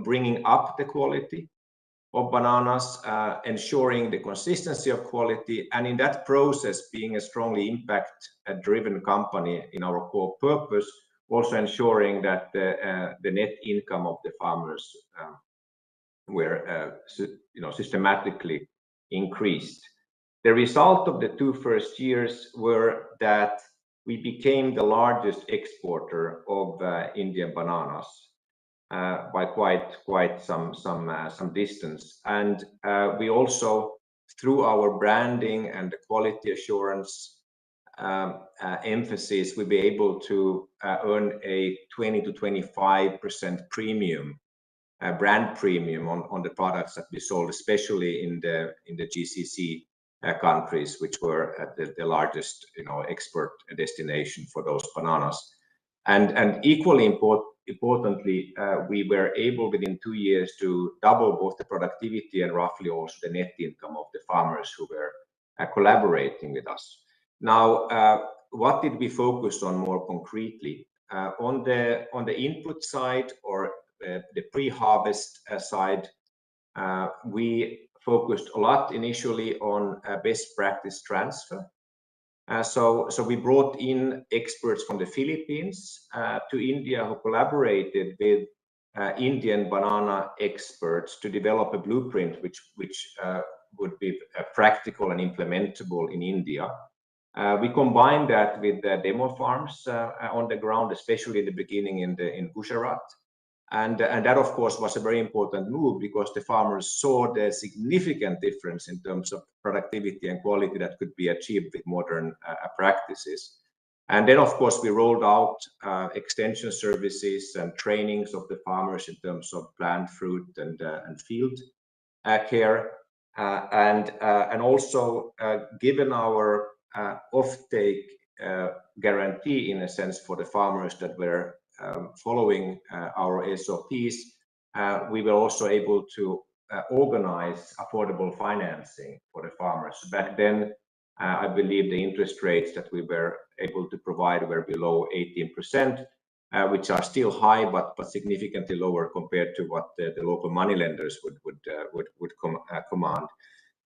bringing up the quality of bananas, ensuring the consistency of quality, and in that process being a strongly impact-driven company in our core purpose, also ensuring that the net income of the farmers were systematically increased. The result of the 2 first years were that we became the largest exporter of Indian bananas by quite some distance, and we also, through our branding and the quality assurance emphasis, we'll be able to earn a 20 to 25% premium, brand premium on the products that we sold, especially in the GCC countries, which were the largest export destination for those bananas. And equally importantly, we were able within 2 years to double both the productivity and roughly also the net income of the farmers who were collaborating with us. Now, what did we focus on more concretely? On the input side or the pre-harvest side, we focused a lot initially on best practice transfer. So we brought in experts from the Philippines to India who collaborated with Indian banana experts to develop a blueprint which would be practical and implementable in India. We combined that with the demo farms on the ground, especially in the beginning in Gujarat. And that, of course, was a very important move because the farmers saw the significant difference in terms of productivity and quality that could be achieved with modern practices. And then, of course, we rolled out extension services and trainings of the farmers in terms of plant, fruit, and field care. And also, given our offtake guarantee, in a sense, for the farmers that were following our SOPs, we were also able to organize affordable financing for the farmers. Back then, I believe the interest rates that we were able to provide were below 18%, which are still high, but significantly lower compared to what the local money lenders would command.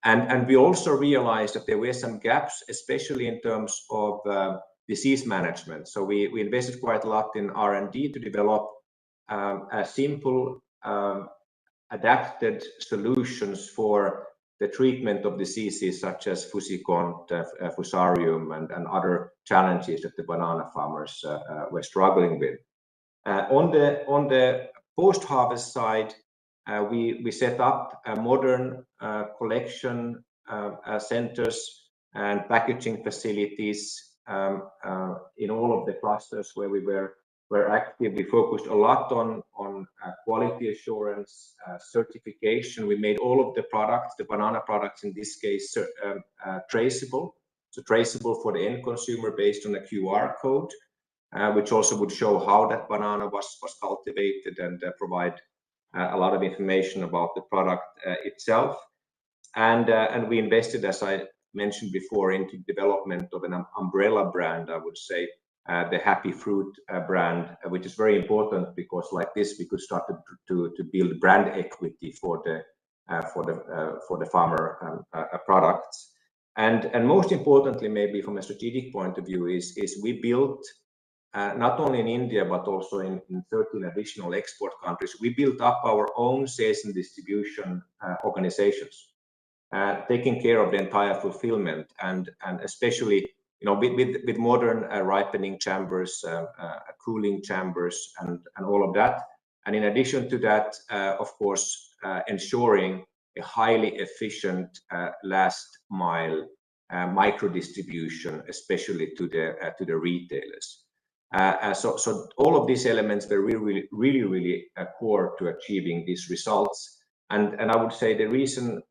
And we also realized that there were some gaps, especially in terms of disease management. So we invested quite a lot in R&D to develop a simple adapted solutions for the treatment of diseases such as Fussicont, Fusarium, and other challenges that the banana farmers were struggling with. On the post-harvest side, we set up modern collection centers and packaging facilities in all of the clusters where we were active. We focused a lot on quality assurance, certification. We made all of the products, the banana products in this case, traceable. So traceable for the end consumer based on a QR code, which also would show how that banana was cultivated and provide a lot of information about the product itself. And we invested, as I mentioned before, into development of an umbrella brand, I would say, the Happy Fruit brand, which is very important because like this we could start to build brand equity for the farmer products. And most importantly, maybe from a strategic point of view, is we built not only in India but also in 13 additional export countries. We built up our own sales and distribution organizations, taking care of the entire fulfillment and especially with modern ripening chambers, cooling chambers, and all of that. And in addition to that, of course, ensuring a highly efficient last mile micro distribution, especially to the retailers. So all of these elements were really core to achieving these results. And I would say the reason,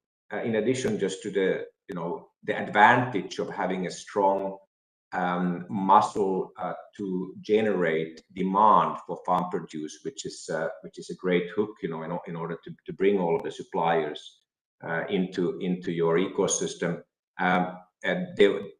in addition just to the advantage of having a strong muscle to generate demand for farm produce, which is a great hook, in order to bring all of the suppliers into your ecosystem. And the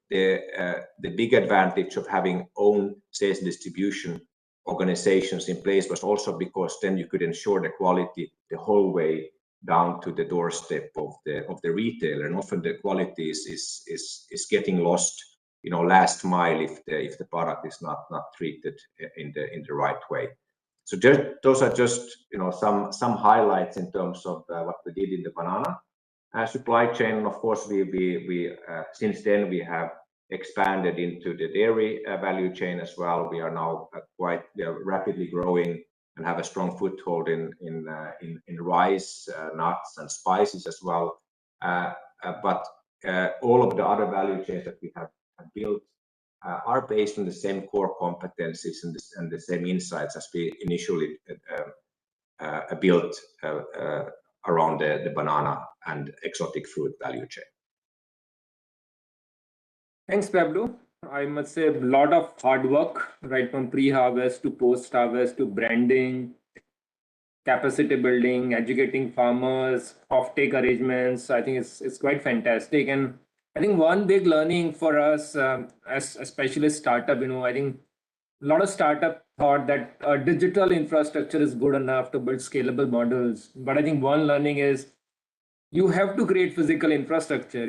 big advantage of having own sales and distribution organizations in place was also because then you could ensure the quality the whole way down to the doorstep of the retailer, and often the quality is getting lost, last mile if the product is not treated in the right way. So those are just some highlights in terms of what we did in the banana supply chain. Of course, we since then we have expanded into the dairy value chain as well. We are now we are rapidly growing and have a strong foothold in rice, nuts, and spices as well. But all of the other value chains that we have built are based on the same core competencies and the same insights as we initially built around the banana and exotic fruit value chain. Thanks, Pablo. I must say a lot of hard work, right from pre-harvest to post-harvest to branding, capacity building, educating farmers, off-take arrangements. I think it's quite fantastic. And I think one big learning for us, as especially startup, I think a lot of startup thought that digital infrastructure is good enough to build scalable models. But I think one learning is you have to create physical infrastructure.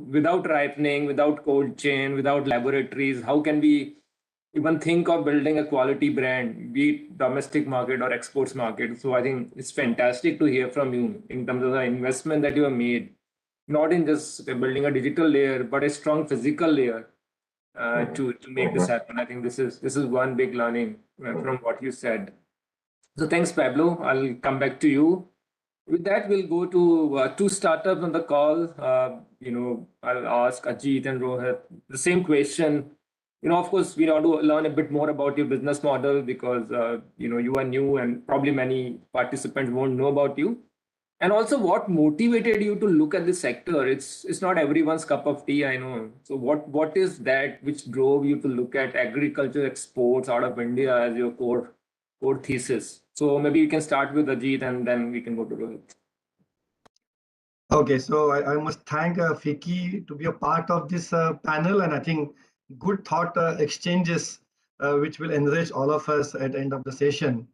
Without ripening, without cold chain, without laboratories, how can we even think of building a quality brand, be it domestic market or exports market? So I think it's fantastic to hear from you in terms of the investment that you have made, not in just building a digital layer, but a strong physical layer to make this happen. I think this is one big learning from what you said. So thanks, Pablo. I'll come back to you. With that, we'll go to two startups on the call. I'll ask Ajit and Rohit the same question. Of course, we want to learn a bit more about your business model because you are new and probably many participants won't know about you. And also, what motivated you to look at this sector? It's not everyone's cup of tea, I know. So what is that which drove you to look at agriculture exports out of India as your core thesis? So maybe you can start with Ajit and then we can go to Rohit. Okay, so I must thank FICCI to be a part of this panel, and I think good thought exchanges which will enrich all of us at the end of the session.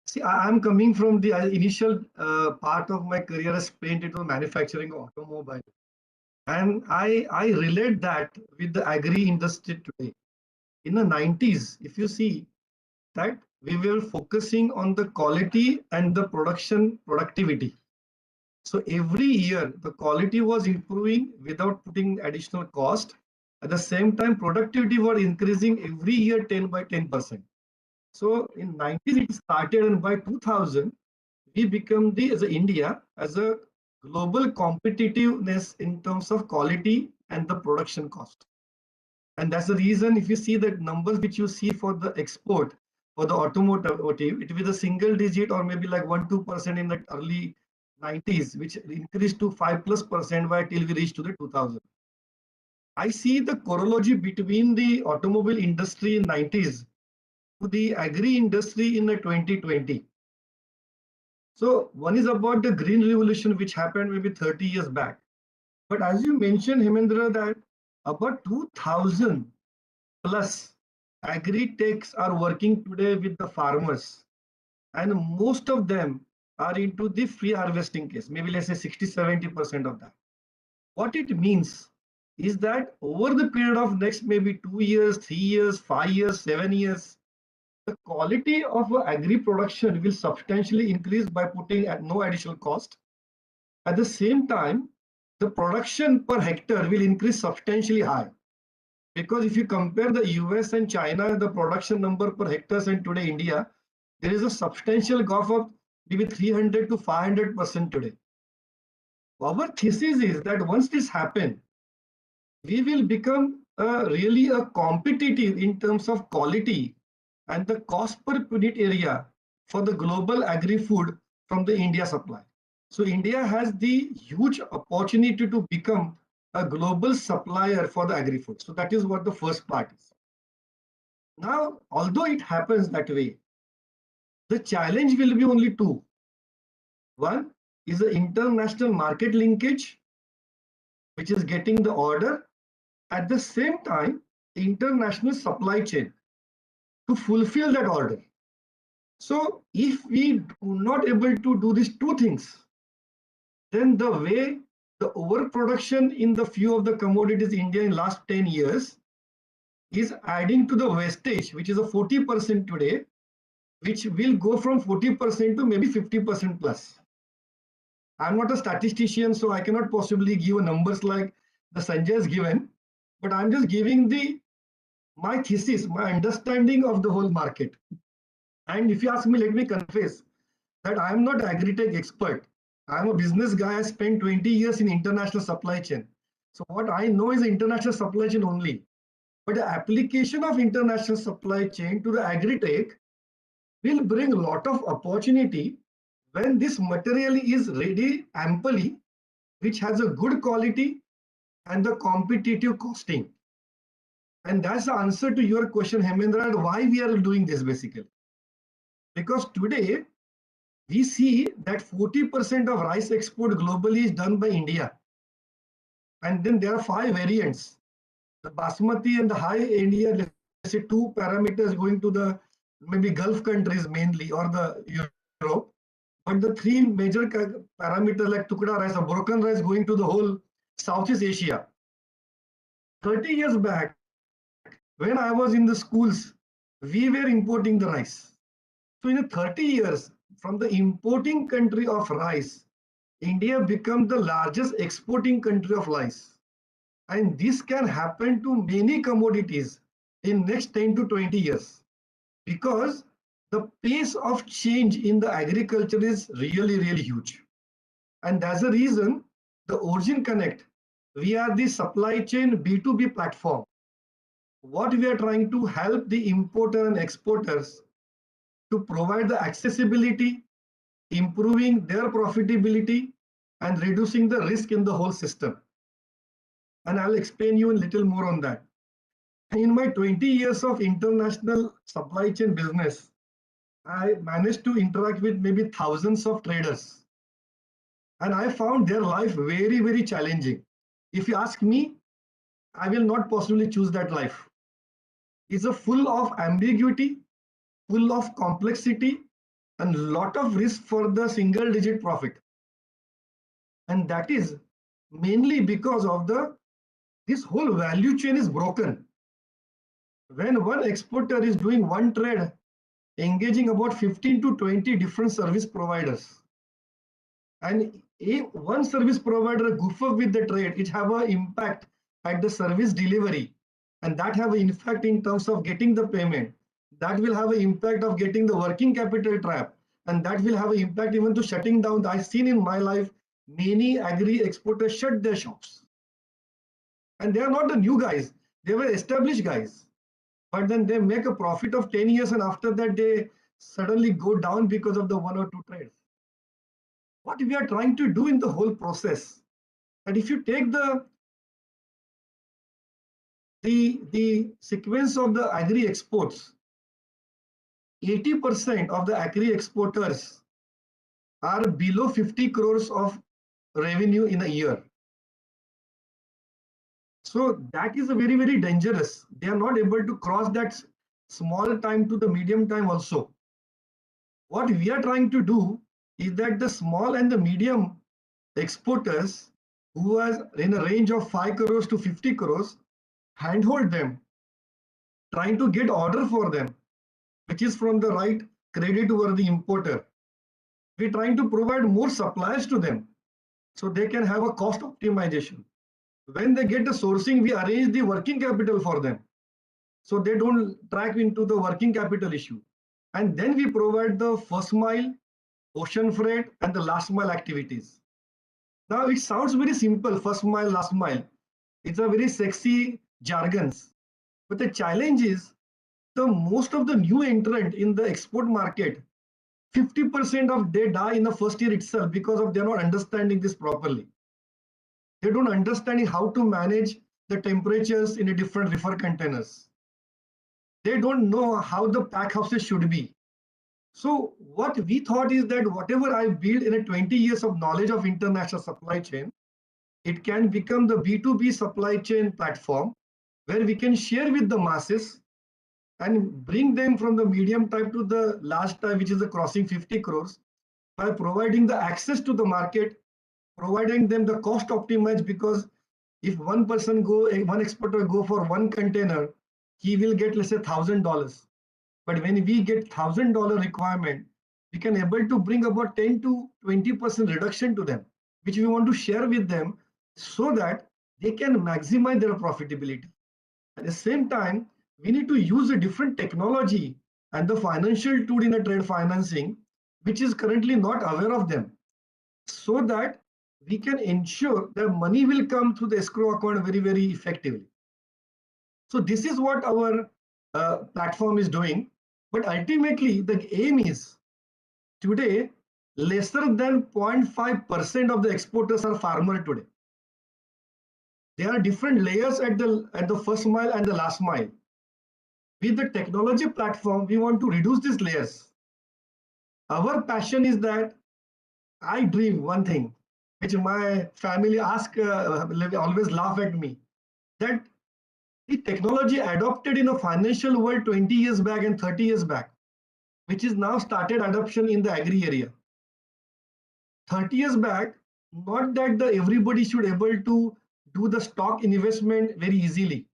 See, I'm coming from the initial part of my career as spent into manufacturing automobile. And I relate that with the agri industry today. In the 90s, if you see that we were focusing on the quality and the production productivity. So every year the quality was improving without putting additional cost. At the same time, productivity was increasing every year 10 by 10%. So in 90s it started, and by 2000 we become as India as a global competitiveness in terms of quality and the production cost. And that's the reason if you see the numbers which you see for the export for the automotive, it will be the single digit or maybe like 1-2% in the early 90s, which increased to 5+% by till we reach to the 2000. I see the chronology between the automobile industry in 90s to the agri industry in the 2020. So one is about the green revolution which happened maybe 30 years back. But as you mentioned, Hemendra, that about 2000 plus agri-techs are working today with the farmers, and most of them are into the free harvesting case, maybe let's say 60-70% of that. What it means is that over the period of next maybe 2 years, 3 years, 5 years, 7 years, the quality of agri production will substantially increase by putting at no additional cost. At the same time, the production per hectare will increase substantially high. Because if you compare the US and China, the production number per hectares, and today India, there is a substantial gap of maybe 300 to 500% today. Our thesis is that once this happens, we will become really a competitive in terms of quality and the cost per unit area for the global agri-food from the India supply. So India has the huge opportunity to become a global supplier for the agri-food. So that is what the first part is. Now, although it happens that way, the challenge will be only two. One is the international market linkage, which is getting the order. At the same time, international supply chain to fulfill that order. So if we do not able to do these two things, then the way the overproduction in the few of the commodities in India in last 10 years is adding to the wastage, which is a 40% today, which will go from 40% to maybe 50% plus. I'm not a statistician, so I cannot possibly give numbers like the Sanjay has given, but I'm just giving my thesis, my understanding of the whole market. And if you ask me, let me confess that I'm not an agri-tech expert. I'm a business guy. I spent 20 years in international supply chain. So what I know is international supply chain only. But the application of international supply chain to the agri-tech will bring a lot of opportunity when this material is ready amply, which has a good quality and the competitive costing. And that's the answer to your question, Hemendra, why we are doing this basically. Because today we see that 40% of rice export globally is done by India. And then there are 5 variants. The Basmati and the high India, say 2 parameters going to the maybe Gulf countries mainly or the Europe, but the 3 major parameters like tukda rice or broken rice going to the whole Southeast Asia. 30 years back, when I was in the schools, we were importing the rice. So in 30 years, from the importing country of rice, India became the largest exporting country of rice. And this can happen to many commodities in next 10 to 20 years because the pace of change in the agriculture is really, really huge. And that's the reason the Origin Connect, we are the supply chain B2B platform. What we are trying to help the importer and exporters to provide the accessibility, improving their profitability, and reducing the risk in the whole system. And I'll explain you a little more on that. In my 20 years of international supply chain business, I managed to interact with maybe thousands of traders. And I found their life very, very challenging. If you ask me, I will not possibly choose that life. It's a full of ambiguity, full of complexity, and lot of risk for the single digit profit. And that is mainly because of this whole value chain is broken. When one exporter is doing one trade, engaging about 15 to 20 different service providers, and one service provider goof up with the trade, it have an impact at the service delivery, and that have an impact in terms of getting the payment. That will have an impact of getting the working capital trap, and that will have an impact even to shutting down. I've seen in my life many agri exporters shut their shops, and they are not the new guys; they were established guys. But then they make a profit of 10 years, and after that they suddenly go down because of the 1 or 2 trades. What we are trying to do in the whole process, that if you take the sequence of the agri exports, 80% of the agri exporters are below 50 crores of revenue in a year. So that is a very, very dangerous. They are not able to cross that small time to the medium time also. What we are trying to do is that the small and the medium exporters who are in a range of 5 crores to 50 crores, handhold them, trying to get order for them, which is from the right credit worthy importer. We're trying to provide more suppliers to them so they can have a cost optimization. When they get the sourcing, we arrange the working capital for them so they don't track into the working capital issue. And then we provide the first mile, ocean freight, and the last mile activities. Now it sounds very simple, first mile, last mile. It's a very sexy jargons. But the challenge is the most of the new entrant in the export market, 50% of they die in the first year itself because of they're not understanding this properly. They don't understand how to manage the temperatures in a different reefer containers. They don't know how the pack houses should be. So what we thought is that whatever I build in a 20 years of knowledge of international supply chain, it can become the B2B supply chain platform where we can share with the masses and bring them from the medium type to the large type, which is the crossing 50 crores, by providing the access to the market, providing them the cost optimized, because if one exporter go for one container, he will get, let's say, $1,000. But when we get $1,000 requirement, we can able to bring about 10 to 20% reduction to them, which we want to share with them so that they can maximize their profitability. At the same time, we need to use a different technology and the financial tool in a trade financing, which is currently not aware of them, so that we can ensure that money will come through the escrow account very, very effectively. So this is what our platform is doing. But ultimately, the aim is today, lesser than 0.5% of the exporters are farmer today. There are different layers at the first mile and the last mile. With the technology platform, we want to reduce these layers. Our passion is that I dream one thing, which my family always laugh at me, that The technology adopted in the financial world 20 years back and 30 years back, which is now started adoption in the agri area. 30 years back, not that everybody should able to do the stock investment very easily.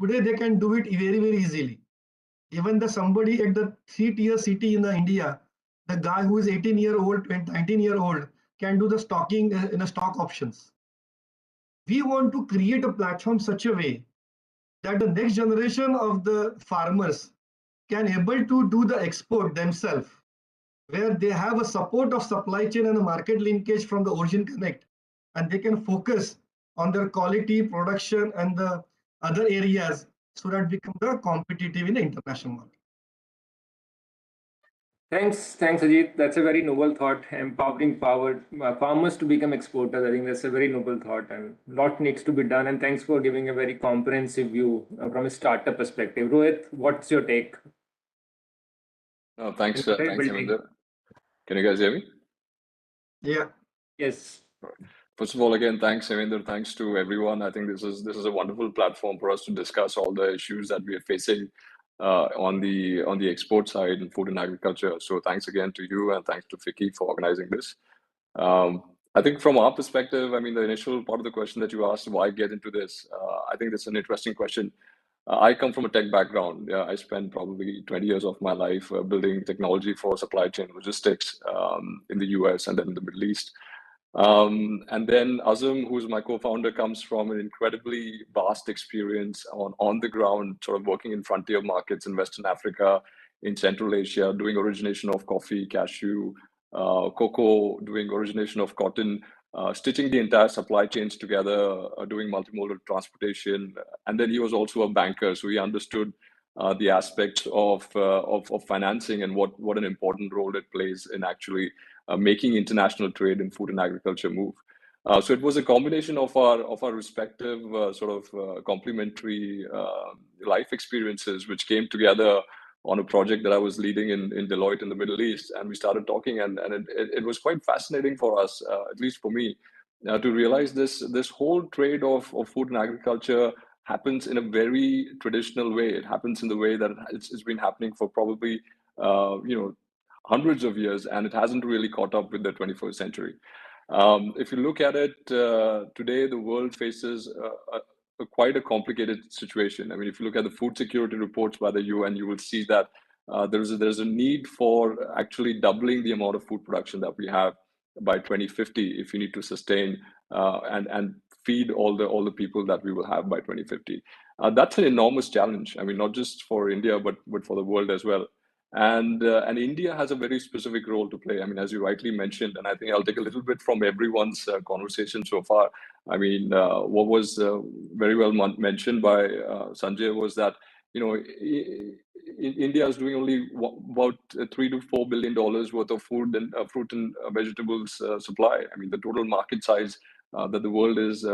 Today they can do it very, very easily. Even somebody at the 3-tier city in the India, the guy who is 18-year-old, 19-year-old can do the stocking in a stock options. We want to create a platform such a way that the next generation of the farmers can able to do the export themselves, where they have a support of supply chain and a market linkage from the origin connect, and they can focus on their quality, production, and the other areas so that become the competitive in the international market. Thanks, Ajit. That's a very noble thought. Empowering farmers to become exporters. I think that's a very noble thought, and a lot needs to be done. And thanks for giving a very comprehensive view from a startup perspective. Rohit, what's your take? Thanks, Heminder. Can you guys hear me? Yeah. Yes. First of all, again, thanks, Heminder. Thanks to everyone. I think this is a wonderful platform for us to discuss all the issues that we are facing on the export side in food and agriculture. So thanks again to you, and thanks to FICCI for organizing this. I think from our perspective, I mean, the initial part of the question that you asked, why get into this? I think that's an interesting question. I come from a tech background. I spent probably 20 years of my life building technology for supply chain logistics in the US and then in the Middle East. And then Azam, who's my co-founder, comes from an incredibly vast experience on the ground, sort of working in frontier markets in Western Africa, in Central Asia, doing origination of coffee, cashew, cocoa, doing origination of cotton, stitching the entire supply chains together, doing multimodal transportation. And then he was also a banker, so he understood the aspects of financing and what an important role it plays in actually making international trade in food and agriculture move. So it was a combination of our respective complementary life experiences, which came together on a project that I was leading in Deloitte in the Middle East, and we started talking, and it was quite fascinating for us, at least for me, to realize this whole trade of food and agriculture happens in a very traditional way. It happens in the way that it's been happening for probably hundreds of years, and it hasn't really caught up with the 21st century. If you look at it today, the world faces quite a complicated situation. I mean, if you look at the food security reports by the UN, you will see that there's a need for actually doubling the amount of food production that we have by 2050 if you need to sustain and feed all the people that we will have by 2050. That's an enormous challenge. I mean, not just for India, but for the world as well. And India has a very specific role to play. I mean, as you rightly mentioned, and I think I'll take a little bit from everyone's conversation so far. I mean, what was very well mentioned by Sanjay was that, India is doing only about $3 to $4 billion worth of food and fruit and vegetables supply. I mean, the total market size that the world is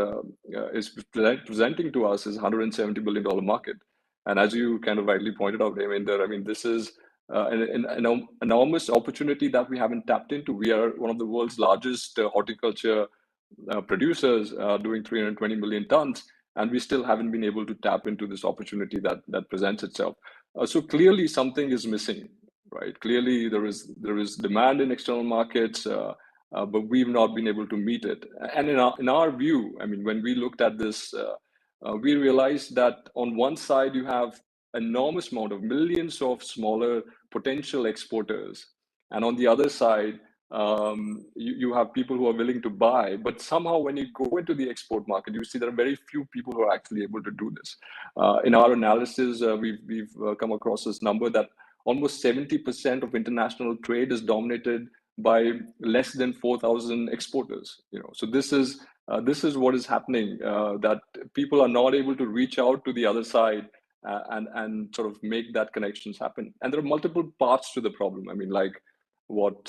presenting to us is $170 billion market. And as you kind of rightly pointed out, I mean, this is an enormous opportunity that we haven't tapped into. We are one of the world's largest horticulture producers, doing 320 million tons, and we still haven't been able to tap into this opportunity that presents itself. So clearly something is missing, right? Clearly there is demand in external markets, but we've not been able to meet it. And in our view, I mean, when we looked at this, we realized that on one side you have enormous amount of millions of smaller potential exporters, and on the other side you have people who are willing to buy, but somehow when you go into the export market, you see there are very few people who are actually able to do this. In our analysis, we've come across this number that almost 70% of international trade is dominated by less than 4,000 exporters. So this is what is happening, that people are not able to reach out to the other side and sort of make that connections happen. And there are multiple parts to the problem. I mean, like what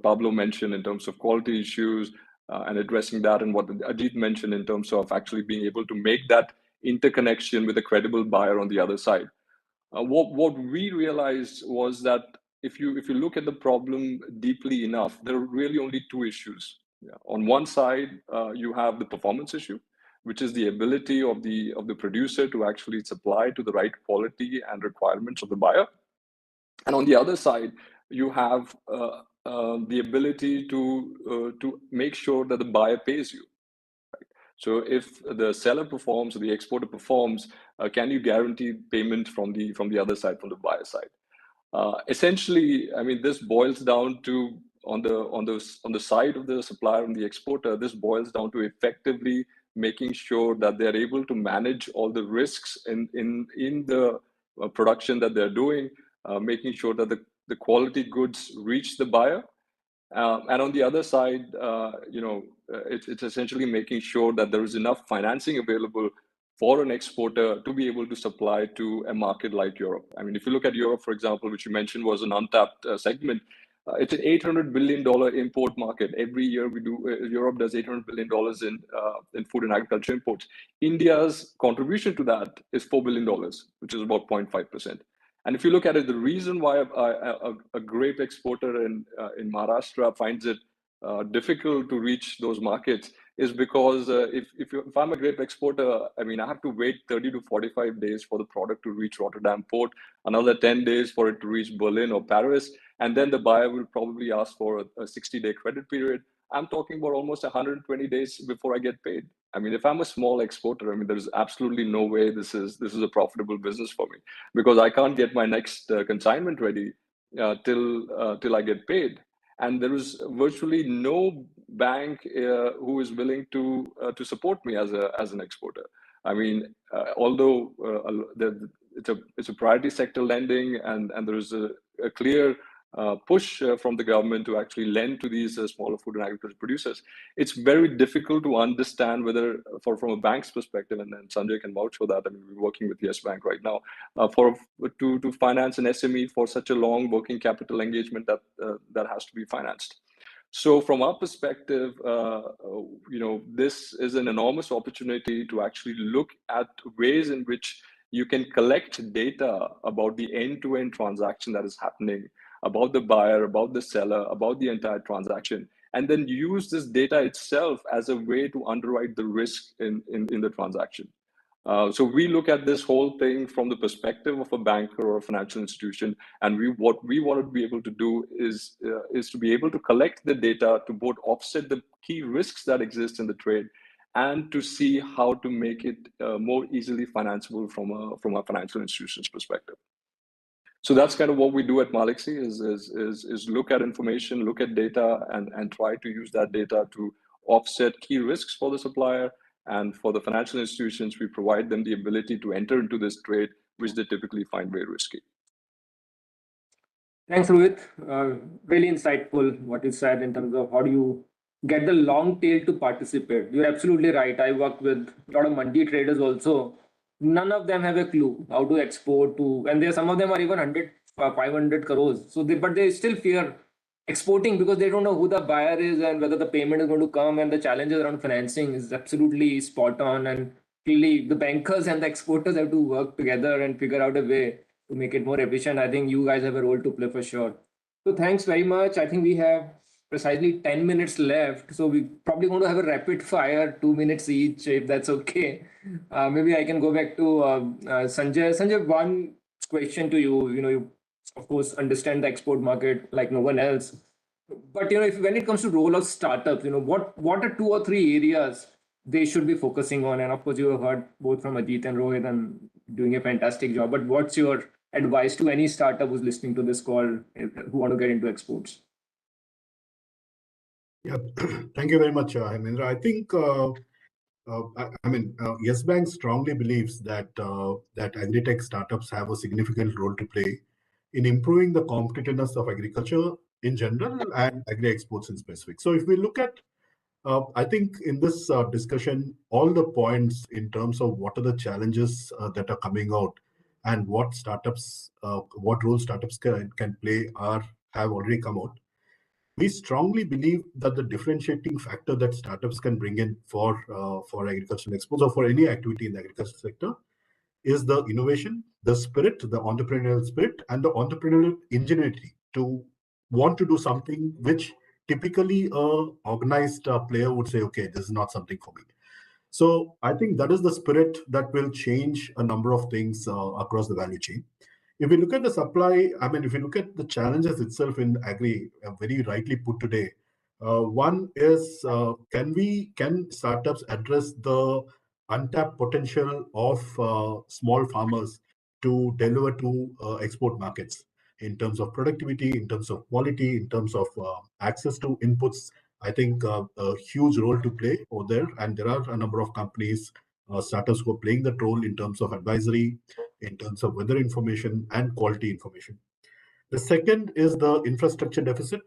Pablo mentioned in terms of quality issues and addressing that, and what Ajit mentioned in terms of actually being able to make that interconnection with a credible buyer on the other side. What we realized was that if you look at the problem deeply enough, there are really only two issues. On one side, you have the performance issue, which is the ability of the producer to actually supply to the right quality and requirements of the buyer. And on the other side, you have the ability to make sure that the buyer pays you. So if the seller performs or the exporter performs, can you guarantee payment from the other side, from the buyer side? Essentially, I mean, this boils down to on the side of the supplier and the exporter. This boils down to effectively making sure that they're able to manage all the risks in the production that they're doing, making sure that the quality goods reach the buyer. And on the other side, it's essentially making sure that there is enough financing available for an exporter to be able to supply to a market like Europe. I mean, if you look at Europe, for example, which you mentioned was an untapped segment, it's an $800 billion import market. Every year Europe does $800 billion in food and agriculture imports. India's contribution to that is $4 billion, which is about 0.5%. And if you look at it, the reason why a grape exporter in Maharashtra finds it difficult to reach those markets is because if I'm a grape exporter, I mean, I have to wait 30 to 45 days for the product to reach Rotterdam port, another 10 days for it to reach Berlin or Paris, and then the buyer will probably ask for a 60-day credit period. I'm talking about almost 120 days before I get paid. I mean, if I'm a small exporter, I mean, there's absolutely no way this is a profitable business for me, because I can't get my next consignment ready till I get paid. And there is virtually no bank who is willing to support me as an exporter. I mean, although it's a priority sector lending, and there is a clear push from the government to actually lend to these smaller food and agriculture producers, it's very difficult to understand whether, from a bank's perspective, and then Sanjay can vouch for that. I mean, we're working with Yes Bank right now to finance an SME for such a long working capital engagement that has to be financed. So from our perspective, this is an enormous opportunity to actually look at ways in which you can collect data about the end-to-end transaction that is happening, about the buyer, about the seller, about the entire transaction, and then use this data itself as a way to underwrite the risk in the transaction. So we look at this whole thing from the perspective of a banker or a financial institution, and what we want to be able to do is to be able to collect the data to both offset the key risks that exist in the trade, and to see how to make it more easily financeable from a financial institution's perspective. So that's kind of what we do at Malixi, is look at information, look at data, and try to use that data to offset key risks for the supplier. And for the financial institutions, we provide them the ability to enter into this trade, which they typically find very risky. Thanks, Rohit. Really insightful what you said in terms of how do you get the long tail to participate. You're absolutely right. I work with a lot of mandi traders also. None of them have a clue how to export to, and some of them are even 100, 500 crores. So but they still fear exporting because they don't know who the buyer is and whether the payment is going to come, and the challenges around financing is absolutely spot on. And clearly the bankers and the exporters have to work together and figure out a way to make it more efficient. I think you guys have a role to play for sure. So thanks very much. I think we have precisely 10 minutes left. So we probably going to have a rapid fire, 2 minutes each, if that's okay. Maybe I can go back to Sanjay. Sanjay, one question to you. You of course understand the export market like no one else. But when it comes to role of startups, what are 2 or 3 areas they should be focusing on? And of course, you have heard both from Ajit and Rohit and doing a fantastic job. But what's your advice to any startup who's listening to this call who want to get into exports? Yeah, thank you very much, Hemendra. I think, Yes Bank strongly believes that agri-tech startups have a significant role to play in improving the competitiveness of agriculture in general and agri-exports in specific. So if we look at, I think in this discussion, all the points in terms of what are the challenges that are coming out and what role startups can play have already come out. We strongly believe that the differentiating factor that startups can bring in for agricultural exports or for any activity in the agricultural sector is the innovation, the spirit, the entrepreneurial spirit, and the entrepreneurial ingenuity to want to do something which typically a organized player would say, okay, this is not something for me. So I think that is the spirit that will change a number of things across the value chain. If we look at the supply, I mean, if you look at the challenges itself in agri, very rightly put today, one is can startups address the untapped potential of small farmers to deliver to export markets in terms of productivity, in terms of quality, in terms of access to inputs. I think a huge role to play over there, and there are a number of companies, startups who are playing that role in terms of advisory, in terms of weather information and quality information. The second is the infrastructure deficit,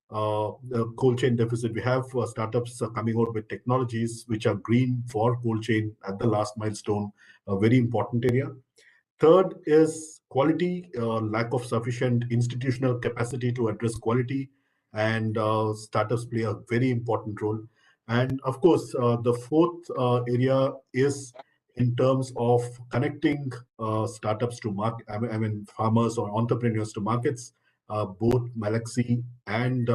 the cold chain deficit. We have startups coming out with technologies which are green for cold chain at the last milestone, a very important area. Third is quality, lack of sufficient institutional capacity to address quality, and startups play a very important role. And of course, the fourth area is in terms of connecting startups to market, I mean farmers or entrepreneurs to markets, both Malaxi and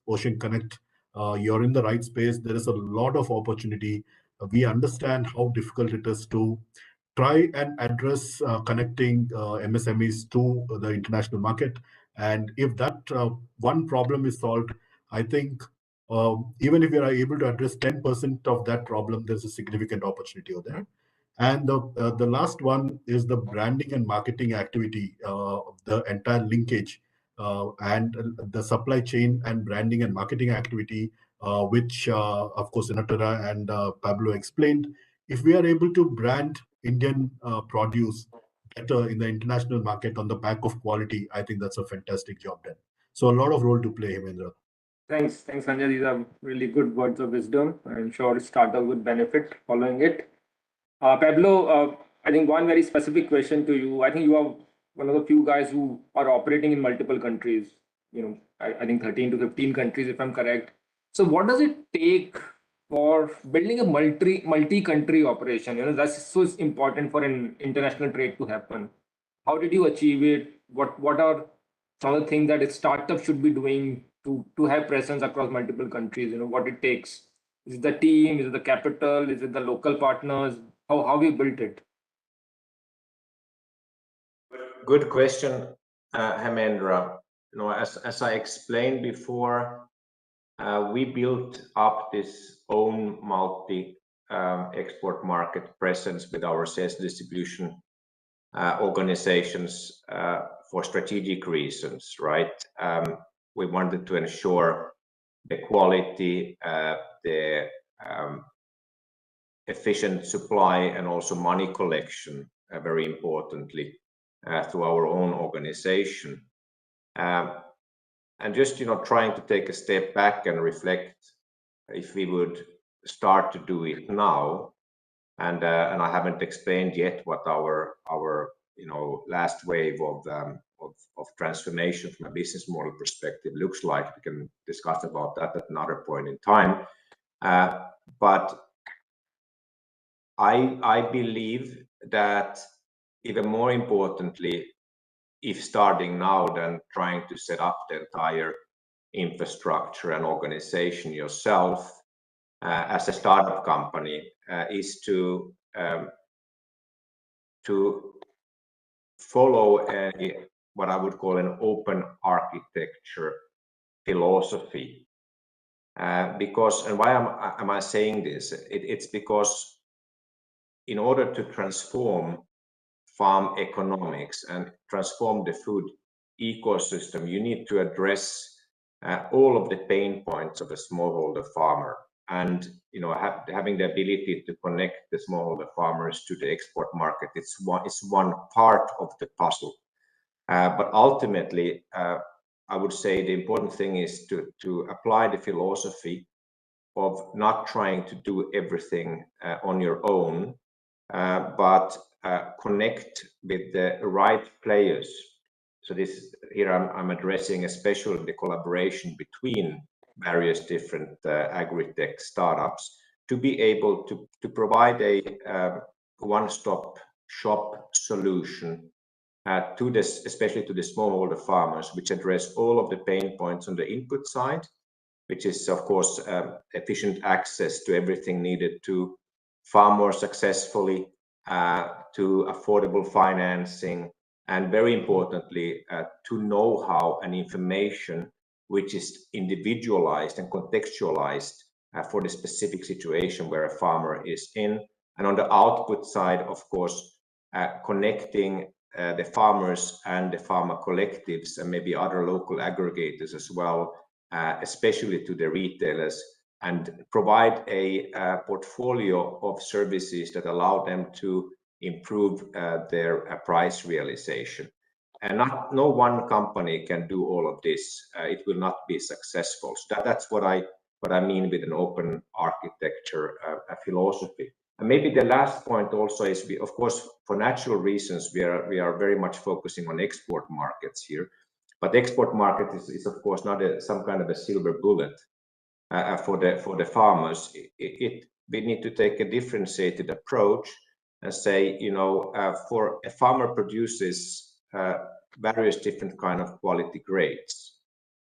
Ocean Connect. You're in the right space. There is a lot of opportunity. We understand how difficult it is to try and address connecting MSMEs to the international market. And if that one problem is solved, I think even if we are able to address 10% of that problem, there's a significant opportunity over there. And the last one is the branding and marketing activity, the entire linkage and the supply chain and branding and marketing activity, which of course Senatora and Pablo explained. If we are able to brand Indian produce better in the international market on the back of quality, I think that's a fantastic job done. So a lot of role to play, Hemendra. Thanks, Sanjay. These are really good words of wisdom. I'm sure startup would benefit following it. Pablo, I think one very specific question to you. I think you are one of the few guys who are operating in multiple countries. You know, I think 13 to 15 countries, if I'm correct. So, what does it take for building a multi-country operation? You know, that's so important for an international trade to happen. How did you achieve it? What are some of the things that a startup should be doing to have presence across multiple countries? You know, what it takes. Is it the team? Is it the capital? Is it the local partners? How we built it? Good question, Hemendra. You know, as I explained before, we built up this own multi export market presence with our sales distribution organizations for strategic reasons, right? We wanted to ensure the quality, the efficient supply, and also money collection, very importantly, through our own organization. And just, you know, trying to take a step back and reflect if we would start to do it now. And I haven't explained yet what our you know, last wave of transformation from a business model perspective looks like. We can discuss about that at another point in time. But I believe that even more importantly, if starting now than trying to set up the entire infrastructure and organization yourself as a startup company, is to follow what I would call an open architecture philosophy. Because, and why am I saying this? It's because in order to transform farm economics and transform the food ecosystem, you need to address all of the pain points of a smallholder farmer. And, you know, having the ability to connect the smallholder farmers to the export market, it's one part of the puzzle. But ultimately, I would say the important thing is to apply the philosophy of not trying to do everything on your own, but connect with the right players. So this here I'm addressing especially the collaboration between various different agri-tech startups to be able to provide a one-stop shop solution to this, especially to the smallholder farmers, which address all of the pain points on the input side, which is of course efficient access to everything needed to far more successfully to affordable financing, and very importantly, to know-how and information which is individualized and contextualized for the specific situation where a farmer is in. And on the output side, of course, connecting the farmers and the farmer collectives and maybe other local aggregators as well, especially to the retailers, and provide a portfolio of services that allow them to improve their price realization. And no one company can do all of this. It will not be successful. So that's what I mean with an open architecture philosophy. And maybe the last point also is, of course, for natural reasons, we are very much focusing on export markets here. But the export market is of course not some kind of a silver bullet for the farmers. We need to take a differentiated approach and say, for a farmer produces various different kind of quality grades,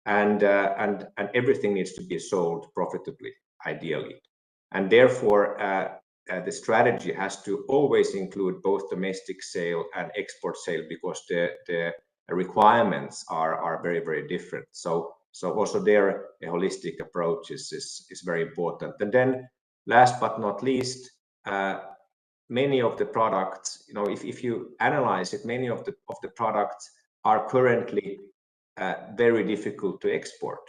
and everything needs to be sold profitably, ideally, and therefore the strategy has to always include both domestic sale and export sale, because the requirements are very, very different. So also there, a holistic approach is very important. And then last but not least, many of the products, if you analyze it, many of the products are currently very difficult to export,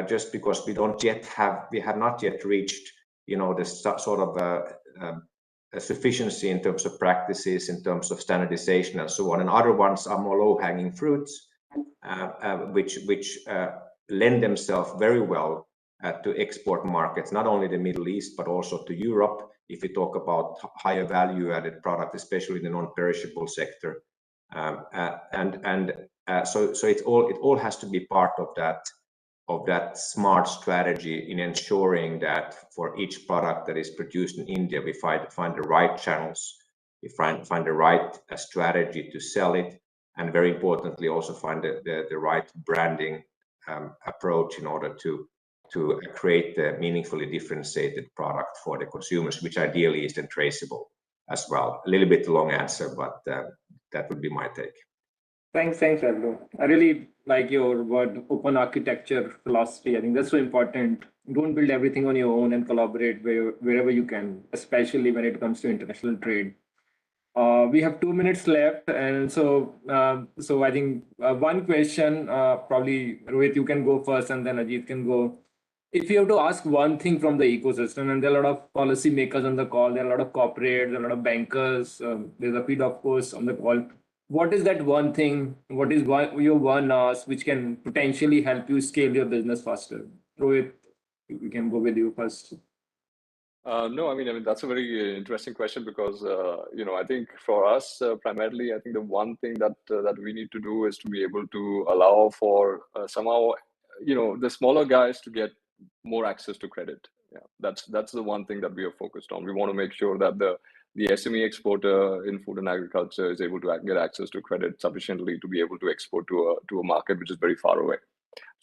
just because we have not yet reached, the sort of a sufficiency in terms of practices, in terms of standardization and so on. And other ones are more low-hanging fruits, which lend themselves very well to export markets, not only the Middle East, but also to Europe, if we talk about higher value-added product, especially in the non-perishable sector. So it all has to be part of that smart strategy in ensuring that for each product that is produced in India, we find the right channels, we find the right strategy to sell it, and very importantly also find the right branding approach in order to create a meaningfully differentiated product for the consumers, which ideally is then traceable as well. A little bit long answer, but that would be my take. Thanks, Aldo. I really like your word, open architecture philosophy. I think that's so important. Don't build everything on your own and collaborate wherever you can, especially when it comes to international trade. We have 2 minutes left, and so I think one question, probably Rohit, you can go first, and then Ajit can go. If you have to ask one thing from the ecosystem, and there are a lot of policy makers on the call, there are a lot of corporates, there are a lot of bankers, there's a feed, of course, on the call. What is that one thing? What is your one ask which can potentially help you scale your business faster? Rohit, we can go with you first. No, I mean that's a very interesting question, because I think for us primarily, I think the one thing that we need to do is to be able to allow for somehow the smaller guys to get more access to credit. Yeah, that's the one thing that we are focused on. We want to make sure that the SME exporter in food and agriculture is able to get access to credit sufficiently to be able to export to a market which is very far away.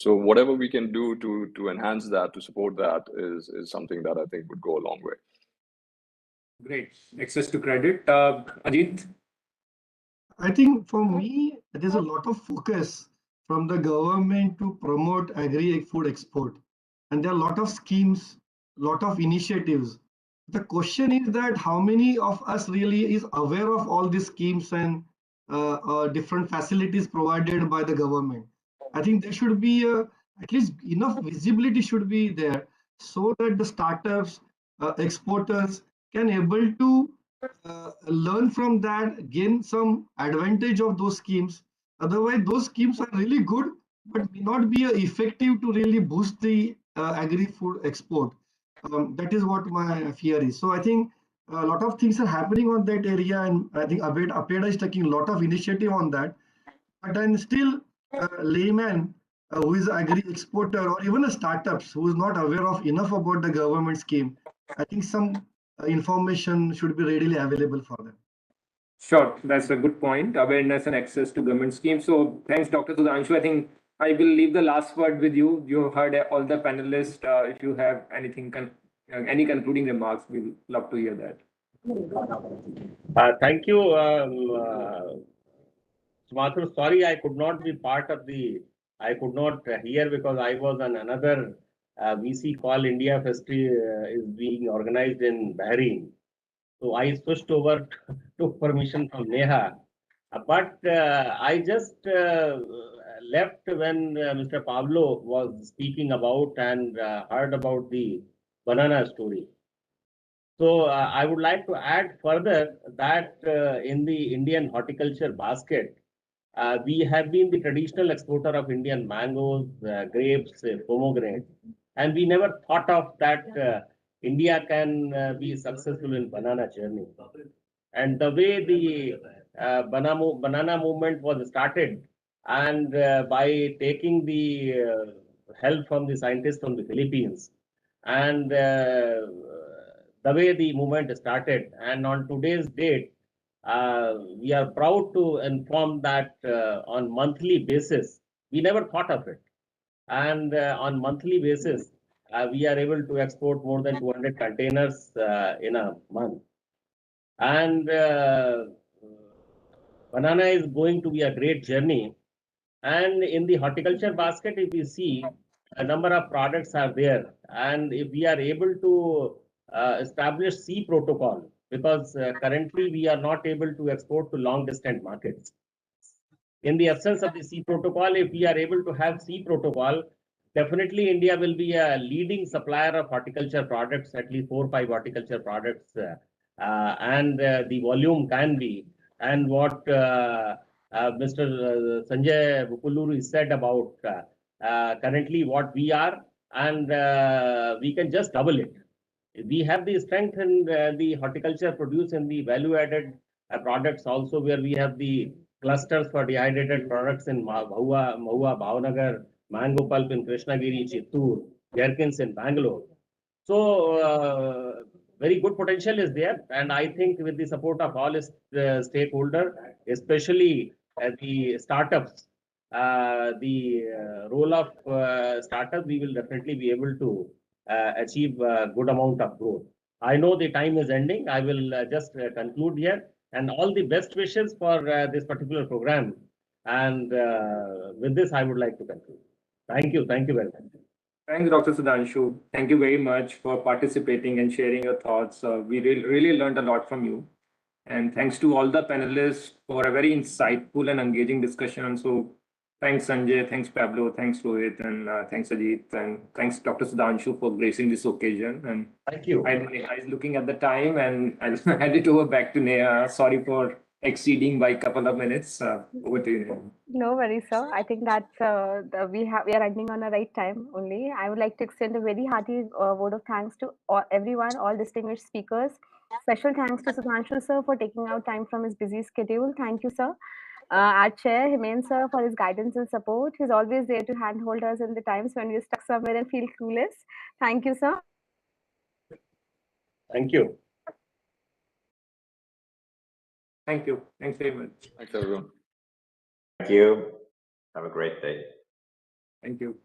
So whatever we can do to enhance that, to support that, is something that I think would go a long way. Great. Access to credit. Ajit? I think for me, there's a lot of focus from the government to promote agri-food export. And there are a lot of schemes, a lot of initiatives. The question is that how many of us really is aware of all these schemes and different facilities provided by the government. I think there should be at least enough visibility should be there so that the startups, exporters can able to learn from that, gain some advantage of those schemes. Otherwise, those schemes are really good, but may not be effective to really boost the agri-food export. That is what my fear is. So I think a lot of things are happening on that area, and I think APEDA is taking a lot of initiative on that. But then still, layman who is agri exporter or even a startups who is not aware of enough about the government scheme, I think some information should be readily available for them. Sure, that's a good point. Awareness and access to government schemes. So thanks, Dr. Sudhanshu. I think I will leave the last word with you. You heard all the panelists. If you have anything, any concluding remarks, we'll love to hear that. Thank you, Sumatru. Sorry, I could not be part of the. I could not hear because I was on another VC call. India FICCI is being organized in Bahrain. So I switched over, took permission from Neha. But I just left when Mr. Pablo was speaking about and heard about the banana story. So I would like to add further that in the Indian horticulture basket, we have been the traditional exporter of Indian mangoes, grapes, pomegranate, and we never thought of that India can be successful in banana journey. And the way the banana movement was started, and by taking the help from the scientists from the Philippines, and the way the movement started, and on today's date, we are proud to inform that on monthly basis, we never thought of it. And on monthly basis, we are able to export more than 200 containers in a month. And banana is going to be a great journey. And in the horticulture basket, if you see, a number of products are there. And if we are able to establish C protocol, because currently we are not able to export to long distant markets. In the absence of the C protocol, if we are able to have C protocol, definitely India will be a leading supplier of horticulture products, at least 4 or 5 horticulture products, and the volume can be. And what Mr. Sanjay Bukuluru said about currently what we are, and we can just double it. We have the strength in the horticulture produce and the value-added products also, where we have the clusters for dehydrated products in Mahua, Bhavnagar, mango pulp in Krishnagiri, Chittoor, Jerkins in Bangalore. So very good potential is there, and I think with the support of all stakeholders, especially the startups, the role of startups, we will definitely be able to achieve a good amount of growth. I know the time is ending. I will just conclude here, and all the best wishes for this particular program. And with this, I would like to conclude. Thank you. Thank you very much. Thanks, Dr. Sudhanshu. Thank you very much for participating and sharing your thoughts. We really learned a lot from you. And thanks to all the panelists for a very insightful and engaging discussion. So thanks, Sanjay, thanks, Pablo, thanks, Rohit, and thanks, Ajit, and thanks, Dr. Sudhanshu, for gracing this occasion. And thank you. I was looking at the time, and I'll hand it over back to Neha. Sorry for exceeding by a couple of minutes. Over to you, Neha. No worries, sir. I think that we are ending on the right time only. I would like to extend a very hearty word of thanks to everyone, all distinguished speakers. Special thanks to Sudhanshu sir for taking out time from his busy schedule. Thank you, sir. Our chair, Himen sir, for his guidance and support. He's always there to handhold us in the times when we're stuck somewhere and feel clueless. Thank you, sir. Thank you. Thank you. Thanks very much. Thanks, everyone. Thank you. Have a great day. Thank you.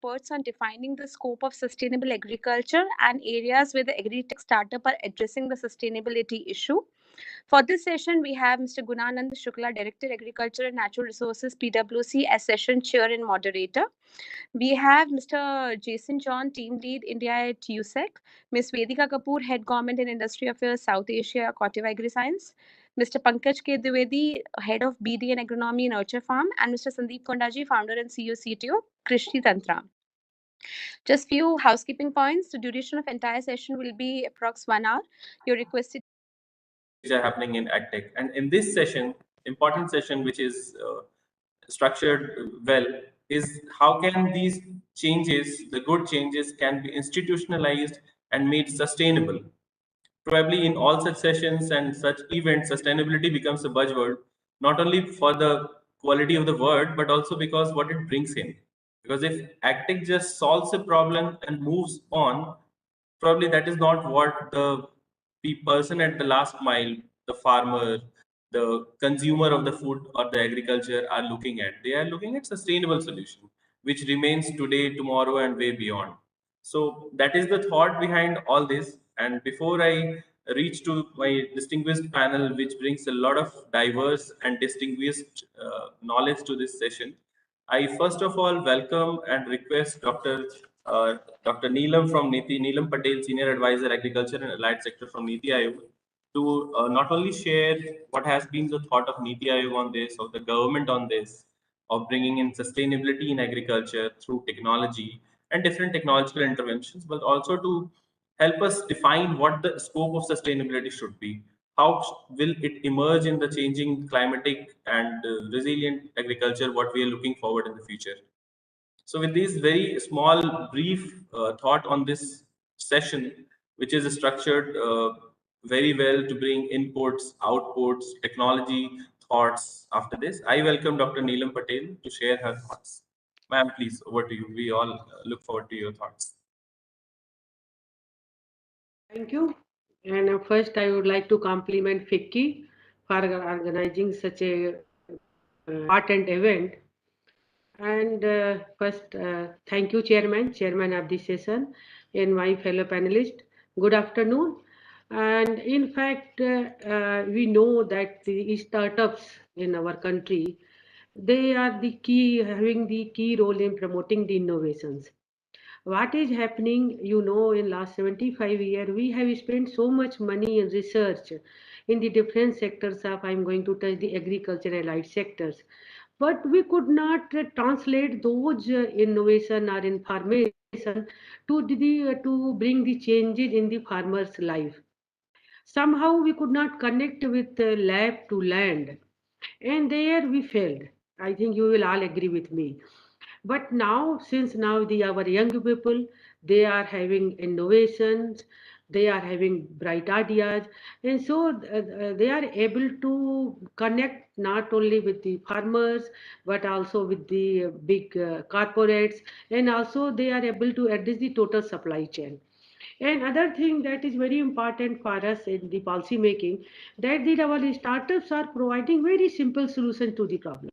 experts on defining the scope of sustainable agriculture and areas where the agri-tech startup are addressing the sustainability issue. For this session, we have Mr. Gunanand Shukla, Director, Agriculture and Natural Resources, PwC, as session chair and moderator. We have Mr. Jason John, Team Lead, India at USEC, Ms. Vedika Kapoor, Head Government and Industry Affairs, South Asia, Corteva Agri-Science, Mr. Pankaj K. Dwivedi, Head of BD and Agronomy, Nurture Farm, and Mr. Sandeep Kondaji, Founder and CEO, CTO, Krishti Tantra. Just few housekeeping points. The duration of entire session will be approx 1 hour. You're requested which are happening in agtech. And in this session, important session, which is structured well, is how can these changes, the good changes, can be institutionalized and made sustainable. Probably in all such sessions and such events, sustainability becomes a buzzword, not only for the quality of the word, but also because what it brings in. Because if agtech just solves a problem and moves on, probably that is not what the person at the last mile, the farmer, the consumer of the food or the agriculture are looking at. They are looking at sustainable solution, which remains today, tomorrow, and way beyond. So that is the thought behind all this. And before I reach to my distinguished panel, which brings a lot of diverse and distinguished knowledge to this session, I first of all welcome and request Dr. Neelam from Neelam Patel, Senior Advisor, Agriculture and Allied Sector from Niti Aayog, to not only share what has been the thought of Niti Aayog on this, of the government on this, of bringing in sustainability in agriculture through technology and different technological interventions, but also to help us define what the scope of sustainability should be. How will it emerge in the changing climatic and resilient agriculture, what we are looking forward in the future? So with this very small, brief thought on this session, which is structured very well to bring inputs, outputs, technology thoughts after this, I welcome Dr. Neelam Patel to share her thoughts. Ma'am, please, over to you. We all look forward to your thoughts. Thank you. And first, I would like to compliment FICCI for organizing such a important event. And first, thank you, Chairman of this session, and my fellow panelists. Good afternoon. And in fact, we know that the startups in our country, they are the key, having the key role in promoting the innovations. What is happening, in last 75 years, we have spent so much money in research in the different sectors of, I'm going to touch the agriculture and allied sectors, but we could not translate those innovation or information to bring the changes in the farmer's life. Somehow we could not connect with lab to land, and there we failed. I think you will all agree with me. But now, since now our young people, they are having innovations, they are having bright ideas, and so they are able to connect not only with the farmers, but also with the big corporates, and also they are able to address the total supply chain. And other thing that is very important for us in the policy making, that our startups are providing very simple solution to the problem.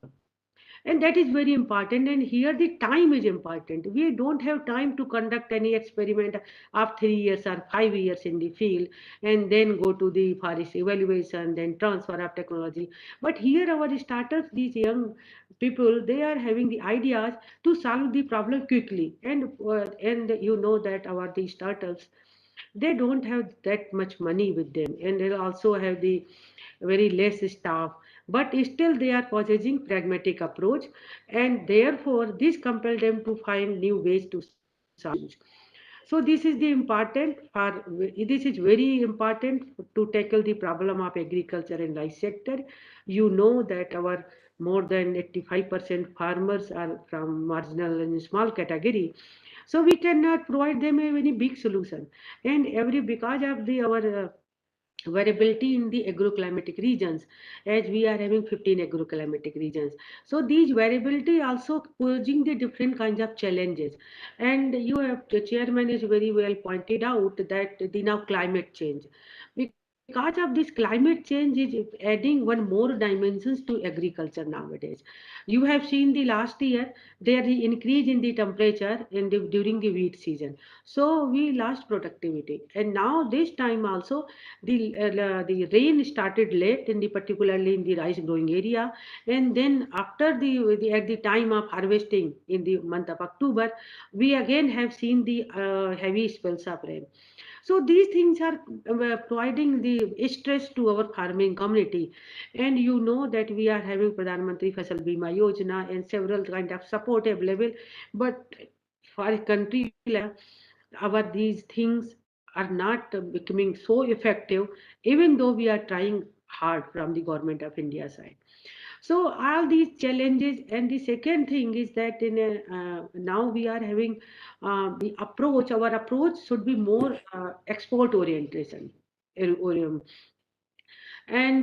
And that is very important, and here the time is important. We don't have time to conduct any experiment of 3 years or 5 years in the field and then go to the forest evaluation, then transfer of technology. But here our startups, these young people, they are having the ideas to solve the problem quickly. And you know that our the startups, they don't have that much money with them, and they also have the very less staff, but still they are possessing pragmatic approach, and therefore this compel them to find new ways to solve. So this is the important for, this is very important to tackle the problem of agriculture and life sector. You know that our more than 85% farmers are from marginal and small category, so we cannot provide them a very big solution. And because of the our variability in the agroclimatic regions, as we are having 15 agroclimatic regions, so these variability also posing the different kinds of challenges. And the chairman is very well pointed out that the now climate change, because because of this, climate change is adding one more dimensions to agriculture nowadays. You have seen the last year there is increase in the temperature during the wheat season, so we lost productivity. And now this time also the rain started late in the particularly in the rice growing area, and then after the at the time of harvesting in the month of October, we again have seen the heavy spells of rain. So these things are providing the stress to our farming community. And you know that we are having Pradhan Mantri Fasal Bima Yojana and several kind of support available. But for a country like our these things are not becoming so effective, even though we are trying hard from the government of India side. So all these challenges, and the second thing is that now we are having the approach. Our approach should be more export orientation. And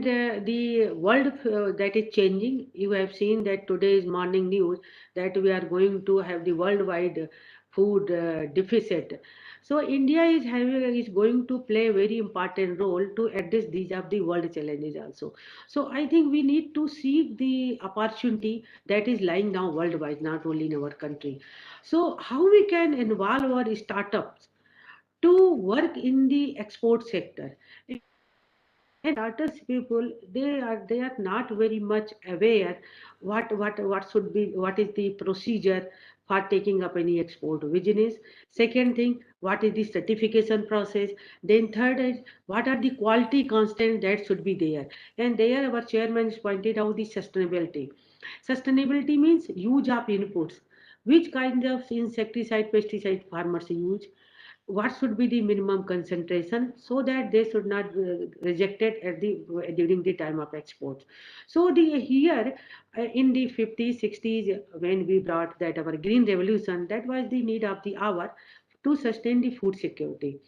the world that is changing. You have seen that today's morning news that we are going to have the worldwide food deficit. So India is going to play a very important role to address these of the world challenges also. So I think we need to seek the opportunity that is lying now worldwide, not only in our country. So how we can involve our startups to work in the export sector. And startups people, they are not very much aware what should be, what is the procedure for taking up any export business. Second thing, what is the certification process. Then third is what are the quality constants that should be there. And there our chairman has pointed out the sustainability. Sustainability means use of inputs, which kind of insecticide pesticide farmers use, what should be the minimum concentration, so that they should not rejected at the during the time of export. So the here in the 50s 60s, when we brought that our green revolution, that was the need of the hour to sustain the food security.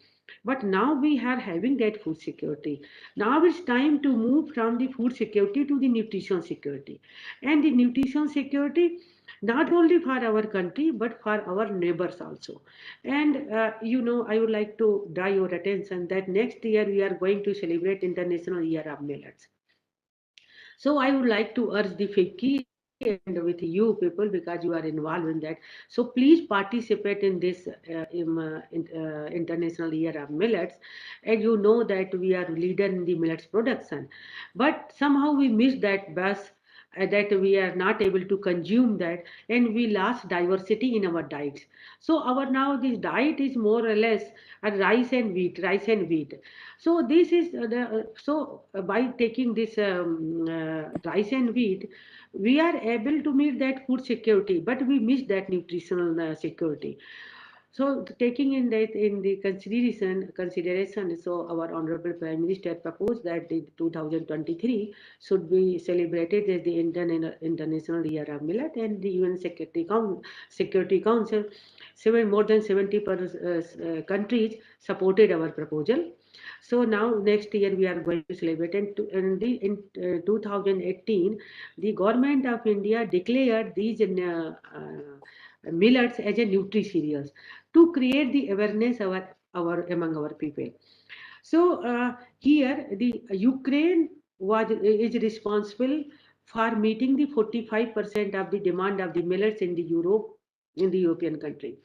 But now we are having that food security. Now it's time to move from the food security to the nutrition security. And the nutrition security not only for our country but for our neighbors also. And I would like to draw your attention that next year we are going to celebrate International Year of Millets. So I would like to urge the FICCI and with you people, because you are involved in that. So please participate in this International Year of Millets. And you know that we are leader in the millets production. But somehow we missed that bus, that we are not able to consume that, and we lost diversity in our diets. So our now this diet is more or less rice and wheat. So this is by taking this rice and wheat, we are able to meet that food security, but we miss that nutritional security. So taking in that in the consideration, so our Honorable Prime Minister proposed that the 2023 should be celebrated as the International Year of Millet, and the UN Security Council, more than 70 countries supported our proposal. So now next year we are going to celebrate, and in 2018, the government of India declared these millets as a nutri cereals to create the awareness among our people. So here the Ukraine is responsible for meeting the 45% of the demand of the millets in the European country.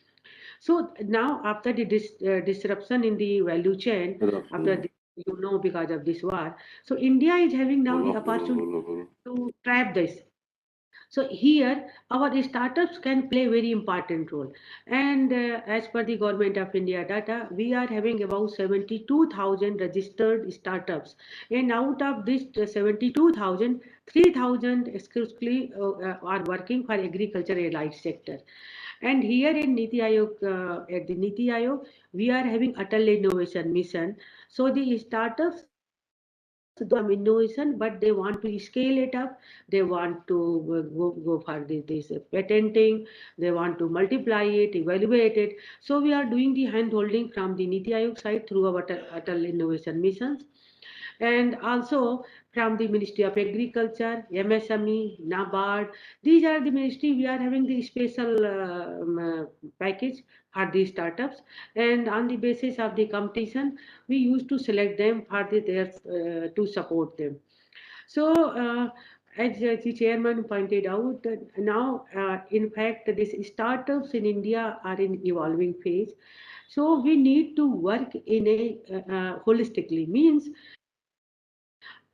So now after the disruption in the value chain, after the, because of this war, so India is having now the opportunity to trap this. So here our startups can play very important role. And as per the Government of India data, we are having about 72,000 registered startups. And out of this 72,000, 3,000 exclusively are working for agriculture allied sector. And here in Niti Aayog, at the Niti Aayog, we are having Atal Innovation Mission. So the startups do innovation, but they want to scale it up. They want to go for this patenting. They want to multiply it, evaluate it. So we are doing the hand holding from the Niti Aayog side through our Atal Innovation Missions. And also from the Ministry of Agriculture, MSME, NABARD. These are the ministry we are having the special package for these startups, and on the basis of the competition, we used to select them for to support them. So, as the chairman pointed out, that now, in fact, these startups in India are in evolving phase. So we need to work in a holistically. Means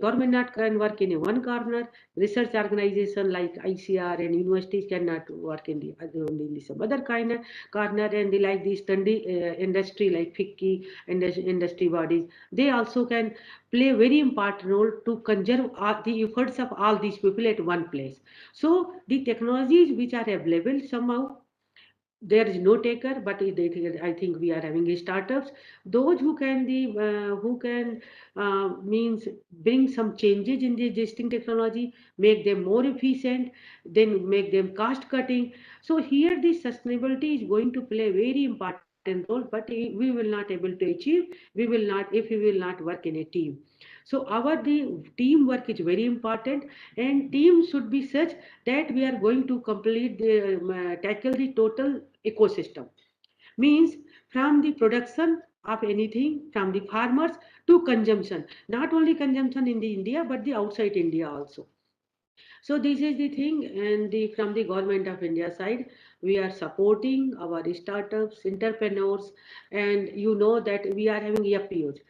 government not can work in a one corner. Research organization like ICR and universities cannot work in the only in some other kind of corner, and like the study industry like FICCI and industry bodies, they also can play a very important role to conserve the efforts of all these people at one place. So the technologies which are available somehow there is no taker, but I think we are having startups. Those who can means bring some changes in the existing technology, make them more efficient, then make them cost cutting. So here the sustainability is going to play a very important role, but we will not able to achieve. We will not if we will not work in a team. So the teamwork is very important, and team should be such that we are going to tackle the total ecosystem. Means from the production of anything, from the farmers to consumption, not only consumption in the India but the outside India also. So this is the thing, and from the government of India side, we are supporting our startups, entrepreneurs, and you know that we are having FPOs.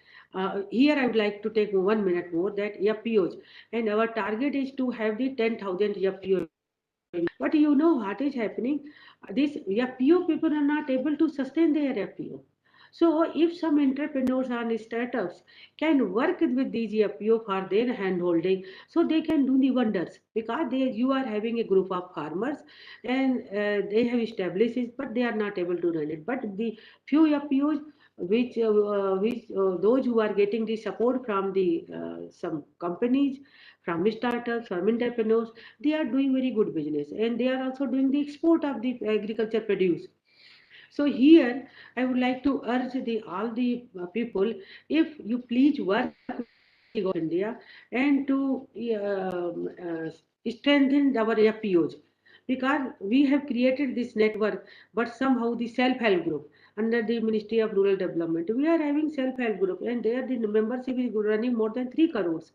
Here I would like to take 1 minute more that FPOs, and our target is to have the 10,000 FPOs. But you know what is happening? These FPO people are not able to sustain their FPO. So if some entrepreneurs and startups can work with these FPO for their handholding, so they can do the wonders, because you are having a group of farmers and they have established it, but they are not able to run it. But the few FPOs which those who are getting the support from the some companies, from startups, from entrepreneurs, they are doing very good business, and they are also doing the export of the agriculture produce. So here I would like to urge all the people, if you please work with India and to strengthen our FPOs, because we have created this network, but somehow the self-help group under the Ministry of Rural Development, we are having self-help group, and there the membership is running more than 3 crores.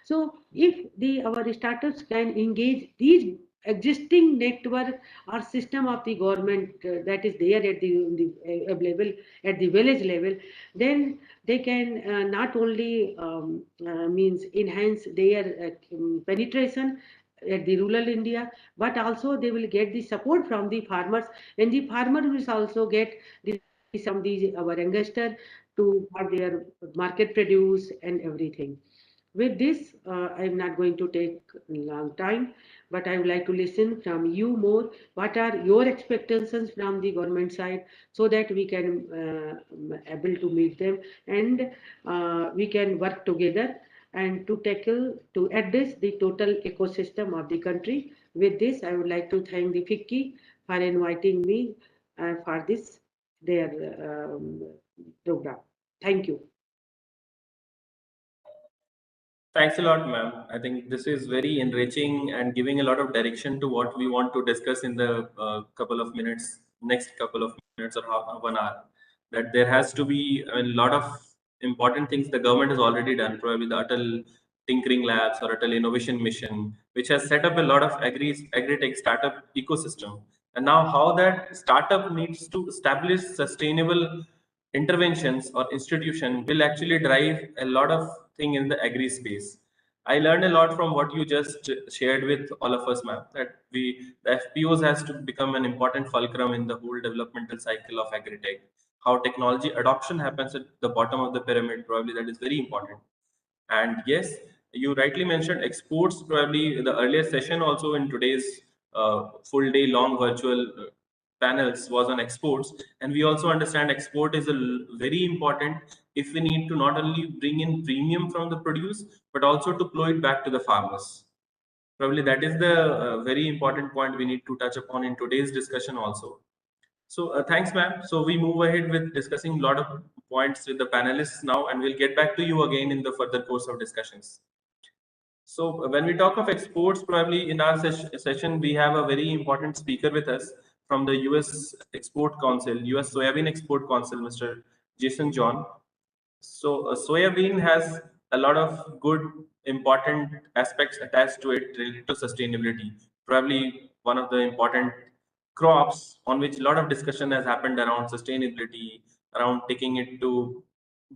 So if our startups can engage these existing network or system of the government that is there at the available at the village level, then they can not only means enhance their penetration at the rural India, but also they will get the support from the farmers, and the farmer will also get the from these our investor to for their market produce and everything. With this, I'm not going to take a long time, but I would like to listen from you more. What are your expectations from the government side, so that we can able to meet them, and we can work together and to address the total ecosystem of the country. With this, I would like to thank the FICCI for inviting me for this their program. Thank you. Thanks a lot, ma'am. I think this is very enriching and giving a lot of direction to what we want to discuss in the next couple of minutes or half 1 hour. That there has to be a lot of important things the government has already done, probably the Atal Tinkering Labs or Atal Innovation Mission, which has set up a lot of agri-tech startup ecosystem. And now how that startup needs to establish sustainable interventions or institution will actually drive a lot of thing in the agri space. I learned a lot from what you just shared with all of us, ma'am, that the FPOs has to become an important fulcrum in the whole developmental cycle of agri-tech. How technology adoption happens at the bottom of the pyramid, probably that is very important. And yes, you rightly mentioned exports, probably the earlier session also in today's full day long virtual panels was on exports. And we also understand export is very important if we need to not only bring in premium from the produce, but also to flow it back to the farmers. Probably that is the very important point we need to touch upon in today's discussion also. So thanks, ma'am. So we move ahead with discussing a lot of points with the panelists now, and we'll get back to you again in the further course of discussions. So when we talk of exports, probably in our session, we have a very important speaker with us from the US Export Council, US Soybean Export Council, Mr. Jason John. So soybean has a lot of good important aspects attached to it related to sustainability. Probably one of the important crops on which a lot of discussion has happened around sustainability, around taking it to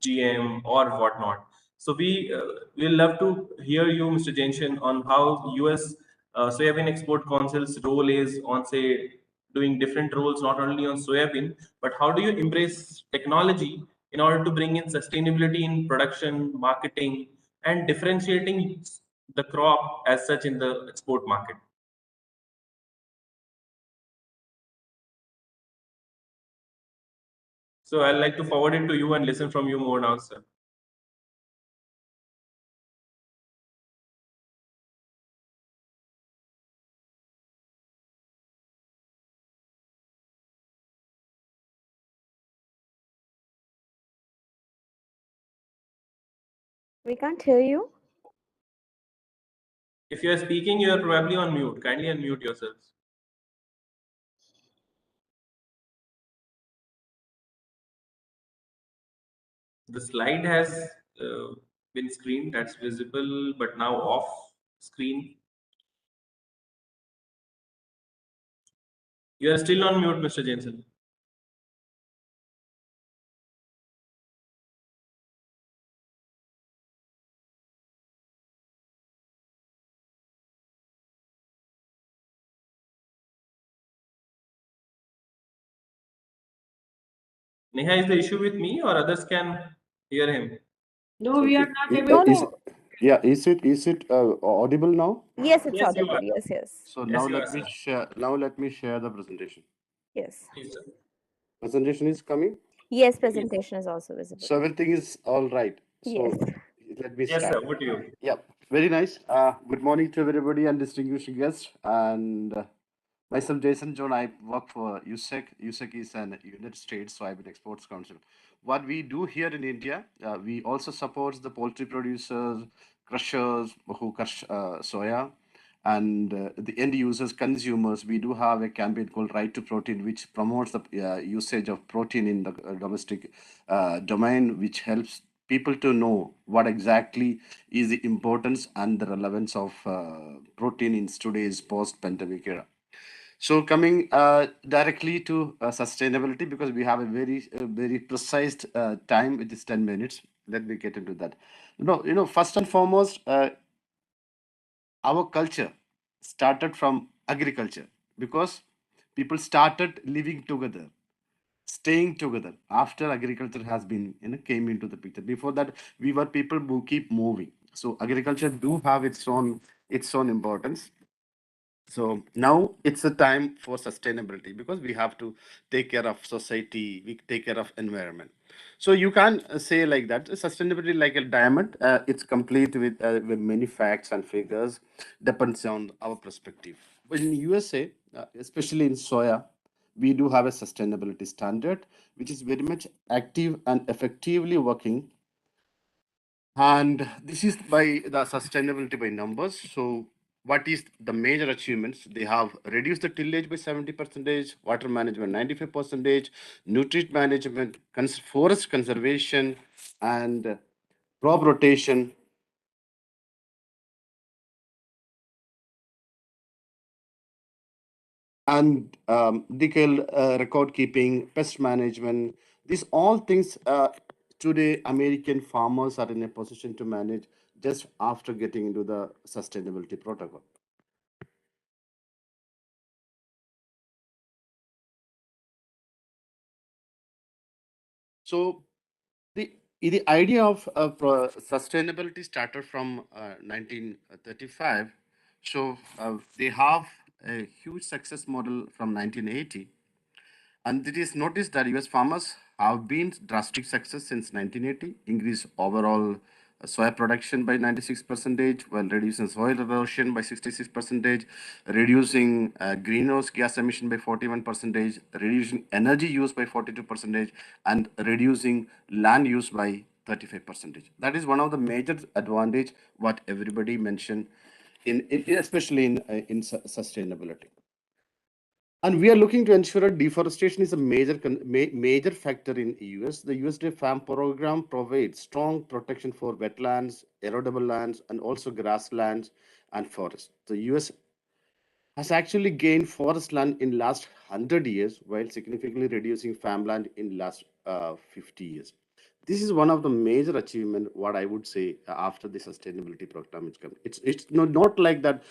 GM or whatnot. So will love to hear you, Mr. Jensen, on how US Soybean Export Council's role is on, say, doing different roles not only on soybean, but how do you embrace technology in order to bring in sustainability in production, marketing, and differentiating the crop as such in the export market? So I'd like to forward it to you and listen from you more now, sir. We can't hear you. If you are speaking, you are probably on mute. Kindly unmute yourselves. The slide has been screened, that's visible, but now off screen. You are still on mute, Mr. Jensen. Neha, is the issue with me or others can hear him? No, we are not able No, to. no. Yeah, is it audible now? Yes, it's Yes, you audible. are. Yes, yes. So Yes, now you are, let me sir. share. Now let me share the presentation. Yes. Please, sir. Presentation is coming. Yes, presentation is also visible. So everything is all right. Yes. So let me Yes, start. sir. Over to you. Yeah, very nice. Good morning to everybody and distinguished guests. And myself, Jason John. I work for USEC. USEC is an United States Soybean Exports Council. What we do here in India, we also support the poultry producers, crushers who crush soya, and the end users, consumers. We do have a campaign called Right to Protein, which promotes the usage of protein in the domestic domain, which helps people to know what exactly is the importance and the relevance of protein in today's post-pandemic era. So coming directly to sustainability, because we have a very precise time, it is 10 minutes. Let me get into that. First and foremost, our culture started from agriculture because people started living together, staying together after agriculture has been came into the picture. Before that, we were people who keep moving. So agriculture do have its own importance. So now it's a time for sustainability because we have to take care of society, we take care of environment. So you can say like that, sustainability like a diamond, it's complete with many facts and figures, depends on our perspective. But in USA, especially in soya, we do have a sustainability standard, which is very much active and effectively working, and this is by the sustainability by numbers. So what is the major achievements? They have reduced the tillage by 70%, water management 95%, nutrient management, forest conservation, and crop rotation. And decal record keeping, pest management, these all things today American farmers are in a position to manage just after getting into the sustainability protocol. So the idea of sustainability started from 1935. So they have a huge success model from 1980. And it is noticed that US farmers have been drastic success since 1980, increased overall soya production by 96%, while reducing soil erosion by 66%, reducing greenhouse gas emission by 41%, reducing energy use by 42%, and reducing land use by 35%. That is one of the major advantage what everybody mentioned especially in sustainability. And we are looking to ensure that deforestation is a major factor in US. The USDA Farm Program provides strong protection for wetlands, erodible lands, and also grasslands and forests. The US has actually gained forest land in last 100 years while significantly reducing farmland in last 50 years. This is one of the major achievement what I would say after the sustainability program is come. It's not like that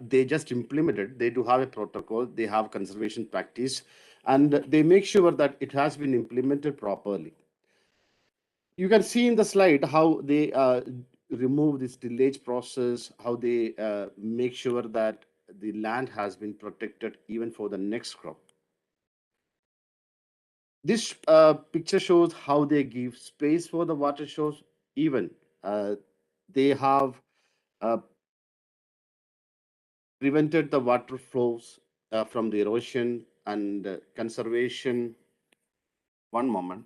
they just implemented. They do have a protocol, they have conservation practice, and they make sure that it has been implemented properly. You can see in the slide how they remove this tillage process, how they make sure that the land has been protected even for the next crop. This picture shows how they give space for the water source. Even they have uh, prevented the water flows from the erosion and conservation. One moment.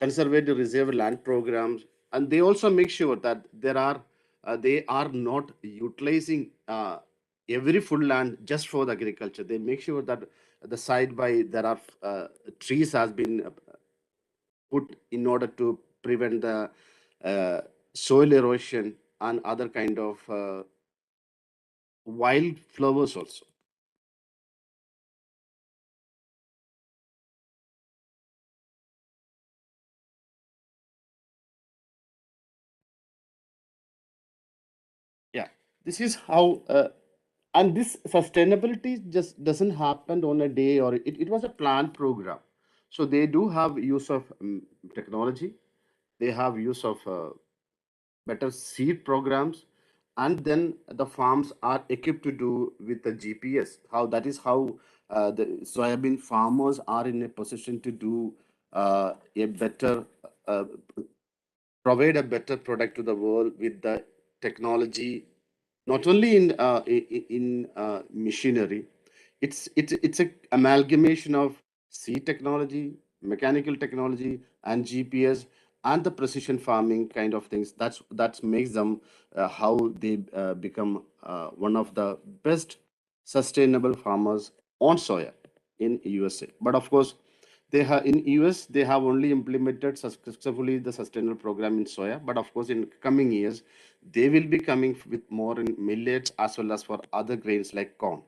Conservative reserve land programs, and they also make sure that they are not utilizing every full land just for the agriculture. They make sure that the side by there are trees has been put in order to prevent the soil erosion and other kind of wildflowers also. Yeah, this is how and this sustainability just doesn't happen on a day, or it was a planned program. So they do have use of technology, they have use of better seed programs, and then the farms are equipped to do with the GPS. How that is how the soybean farmers are in a position to do a better uh, provide a better product to the world with the technology, not only in machinery. It's a amalgamation of seed technology, mechanical technology, and GPS, and the precision farming kind of things. That makes them how they become one of the best sustainable farmers on soya in USA. But of course, they have in US they have only implemented successfully the sustainable program in soya. But of course, in coming years, they will be coming with more in millets as well as for other grains like corn.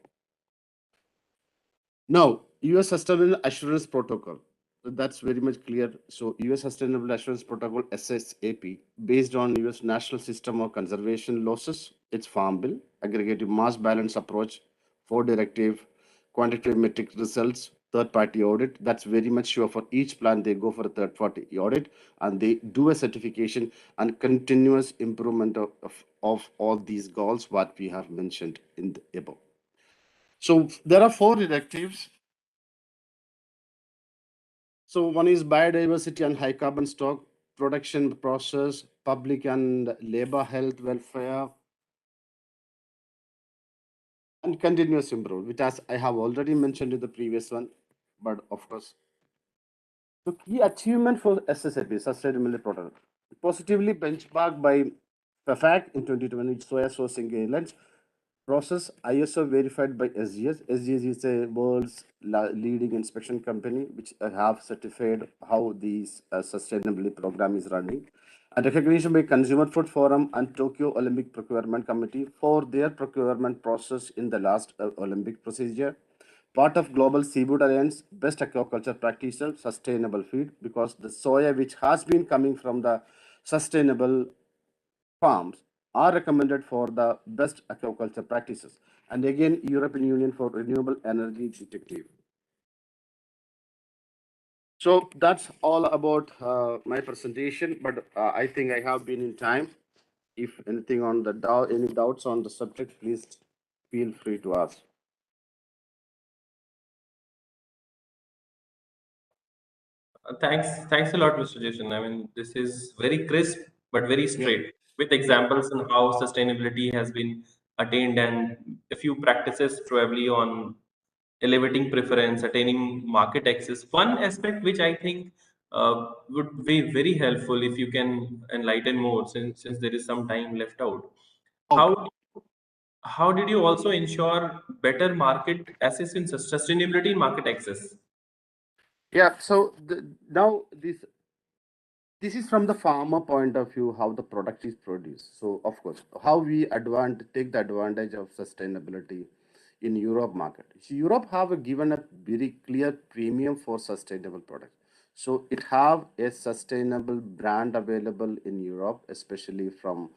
Now, US Sustainable Assurance Protocol. So that's very much clear. So, US Sustainable Assurance Protocol (SSAP), based on US National System of Conservation Losses, its Farm Bill, aggregative mass balance approach, for directive, quantitative metric results, third-party audit. That's very much sure for each plant they go for a third-party audit, and they do a certification and continuous improvement of all these goals what we have mentioned in the above. So there are 4 directives. So one is biodiversity and high carbon stock, production process, public and labor health welfare, and continuous improvement, which as I have already mentioned in the previous one. But of course, the key achievement for SSAP, Sustainability Protocol, positively benchmarked by FAFAC in 2020 soya sourcing guidelines, process ISO verified by SGS. SGS is a world's leading inspection company which have certified how these sustainability program is running. And recognition by Consumer Food Forum and Tokyo Olympic Procurement Committee for their procurement process in the last Olympic procedure. Part of Global Seafood Alliance, best aquaculture practices, sustainable feed, because the soya which has been coming from the sustainable farms are recommended for the best aquaculture practices. And again, European Union for Renewable Energy Detective. So that's all about my presentation, but I think I have been in time. If anything on the any doubts on the subject, please feel free to ask. Thanks a lot, Mr. Jason. I mean, this is very crisp but very straight, with examples on how sustainability has been attained and a few practices probably on elevating preference, attaining market access. One aspect which I think would be very helpful if you can enlighten more, since there is some time left out. How did you also ensure better market access in sustainability and market access? Yeah, so now this is from the farmer point of view, how the product is produced. So of course, how we take the advantage of sustainability in Europe market. So Europe have given a very clear premium for sustainable products. So it have a sustainable brand available in Europe, especially from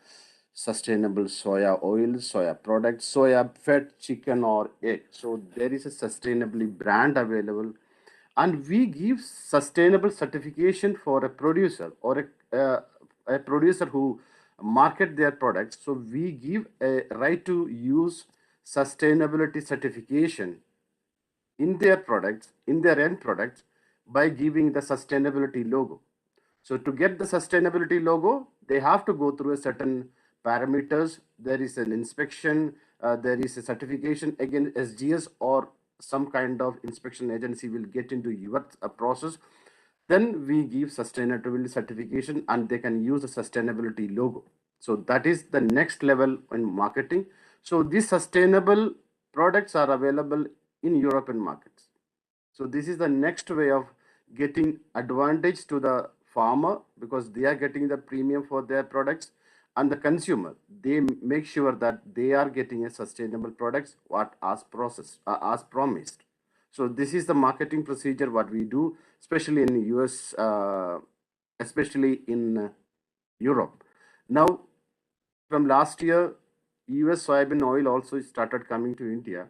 sustainable soya oil, soya products, soya fat, chicken or egg. So there is a sustainably brand available, and we give sustainable certification for a producer or a producer who market their products. So we give a right to use sustainability certification in their products, in their end products, by giving the sustainability logo. So to get the sustainability logo, they have to go through a certain parameters. There is an inspection, there is a certification. Again, SGS or some kind of inspection agency will get into your process. Then we give sustainability certification and they can use the sustainability logo. So that is the next level in marketing. So these sustainable products are available in European markets. So this is the next way of getting advantage to the farmer, because they are getting the premium for their products, and the consumer, they make sure that they are getting a sustainable products what as promised. So this is the marketing procedure what we do, especially in US, especially in Europe. Now, from last year, US soybean oil also started coming to India.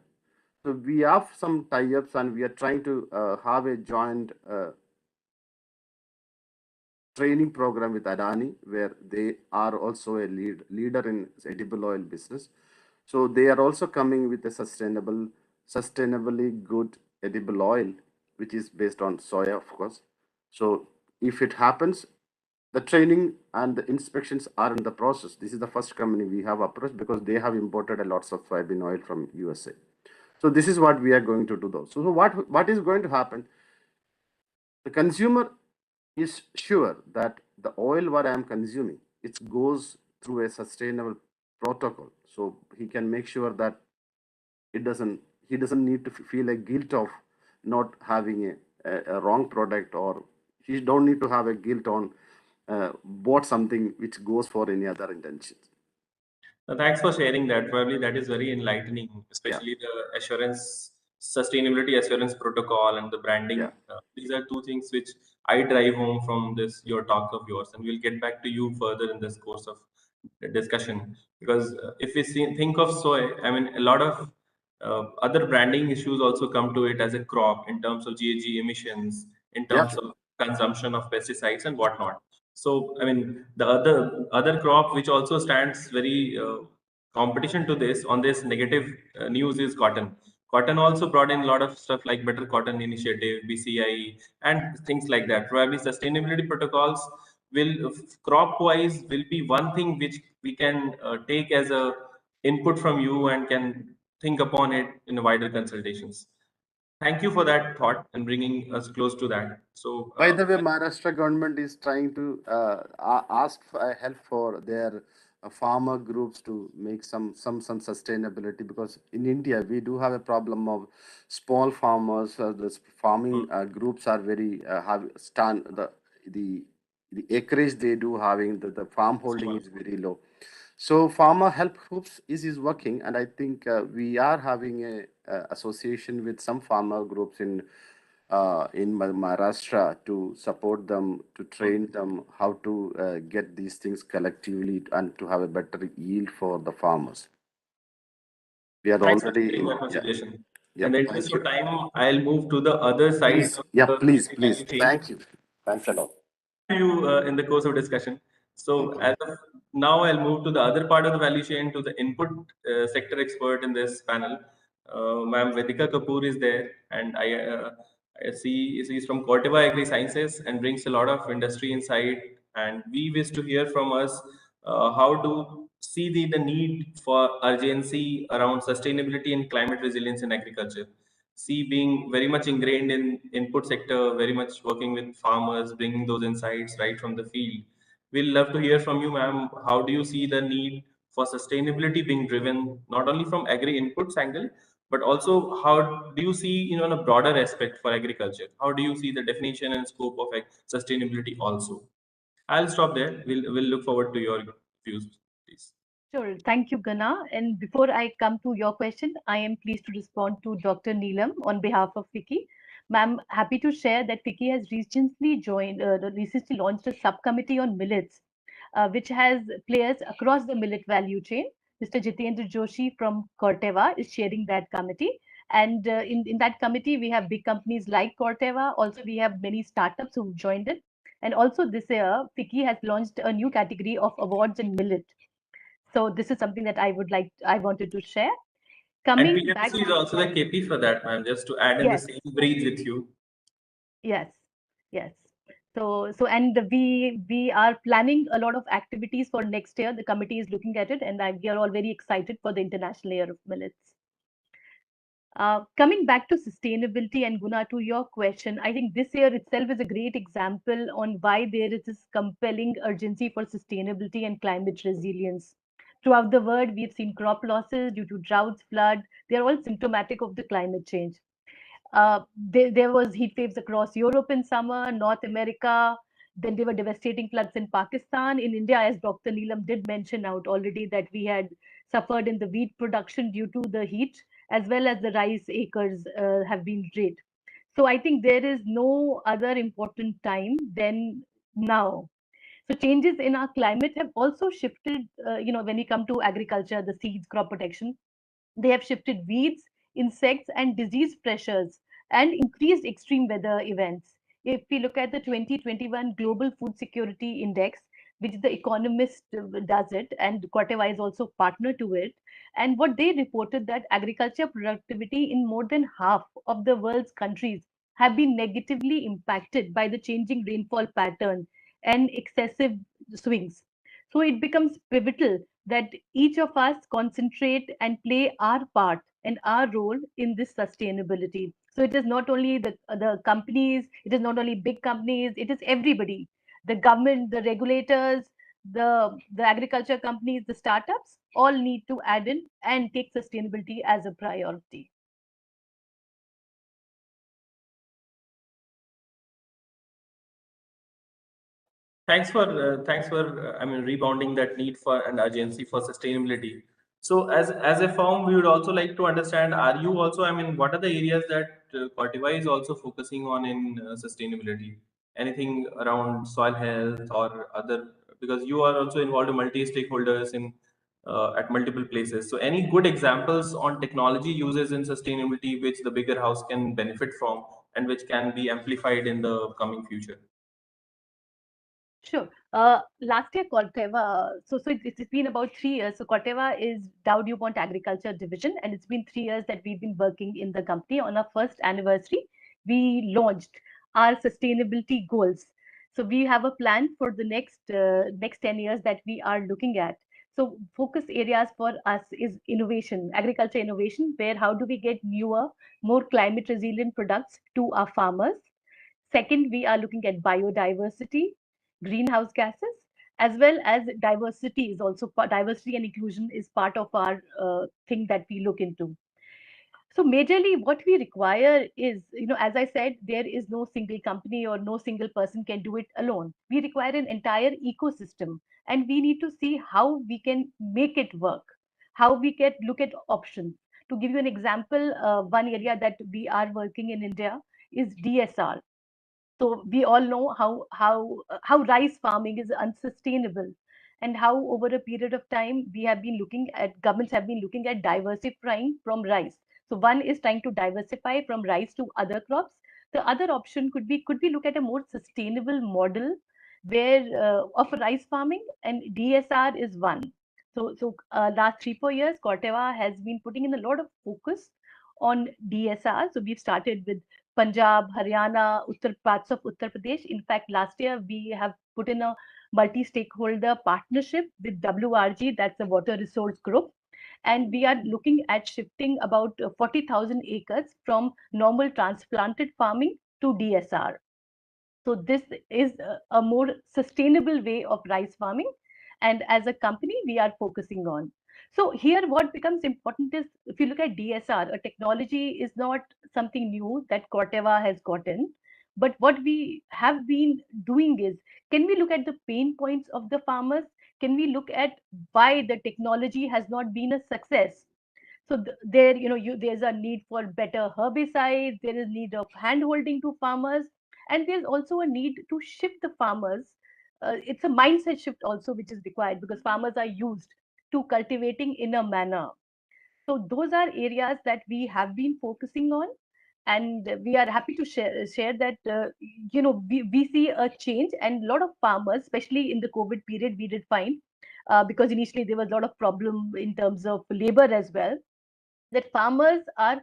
So we have some tie-ups and we are trying to have a joint training program with Adani, where they are also a leader in edible oil business. So they are also coming with a sustainably good edible oil, which is based on soya, of course. So if it happens, the training and the inspections are in the process. This is the first company we have approached because they have imported a lots of soybean oil from USA. So this is what we are going to do though. So what is going to happen? The consumer is sure that the oil what I am consuming, it goes through a sustainable protocol. So he can make sure that he doesn't need to feel a guilt of not having a wrong product, or he don't need to have a guilt on bought something which goes for any other intentions. Thanks for sharing that. Probably that is very enlightening, especially the sustainability assurance protocol and the branding. These are two things which I drive home from this your talk of yours, and we'll get back to you further in this course of discussion. Because if we think of soy, I mean, a lot of other branding issues also come to it as a crop in terms of GHG emissions, in terms of consumption of pesticides and whatnot. So, I mean, the other crop which also stands very competition to this on this negative news is cotton. Cotton also brought in a lot of stuff like Better Cotton Initiative, BCI, and things like that. Probably sustainability protocols will, crop wise, will be one thing which we can take as a input from you and can think upon it in wider consultations. Thank you for that thought and bringing us close to that. So, by the way, Maharashtra government is trying to ask for help for their farmer groups to make some sustainability, because in India we do have a problem of small farmers. The farming groups are very the acreage they do having, the farm holding is very low. So farmer help groups is working, and I think we are having a association with some farmer groups in Maharashtra to support them, to train them how to get these things collectively and to have a better yield for the farmers. We are thanks already for sharing that yeah. suggestion. Yeah, And in the interest of time, I'll move to the other side. please. Of Yeah, the please. value chain. Thank you. Thanks a lot. You in the course of discussion. So as of now, I'll move to the other part of the value chain, to the input sector expert in this panel. Ma'am Vedika Kapoor is there, and I see she's from Corteva Agri Sciences and brings a lot of industry insight. And we wish to hear from us how to see the need for urgency around sustainability and climate resilience in agriculture. see being very much ingrained in input sector, very much working with farmers, bringing those insights right from the field. We'll love to hear from you, ma'am. How do you see the need for sustainability being driven not only from agri inputs angle, but also how do you see, in a broader aspect for agriculture? How do you see the definition and scope of sustainability also? I'll stop there. We'll look forward to your views, please. Sure. Thank you, Gana. And before I come to your question, I am pleased to respond to Dr. Neelam on behalf of FICCI. Ma'am, happy to share that FICCI has recently launched a subcommittee on millets, which has players across the millet value chain. Mr. Jitendra Joshi from Corteva is chairing that committee. And in that committee, we have big companies like Corteva. Also, we have many startups who've joined it. And also this year, FICCI has launched a new category of awards in millet. So this is something that I wanted to share. And Coming back, PMC is also the KP for that, ma'am, just to add in the yes, same breed with you. yes, yes. So and we are planning a lot of activities for next year. The committee is looking at it, and we are all very excited for the International Year of Millets. Coming back to sustainability, and Guna, to your question, I think this year itself is a great example on why there is this compelling urgency for sustainability and climate resilience. Throughout the world, we have seen crop losses due to droughts, flood. They are all symptomatic of the climate change. There was heat waves across Europe in summer, North America. Then there were devastating floods in Pakistan. In India, as Dr. Neelam did mention out already, that we had suffered in the wheat production due to the heat, as well as the rice acres have been drained. So I think there is no other important time than now. So changes in our climate have also shifted, when we come to agriculture, the seeds, crop protection, they have shifted weeds, insects, and disease pressures and increased extreme weather events. If we look at the 2021 Global Food Security Index, which the Economist does it, and Corteva is also partner to it, and what they reported that agriculture productivity in more than half of the world's countries have been negatively impacted by the changing rainfall pattern and excessive swings. So it becomes pivotal that each of us concentrate and play our part and our role in this sustainability. So it is not only the companies, it is not only big companies, it is everybody, the government, the regulators, the agriculture companies, the startups, all need to add in and take sustainability as a priority. Thanks for rebounding that need for and urgency for sustainability. So as a firm, we would also like to understand, are you also, what are the areas that Corteva is also focusing on in sustainability? Anything around soil health or other, because you are also involved in multi-stakeholders in at multiple places. So any good examples on technology uses in sustainability which the bigger house can benefit from and which can be amplified in the coming future? Sure. Last year, Corteva, so it's been about 3 years. So Corteva is Dow DuPont Agriculture Division, and it's been 3 years that we've been working in the company. On our first anniversary, we launched our sustainability goals. So we have a plan for the next 10 years that we are looking at. So focus areas for us is innovation, agriculture innovation, where how do we get newer, more climate resilient products to our farmers. Second, we are looking at biodiversity, greenhouse gases, as well as diversity is also diversity and inclusion is part of our thing that we look into. So majorly what we require is, as I said, there is no single company or no single person can do it alone. We require an entire ecosystem, and we need to see how we can make it work, how we can look at options. To give you an example, one area that we are working in India is DSR. So we all know how rice farming is unsustainable, and how over a period of time we have been looking at governments have been looking at diversifying from rice. So one is trying to diversify from rice to other crops. The other option could be look at a more sustainable model where of rice farming, and DSR is one. So last 3-4 years, Corteva has been putting in a lot of focus on DSR. So we've started with Punjab, Haryana, parts of Uttar Pradesh. In fact, last year we have put in a multi-stakeholder partnership with WRG, that's the Water Resource Group. And we are looking at shifting about 40,000 acres from normal transplanted farming to DSR. So this is a more sustainable way of rice farming. And as a company, we are focusing on. So here what becomes important is, if you look at DSR, a technology is not something new that Corteva has gotten. But what we have been doing is, can we look at the pain points of the farmers? Can we look at why the technology has not been a success? So there, there's a need for better herbicides. There is need of hand holding to farmers, and there's also a need to shift the farmers. It's a mindset shift also which is required, because farmers are used to cultivating in a manner. So those are areas that we have been focusing on, and we are happy to share that we see a change, and a lot of farmers, especially in the COVID period, we did find, because initially there was a lot of problem in terms of labor as well, that farmers are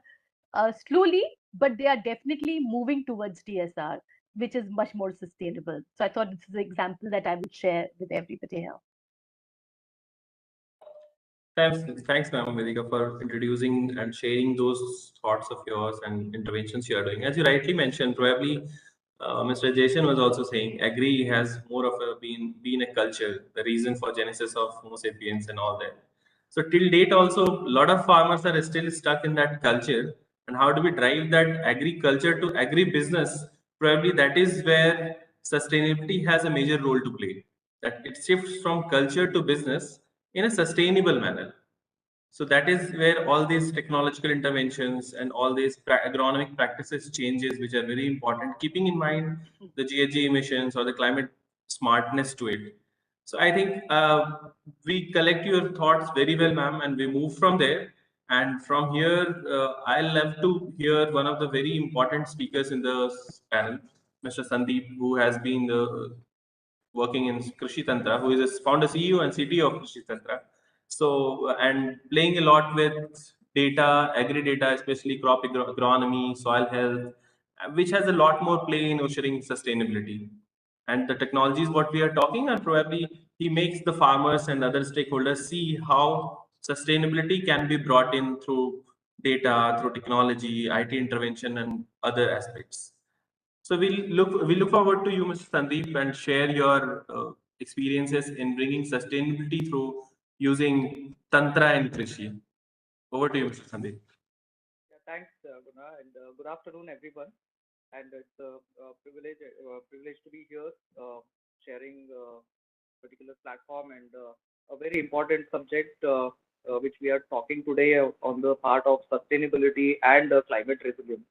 slowly, but they are definitely moving towards DSR, which is much more sustainable. So I thought this is an example that I would share with everybody here. Thanks, Ma'am Vedika, for introducing and sharing those thoughts of yours and interventions you are doing. As you rightly mentioned, probably Mr. Jason was also saying, Agri has more of a been a culture, the reason for genesis of Homo sapiens and all that. So till date, also a lot of farmers are still stuck in that culture. And how do we drive that agriculture to agri business? Probably that is where sustainability has a major role to play. That it shifts from culture to business in a sustainable manner. So that is where all these technological interventions and all these agronomic practices changes, which are very important, keeping in mind the GHG emissions or the climate smartness to it. So I think we collect your thoughts very well, ma'am, and we move from there. And from here, I'll love to hear one of the very important speakers in the panel, Mr. Sandeep, who has been working in Krishi Tantra, who is a founder, CEO, and CTO of Krishi Tantra. So, and playing a lot with data, agri data, especially crop agronomy, soil health, which has a lot more play in ushering sustainability. And the technologies what we are talking, and probably he makes the farmers and other stakeholders see how sustainability can be brought in through data, through technology, IT intervention, and other aspects. So we look forward to you, Mr. Sandeep, and share your experiences in bringing sustainability through using Tantra and Krishi. Over to you, Mr. Sandeep. Yeah, thanks, Guna, and good afternoon, everyone. And it's a privilege to be here, sharing a particular platform and a very important subject which we are talking today on the part of sustainability and climate resilience.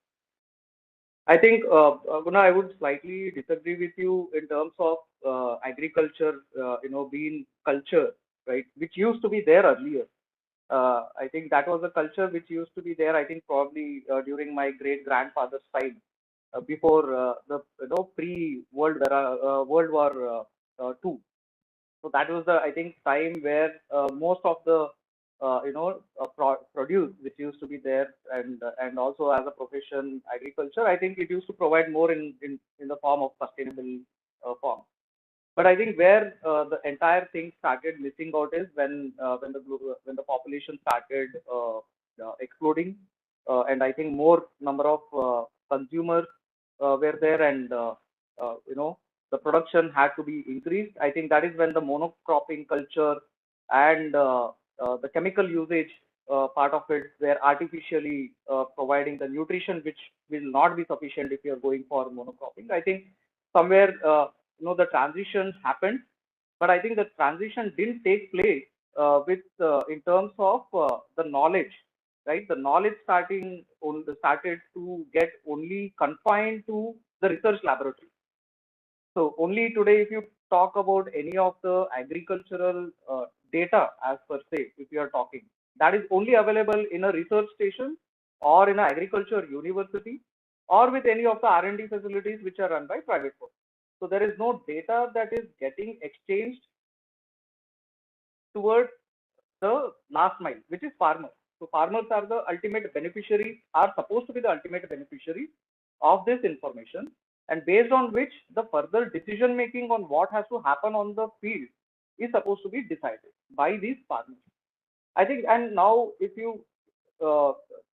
I think, Guna, I would slightly disagree with you in terms of agriculture, being culture, right, which used to be there earlier. I think that was a culture which used to be there, I think, probably during my great grandfather's time, before the pre-World War II. So that was the, I think, time where most of the produce which used to be there, and also as a profession, agriculture, I think it used to provide more in the form of sustainable form. But I think where the entire thing started missing out is when the population started exploding, and I think more number of consumers were there, and the production had to be increased. I think that is when the monocropping culture and the chemical usage part of it, where artificially providing the nutrition which will not be sufficient if you are going for monocropping. I think somewhere the transition happened, but I think the transition didn't take place in terms of the knowledge, right? The knowledge started to get only confined to the research laboratory. So only today, if you talk about any of the agricultural data as per se, if you are talking, that is only available in a research station or in an agriculture university or with any of the R&D facilities which are run by private firms. So there is no data that is getting exchanged towards the last mile, which is farmers. So farmers are the ultimate beneficiaries, are supposed to be the ultimate beneficiaries of this information, and based on which the further decision making on what has to happen on the field is supposed to be decided by these farmers. I think, and now if you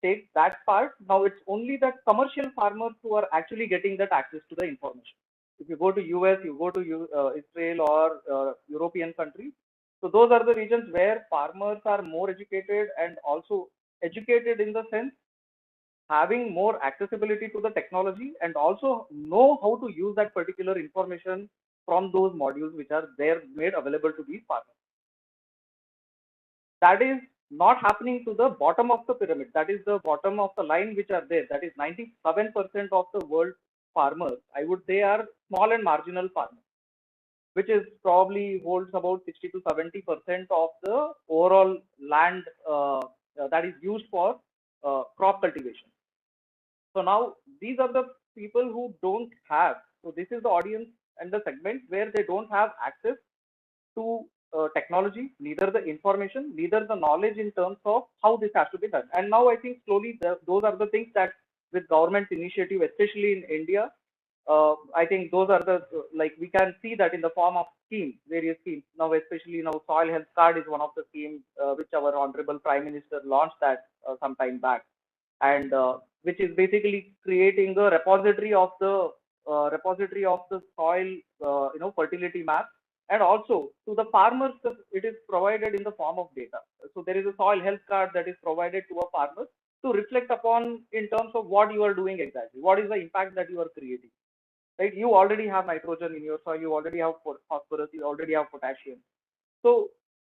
take that part, now it's only the commercial farmers who are actually getting that access to the information. If you go to US, you go to Israel or European countries, so those are the regions where farmers are more educated, and also educated in the sense having more accessibility to the technology, and also know how to use that particular information from those modules which are there made available to these farmers. That is not happening to the bottom of the pyramid. That is the bottom of the line which are there. That is 97% of the world farmers, I would say, are small and marginal farmers, which is probably holds about 60 to 70% of the overall land that is used for crop cultivation. So now these are the people who don't have. So this is the audience and the segment where they don't have access to technology, neither the information, neither the knowledge in terms of how this has to be done. And now I think slowly those are the things that with government initiative, especially in India, I think those are the, like we can see that in the form of schemes, various schemes. Now, especially now, soil health card is one of the schemes which our honorable Prime Minister launched that some time back, and which is basically creating a repository of the soil, fertility map, and also to the farmers, it is provided in the form of data. So there is a soil health card that is provided to a farmer to reflect upon in terms of what you are doing exactly, what is the impact that you are creating. Right, you already have nitrogen in your soil, you already have phosphorus, you already have potassium. So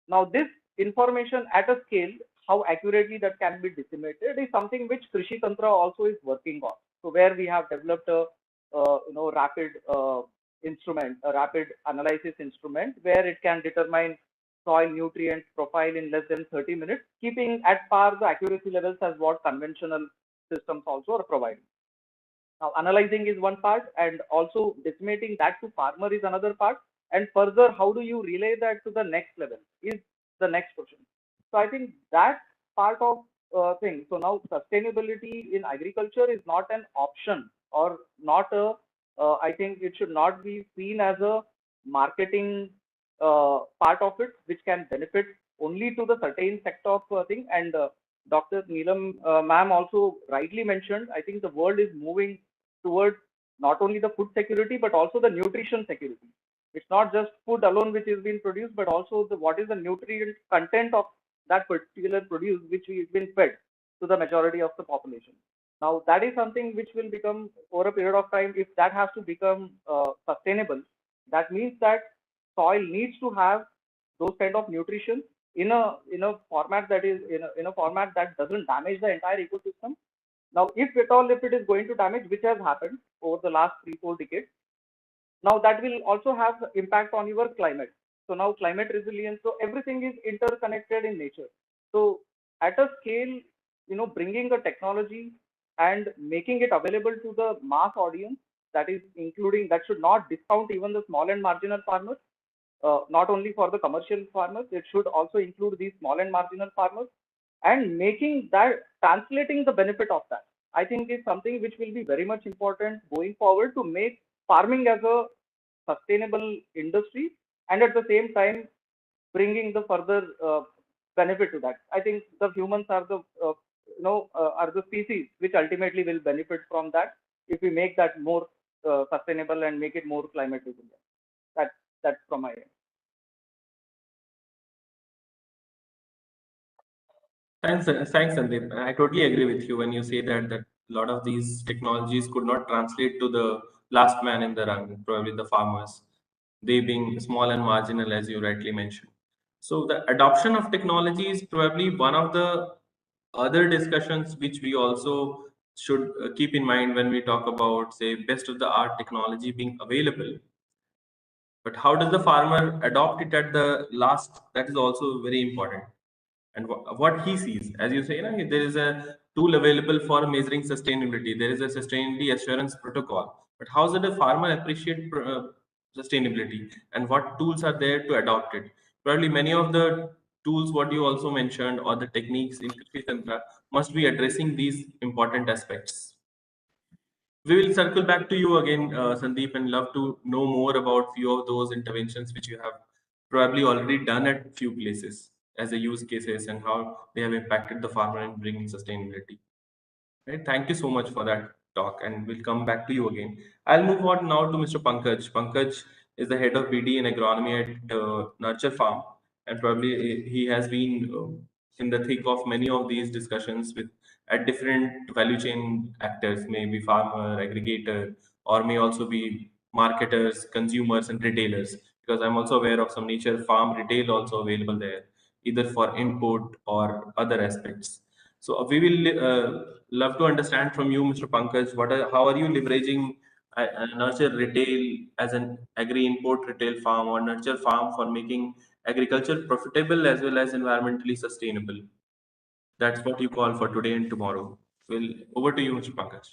now this information at a scale, how accurately that can be disseminated, is something which Krishi Tantra also is working on. So where we have developed a rapid instrument, a rapid analysis instrument, where it can determine soil nutrient profile in less than 30 minutes, keeping at par the accuracy levels as what conventional systems also are providing. Now, analyzing is one part, and also disseminating that to farmer is another part. And further, how do you relay that to the next level is the next question. So I think that part of thing. So now sustainability in agriculture is not an option, or not a, I think it should not be seen as a marketing part of it, which can benefit only to the certain sector of thing. And Dr. Neelam ma'am also rightly mentioned, I think the world is moving towards not only the food security, but also the nutrition security. It's not just food alone which is being produced, but also what is the nutrient content of that particular produce which is being fed to the majority of the population. Now that is something which will become over a period of time, if that has to become sustainable, that means that soil needs to have those kind of nutrition in a format that is in a format that doesn't damage the entire ecosystem. Now, if at all, if it is going to damage, which has happened over the last 3-4 decades, now that will also have impact on your climate. So now climate resilience, so everything is interconnected in nature. So at a scale, bringing the technology and making it available to the mass audience, that is including, that should not discount even the small and marginal farmers, not only for the commercial farmers, it should also include these small and marginal farmers, and making that, translating the benefit of that, I think is something which will be very much important going forward to make farming as a sustainable industry, and at the same time bringing the further benefit to that. I think the humans are the are the species which ultimately will benefit from that if we make that more sustainable and make it more climate resilient. That's from my end. Thanks, Sandeep. I totally agree with you when you say that a lot of these technologies could not translate to the last man in the run, probably the farmers, they being small and marginal, as you rightly mentioned. So the adoption of technology is probably one of the other discussions which we also should keep in mind when we talk about, say, best of the art technology being available. But how does the farmer adopt it at the last? That is also very important. And what he sees, as you say, there is a tool available for measuring sustainability. There is a sustainability assurance protocol. But how does the farmer appreciate sustainability, and what tools are there to adopt it? Probably many of the tools, what you also mentioned, or the techniques in Krishi Tantra must be addressing these important aspects. We will circle back to you again, Sandeep, and love to know more about few of those interventions which you have probably already done at few places. as the use cases and how they have impacted the farmer in bringing sustainability. Right. Thank you so much for that talk, and we'll come back to you again. I'll move on now to Mr. Pankaj. Pankaj is the head of BD and agronomy at Nurture Farm, and probably he has been in the thick of many of these discussions with at different value chain actors, maybe farmer, aggregator, or may also be marketers, consumers, and retailers. Because I'm also aware of some nature farm retail also available there, either for input or other aspects. So we will love to understand from you, Mr. Pankaj, how are you leveraging Nurture Retail as an agri-import retail farm or Nurture Farm for making agriculture profitable as well as environmentally sustainable? That's what you call for today and tomorrow. Well, over to you, Mr. Pankaj.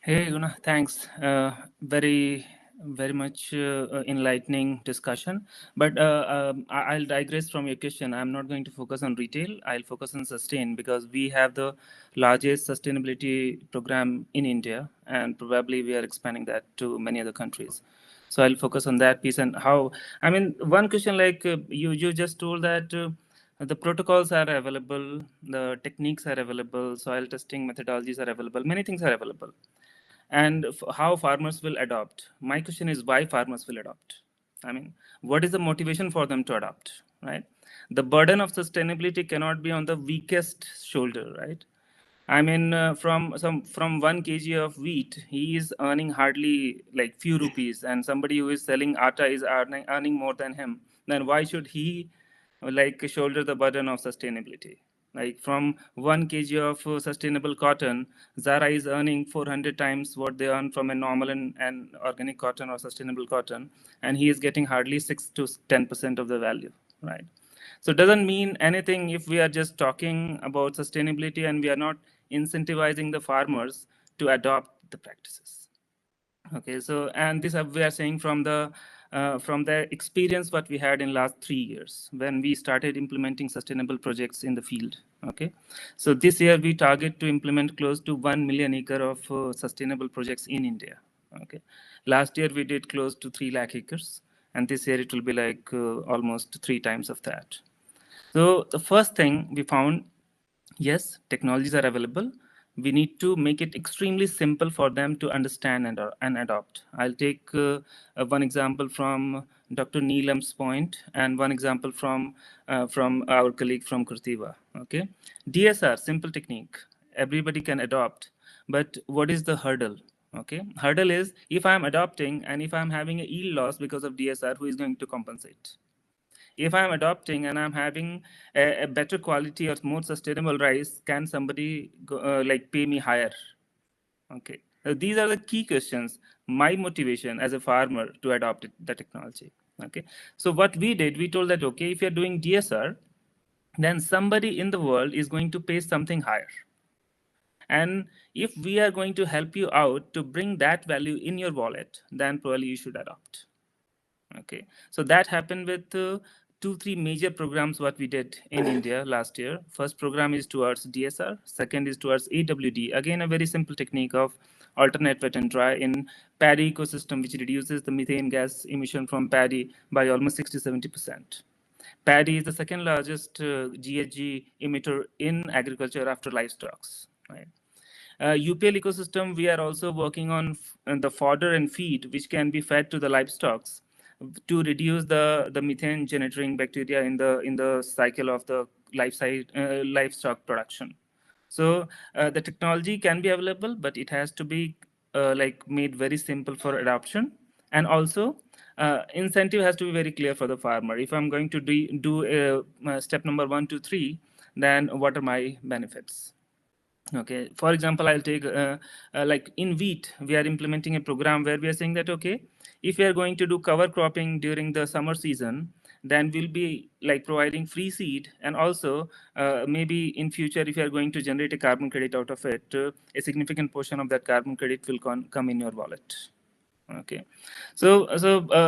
Hey, Guna, thanks. Very much enlightening discussion. But I'll digress from your question. I'm not going to focus on retail. I'll focus on sustain because we have the largest sustainability program in India, and probably we are expanding that to many other countries. So I'll focus on that piece and how. I mean, one question like you just told that. The protocols are available, the techniques are available, soil testing methodologies are available, many things are available. And how farmers will adopt. My question is why farmers will adopt. I mean, what is the motivation for them to adopt, right? The burden of sustainability cannot be on the weakest shoulder, right? I mean, from 1 kg of wheat, he is earning hardly like few rupees, and somebody who is selling atta is earning more than him. Then why should he like shoulder the burden of sustainability? Like from 1 kg of sustainable cotton, Zara is earning 400 times what they earn from a normal and organic cotton or sustainable cotton, and he is getting hardly 6 to 10% of the value, right? So it doesn't mean anything if we are just talking about sustainability and we are not incentivizing the farmers to adopt the practices. Okay, so and this we are saying from the experience what we had in last 3 years when we started implementing sustainable projects in the field. Okay, so this year we target to implement close to 1 million acre of sustainable projects in India. Okay, last year we did close to 3 lakh acres, and this year it will be like almost 3 times of that. So the first thing we found, yes, technologies are available. We need to make it extremely simple for them to understand and adopt. I'll take one example from Dr. Neelam's point and one example from our colleague from Kurtiva. Okay, DSR, simple technique. Everybody can adopt, but what is the hurdle? Okay, hurdle is if I'm adopting and if I'm having a yield loss because of DSR, who is going to compensate? If I'm adopting and I'm having a better quality or more sustainable rice, can somebody like pay me higher? Okay, so these are the key questions. My motivation as a farmer to adopt the technology. Okay, so what we did, we told that okay, if you're doing DSR, then somebody in the world is going to pay something higher. And if we are going to help you out to bring that value in your wallet, then probably you should adopt. Okay, so that happened with 2-3 major programs what we did in India last year. First program is towards DSR, second is towards AWD. Again, a very simple technique of alternate wet and dry in paddy ecosystem, which reduces the methane gas emission from paddy by almost 60-70%. Paddy is the second largest GHG emitter in agriculture after livestock. Right. UPL ecosystem, we are also working on the fodder and feed, which can be fed to the livestock to reduce the methane generating bacteria in the cycle of the livestock production. So the technology can be available, but it has to be like made very simple for adoption, and also incentive has to be very clear for the farmer. If I'm going to do step number 1, 2, 3, then what are my benefits? Okay, for example, I'll take like in wheat, we are implementing a program where we are saying that, okay, if we are going to do cover cropping during the summer season, then we'll be like providing free seed, and also maybe in future, if you are going to generate a carbon credit out of it, a significant portion of that carbon credit will come in your wallet. Okay, so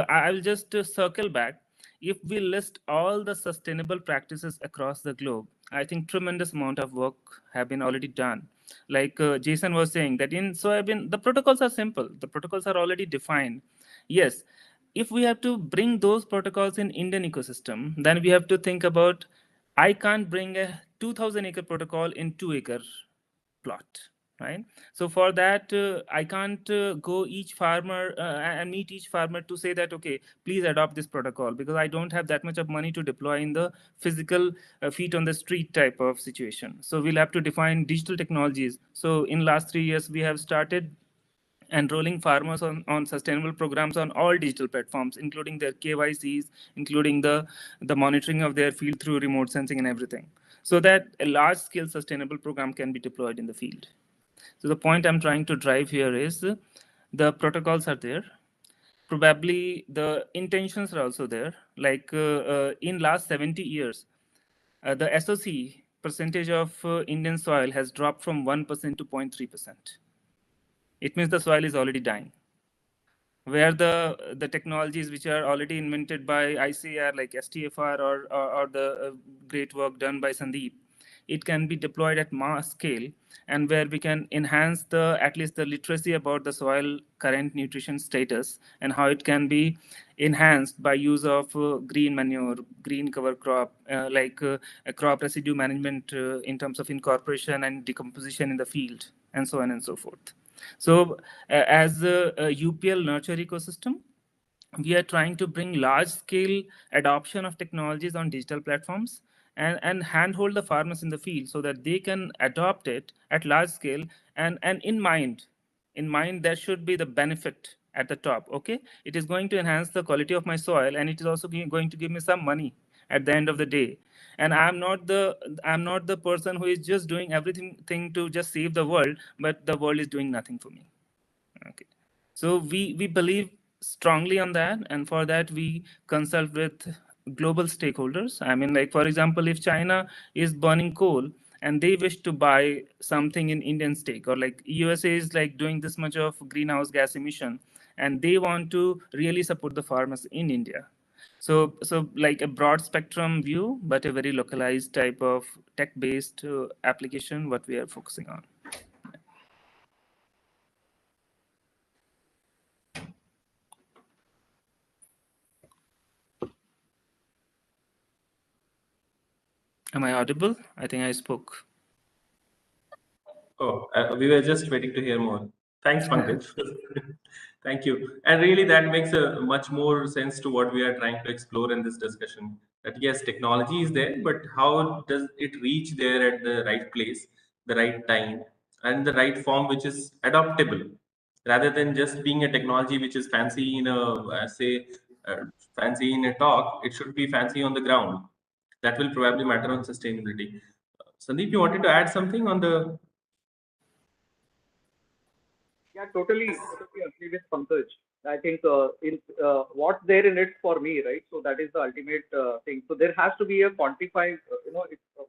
I'll just circle back. If we list all the sustainable practices across the globe, I think tremendous amount of work have been already done. Like Jason was saying that in soybean, the protocols are simple. The protocols are already defined. Yes, if we have to bring those protocols in Indian ecosystem, then we have to think about, I can't bring a 2,000 acre protocol in 2-acre plot, right? So for that, I can't go each farmer and meet each farmer to say that, okay, please adopt this protocol, because I don't have that much of money to deploy in the physical feet on the street type of situation. So we'll have to define digital technologies. So in last 3 years, we have started enrolling farmers on sustainable programs on all digital platforms, including their KYCs, including the monitoring of their field through remote sensing and everything, so that a large-scale sustainable program can be deployed in the field. So the point I'm trying to drive here is the protocols are there. Probably the intentions are also there. Like in last 70 years, the SOC percentage of Indian soil has dropped from 1% to 0.3%. It means the soil is already dying. Where the technologies which are already invented by ICAR, like STFR or the great work done by Sandeep, it can be deployed at mass scale, and where we can enhance at least the literacy about the soil current nutrition status and how it can be enhanced by use of green manure, green cover crop, a crop residue management in terms of incorporation and decomposition in the field, and so on and so forth. So as a UPL nurture ecosystem, we are trying to bring large scale adoption of technologies on digital platforms and handhold the farmers in the field so that they can adopt it at large scale, and in mind there should be the benefit at the top. Okay, it is going to enhance the quality of my soil, and it is also going to give me some money at the end of the day. And I'm not the person who is just doing everything to just save the world, but the world is doing nothing for me. Okay, so we believe strongly on that, and for that we consult with global stakeholders. I mean, like, for example, if China is burning coal and they wish to buy something in Indian stake, or like USA is like doing this much of greenhouse gas emission, and they want to really support the farmers in India. So like a broad spectrum view, but a very localized type of tech-based application, what we are focusing on. Am I audible? I think I spoke. Oh, we were just waiting to hear more. Thanks, Pankaj. Thank you. And really, that makes a much more sense to what we are trying to explore in this discussion. That yes, technology is there, but how does it reach there at the right place, the right time, and the right form, which is adoptable, rather than just being a technology which is fancy in fancy in a talk. It should be fancy on the ground. That will probably matter on sustainability. Sandeep, you wanted to add something on the. Yeah, totally agree with Pankaj. I think what's there in it for me, right? So that is the ultimate thing. So there has to be a quantified,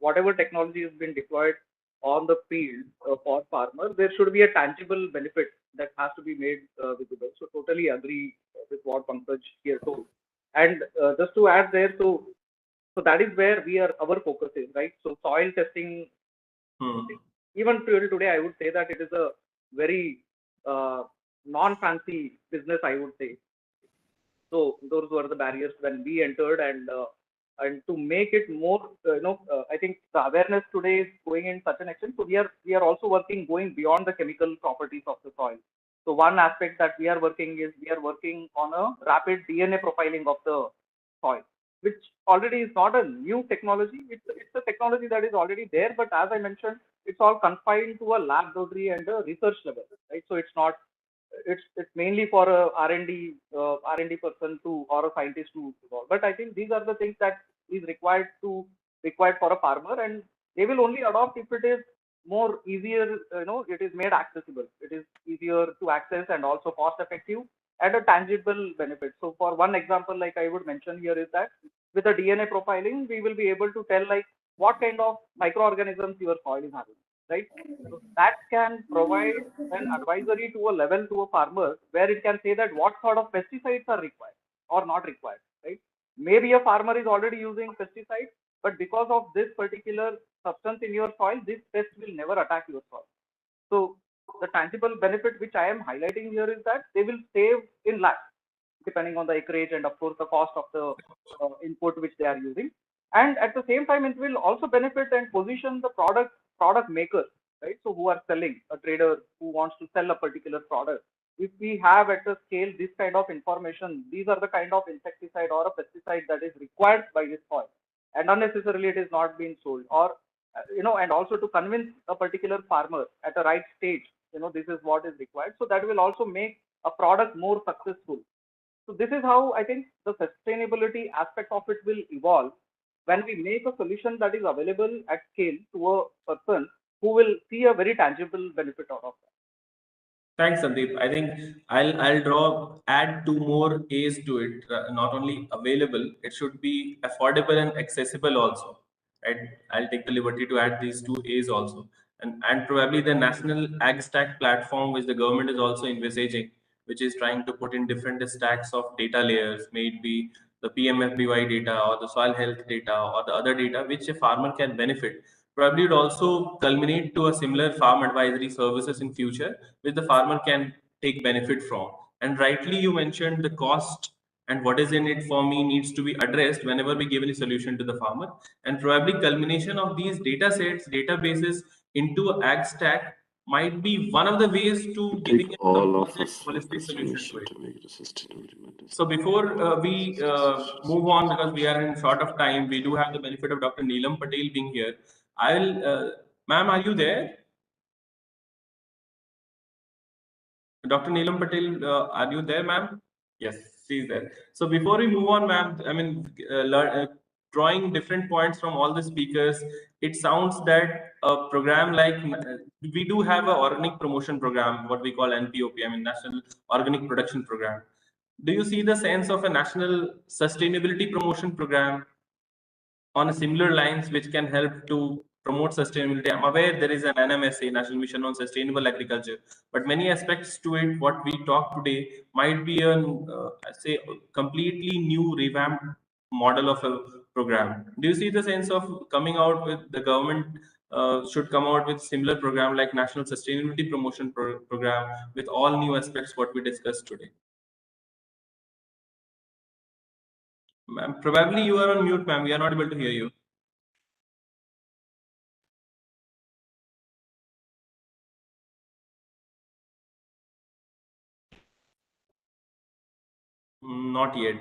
whatever technology has been deployed on the field for farmers, there should be a tangible benefit that has to be made visible. So totally agree with what Pankaj here told. And just to add there, so that is where our focus is, right? So soil testing, even till today, I would say that it is a very non-fancy business, I would say. So those were the barriers when we entered, and to make it more, I think the awareness today is going in such an extent. So we are also going beyond the chemical properties of the soil. So one aspect that we are working on a rapid DNA profiling of the soil, which already is not a new technology. It's a technology that is already there, but as I mentioned, it's all confined to a laboratory and a research level, right? So it's not. It's mainly for a R&D person or a scientist to evolve. But I think these are the things that is required for a farmer, and they will only adopt if it is more easier. It is made accessible. It is easier to access and also cost effective and a tangible benefit. So for one example, like I would mention here, is that with the DNA profiling, we will be able to tell like what kind of microorganisms your soil is having, right? So that can provide an advisory to a level to a farmer where it can say that what sort of pesticides are required or not required, right? Maybe a farmer is already using pesticides, but because of this particular substance in your soil, this pest will never attack your soil. So the tangible benefit which I am highlighting here is that they will save in lakhs. depending on the acreage and of course the cost of the input which they are using. And at the same time, it will also benefit and position the product makers, right? So who are selling, a trader who wants to sell a particular product. If we have at the scale this kind of information, these are the kind of insecticide or a pesticide that is required by this soil, and unnecessarily it is not being sold, or and also to convince a particular farmer at a right stage, this is what is required. So that will also make a product more successful. So this is how I think the sustainability aspect of it will evolve when we make a solution that is available at scale to a person who will see a very tangible benefit out of that. Thanks, Sandeep. I think I'll add 2 more A's to it. Not only available, it should be affordable and accessible also. Right? I'll take the liberty to add these 2 A's also, and probably the national ag stack platform, which the government is also envisaging, which is trying to put in different stacks of data layers, maybe the PMFBY data or the soil health data or the other data, which a farmer can benefit. Probably would also culminate to a similar farm advisory services in future, which the farmer can take benefit from. And rightly you mentioned the cost and what is in it for me needs to be addressed whenever we give any solution to the farmer. And probably culmination of these data sets, databases into an ag stack might be one of the ways to giving a composite holistic solution to it. So before we move on, because we are in short of time, we do have the benefit of Dr. Neelam Patel being here. Ma'am, are you there? Dr. Neelam Patel, are you there, ma'am? Yes, she's there. So before we move on, ma'am, I mean, drawing different points from all the speakers, it sounds that a program like, we do have an organic promotion program, what we call NPOP, I mean, National Organic Production Program. Do you see the sense of a national sustainability promotion program on a similar lines which can help to promote sustainability? I'm aware there is an NMSA, National Mission on Sustainable Agriculture, but many aspects to it, what we talk today, might be say, completely new revamped model of a program. Do you see the sense of coming out with the government should come out with similar program like National Sustainability Promotion Program with all new aspects what we discussed today? Ma'am, probably you are on mute, ma'am. We are not able to hear you. Not yet.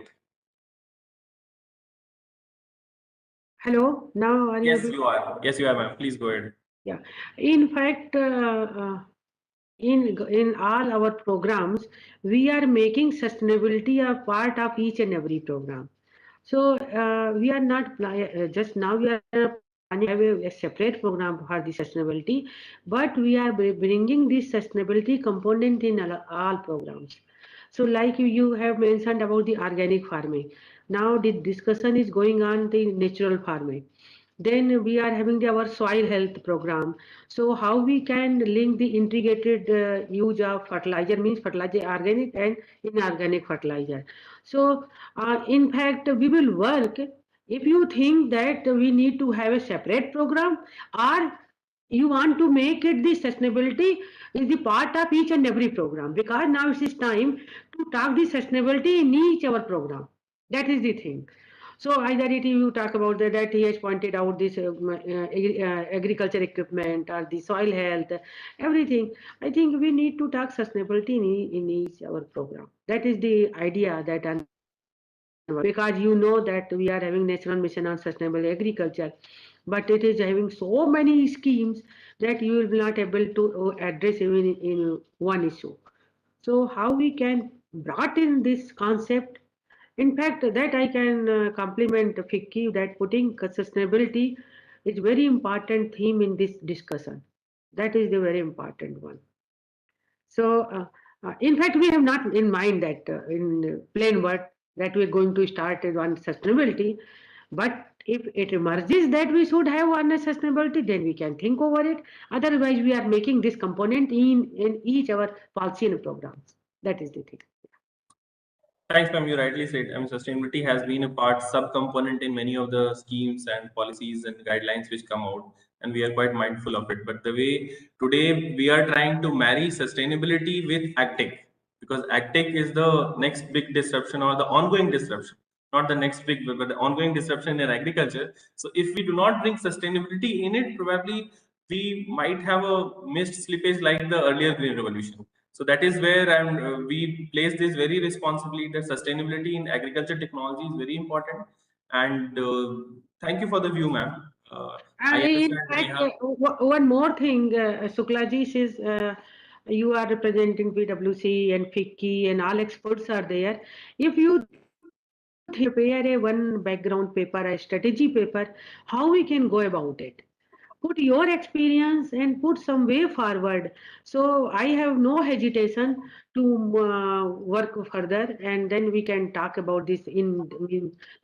Hello, now are Yes, you? you are. Yes, you are, ma'am. Please go ahead. Yeah. In fact, in all our programs, we are making sustainability a part of each and every program. So we are not just now we are planning to have a separate program for the sustainability, but we are bringing this sustainability component in all programs. So like you have mentioned about the organic farming. Now the discussion is going on the natural farming. Then we are having our soil health program. So how we can link the integrated use of fertilizer, means fertilizer organic and inorganic fertilizer. So in fact, we will work. If you think that we need to have a separate program, or you want to make it the sustainability is the part of each and every program, because now it is time to talk the sustainability in each our program. That is the thing. So either you talk about that he has pointed out this agriculture equipment or the soil health, everything. I think we need to talk sustainability in each our program. That is the idea that, because you know that we are having National Mission on Sustainable Agriculture, but it is having so many schemes that you will not able to address even in one issue. So how we can brought in this concept? In fact, that I can compliment FICCI that putting sustainability is very important theme in this discussion. That is the very important one. So, in fact, we have not in mind that in plain word that we are going to start on sustainability. But if it emerges that we should have one sustainability, then we can think over it. Otherwise, we are making this component in each our policy and programs. That is the thing. Thanks, ma'am. You rightly said. I mean, sustainability has been a part, sub-component in many of the schemes and policies and guidelines which come out, and we are quite mindful of it. But the way today we are trying to marry sustainability with agtech, because agtech is the next big disruption or the ongoing disruption, not the next big, but the ongoing disruption in agriculture. So if we do not bring sustainability in it, probably we might have a missed slippage like the earlier green revolution. So that is where we place this very responsibly, that sustainability in agriculture technology is very important. And thank you for the view, ma'am. I In understand fact, Neha. one more thing, Suklaji says you are representing PwC and FICCI and all experts are there. If you prepare a one background paper, a strategy paper, how we can go about it? Put your experience and put some way forward. So I have no hesitation to work further, and then we can talk about this in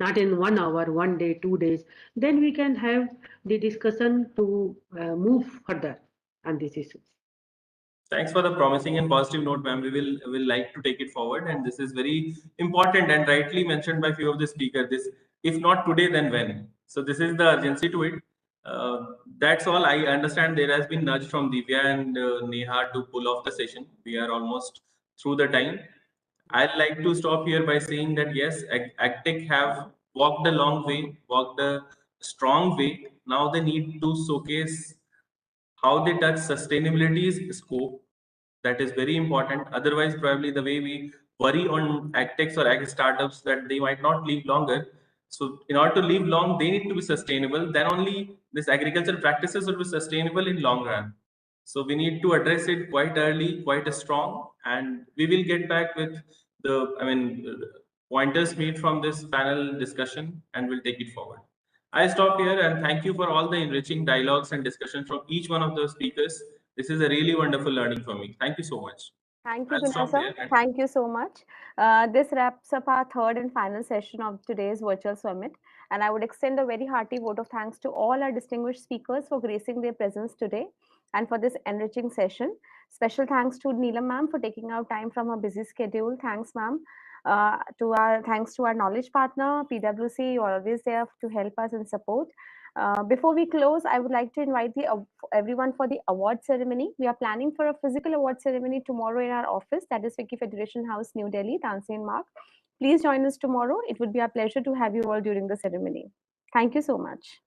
not in 1 hour, 1 day, 2 days. Then we can have the discussion to move further on this issue. Thanks for the promising and positive note, ma'am. We will like to take it forward, and this is very important and rightly mentioned by few of the speakers. This, if not today, then when? So this is the urgency to it. That's all. I understand there has been nudge from Divya and Neha to pull off the session. We are almost through the time. I'd like to stop here by saying that yes, AgTech have walked a long way, walked a strong way. Now they need to showcase how they touch sustainability's scope. That is very important. Otherwise, probably the way we worry on agtechs or ag startups that they might not live longer. So in order to live long, they need to be sustainable. Then only this agricultural practices will be sustainable in long run. So we need to address it quite early, quite strong, and we will get back with pointers made from this panel discussion, and we'll take it forward. I stop here and thank you for all the enriching dialogues and discussion from each one of the speakers. This is a really wonderful learning for me. Thank you so much. Thank you, I'll Vinay stop sir. here. Thank you so much. This wraps up our third and final session of today's virtual summit. And I would extend a very hearty vote of thanks to all our distinguished speakers for gracing their presence today and for this enriching session. Special thanks to Neelam ma'am for taking out time from her busy schedule. Thanks, ma'am. Thanks to our knowledge partner, PwC, you're always there to help us and support. Before we close, I would like to invite everyone for the award ceremony. We are planning for a physical award ceremony tomorrow in our office, that is FICCI Federation House, New Delhi, Tansin Mark. Please join us tomorrow. It would be our pleasure to have you all during the ceremony. Thank you so much.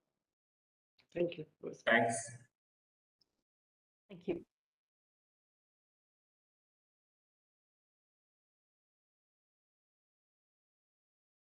Thank you. Thanks. Thank you.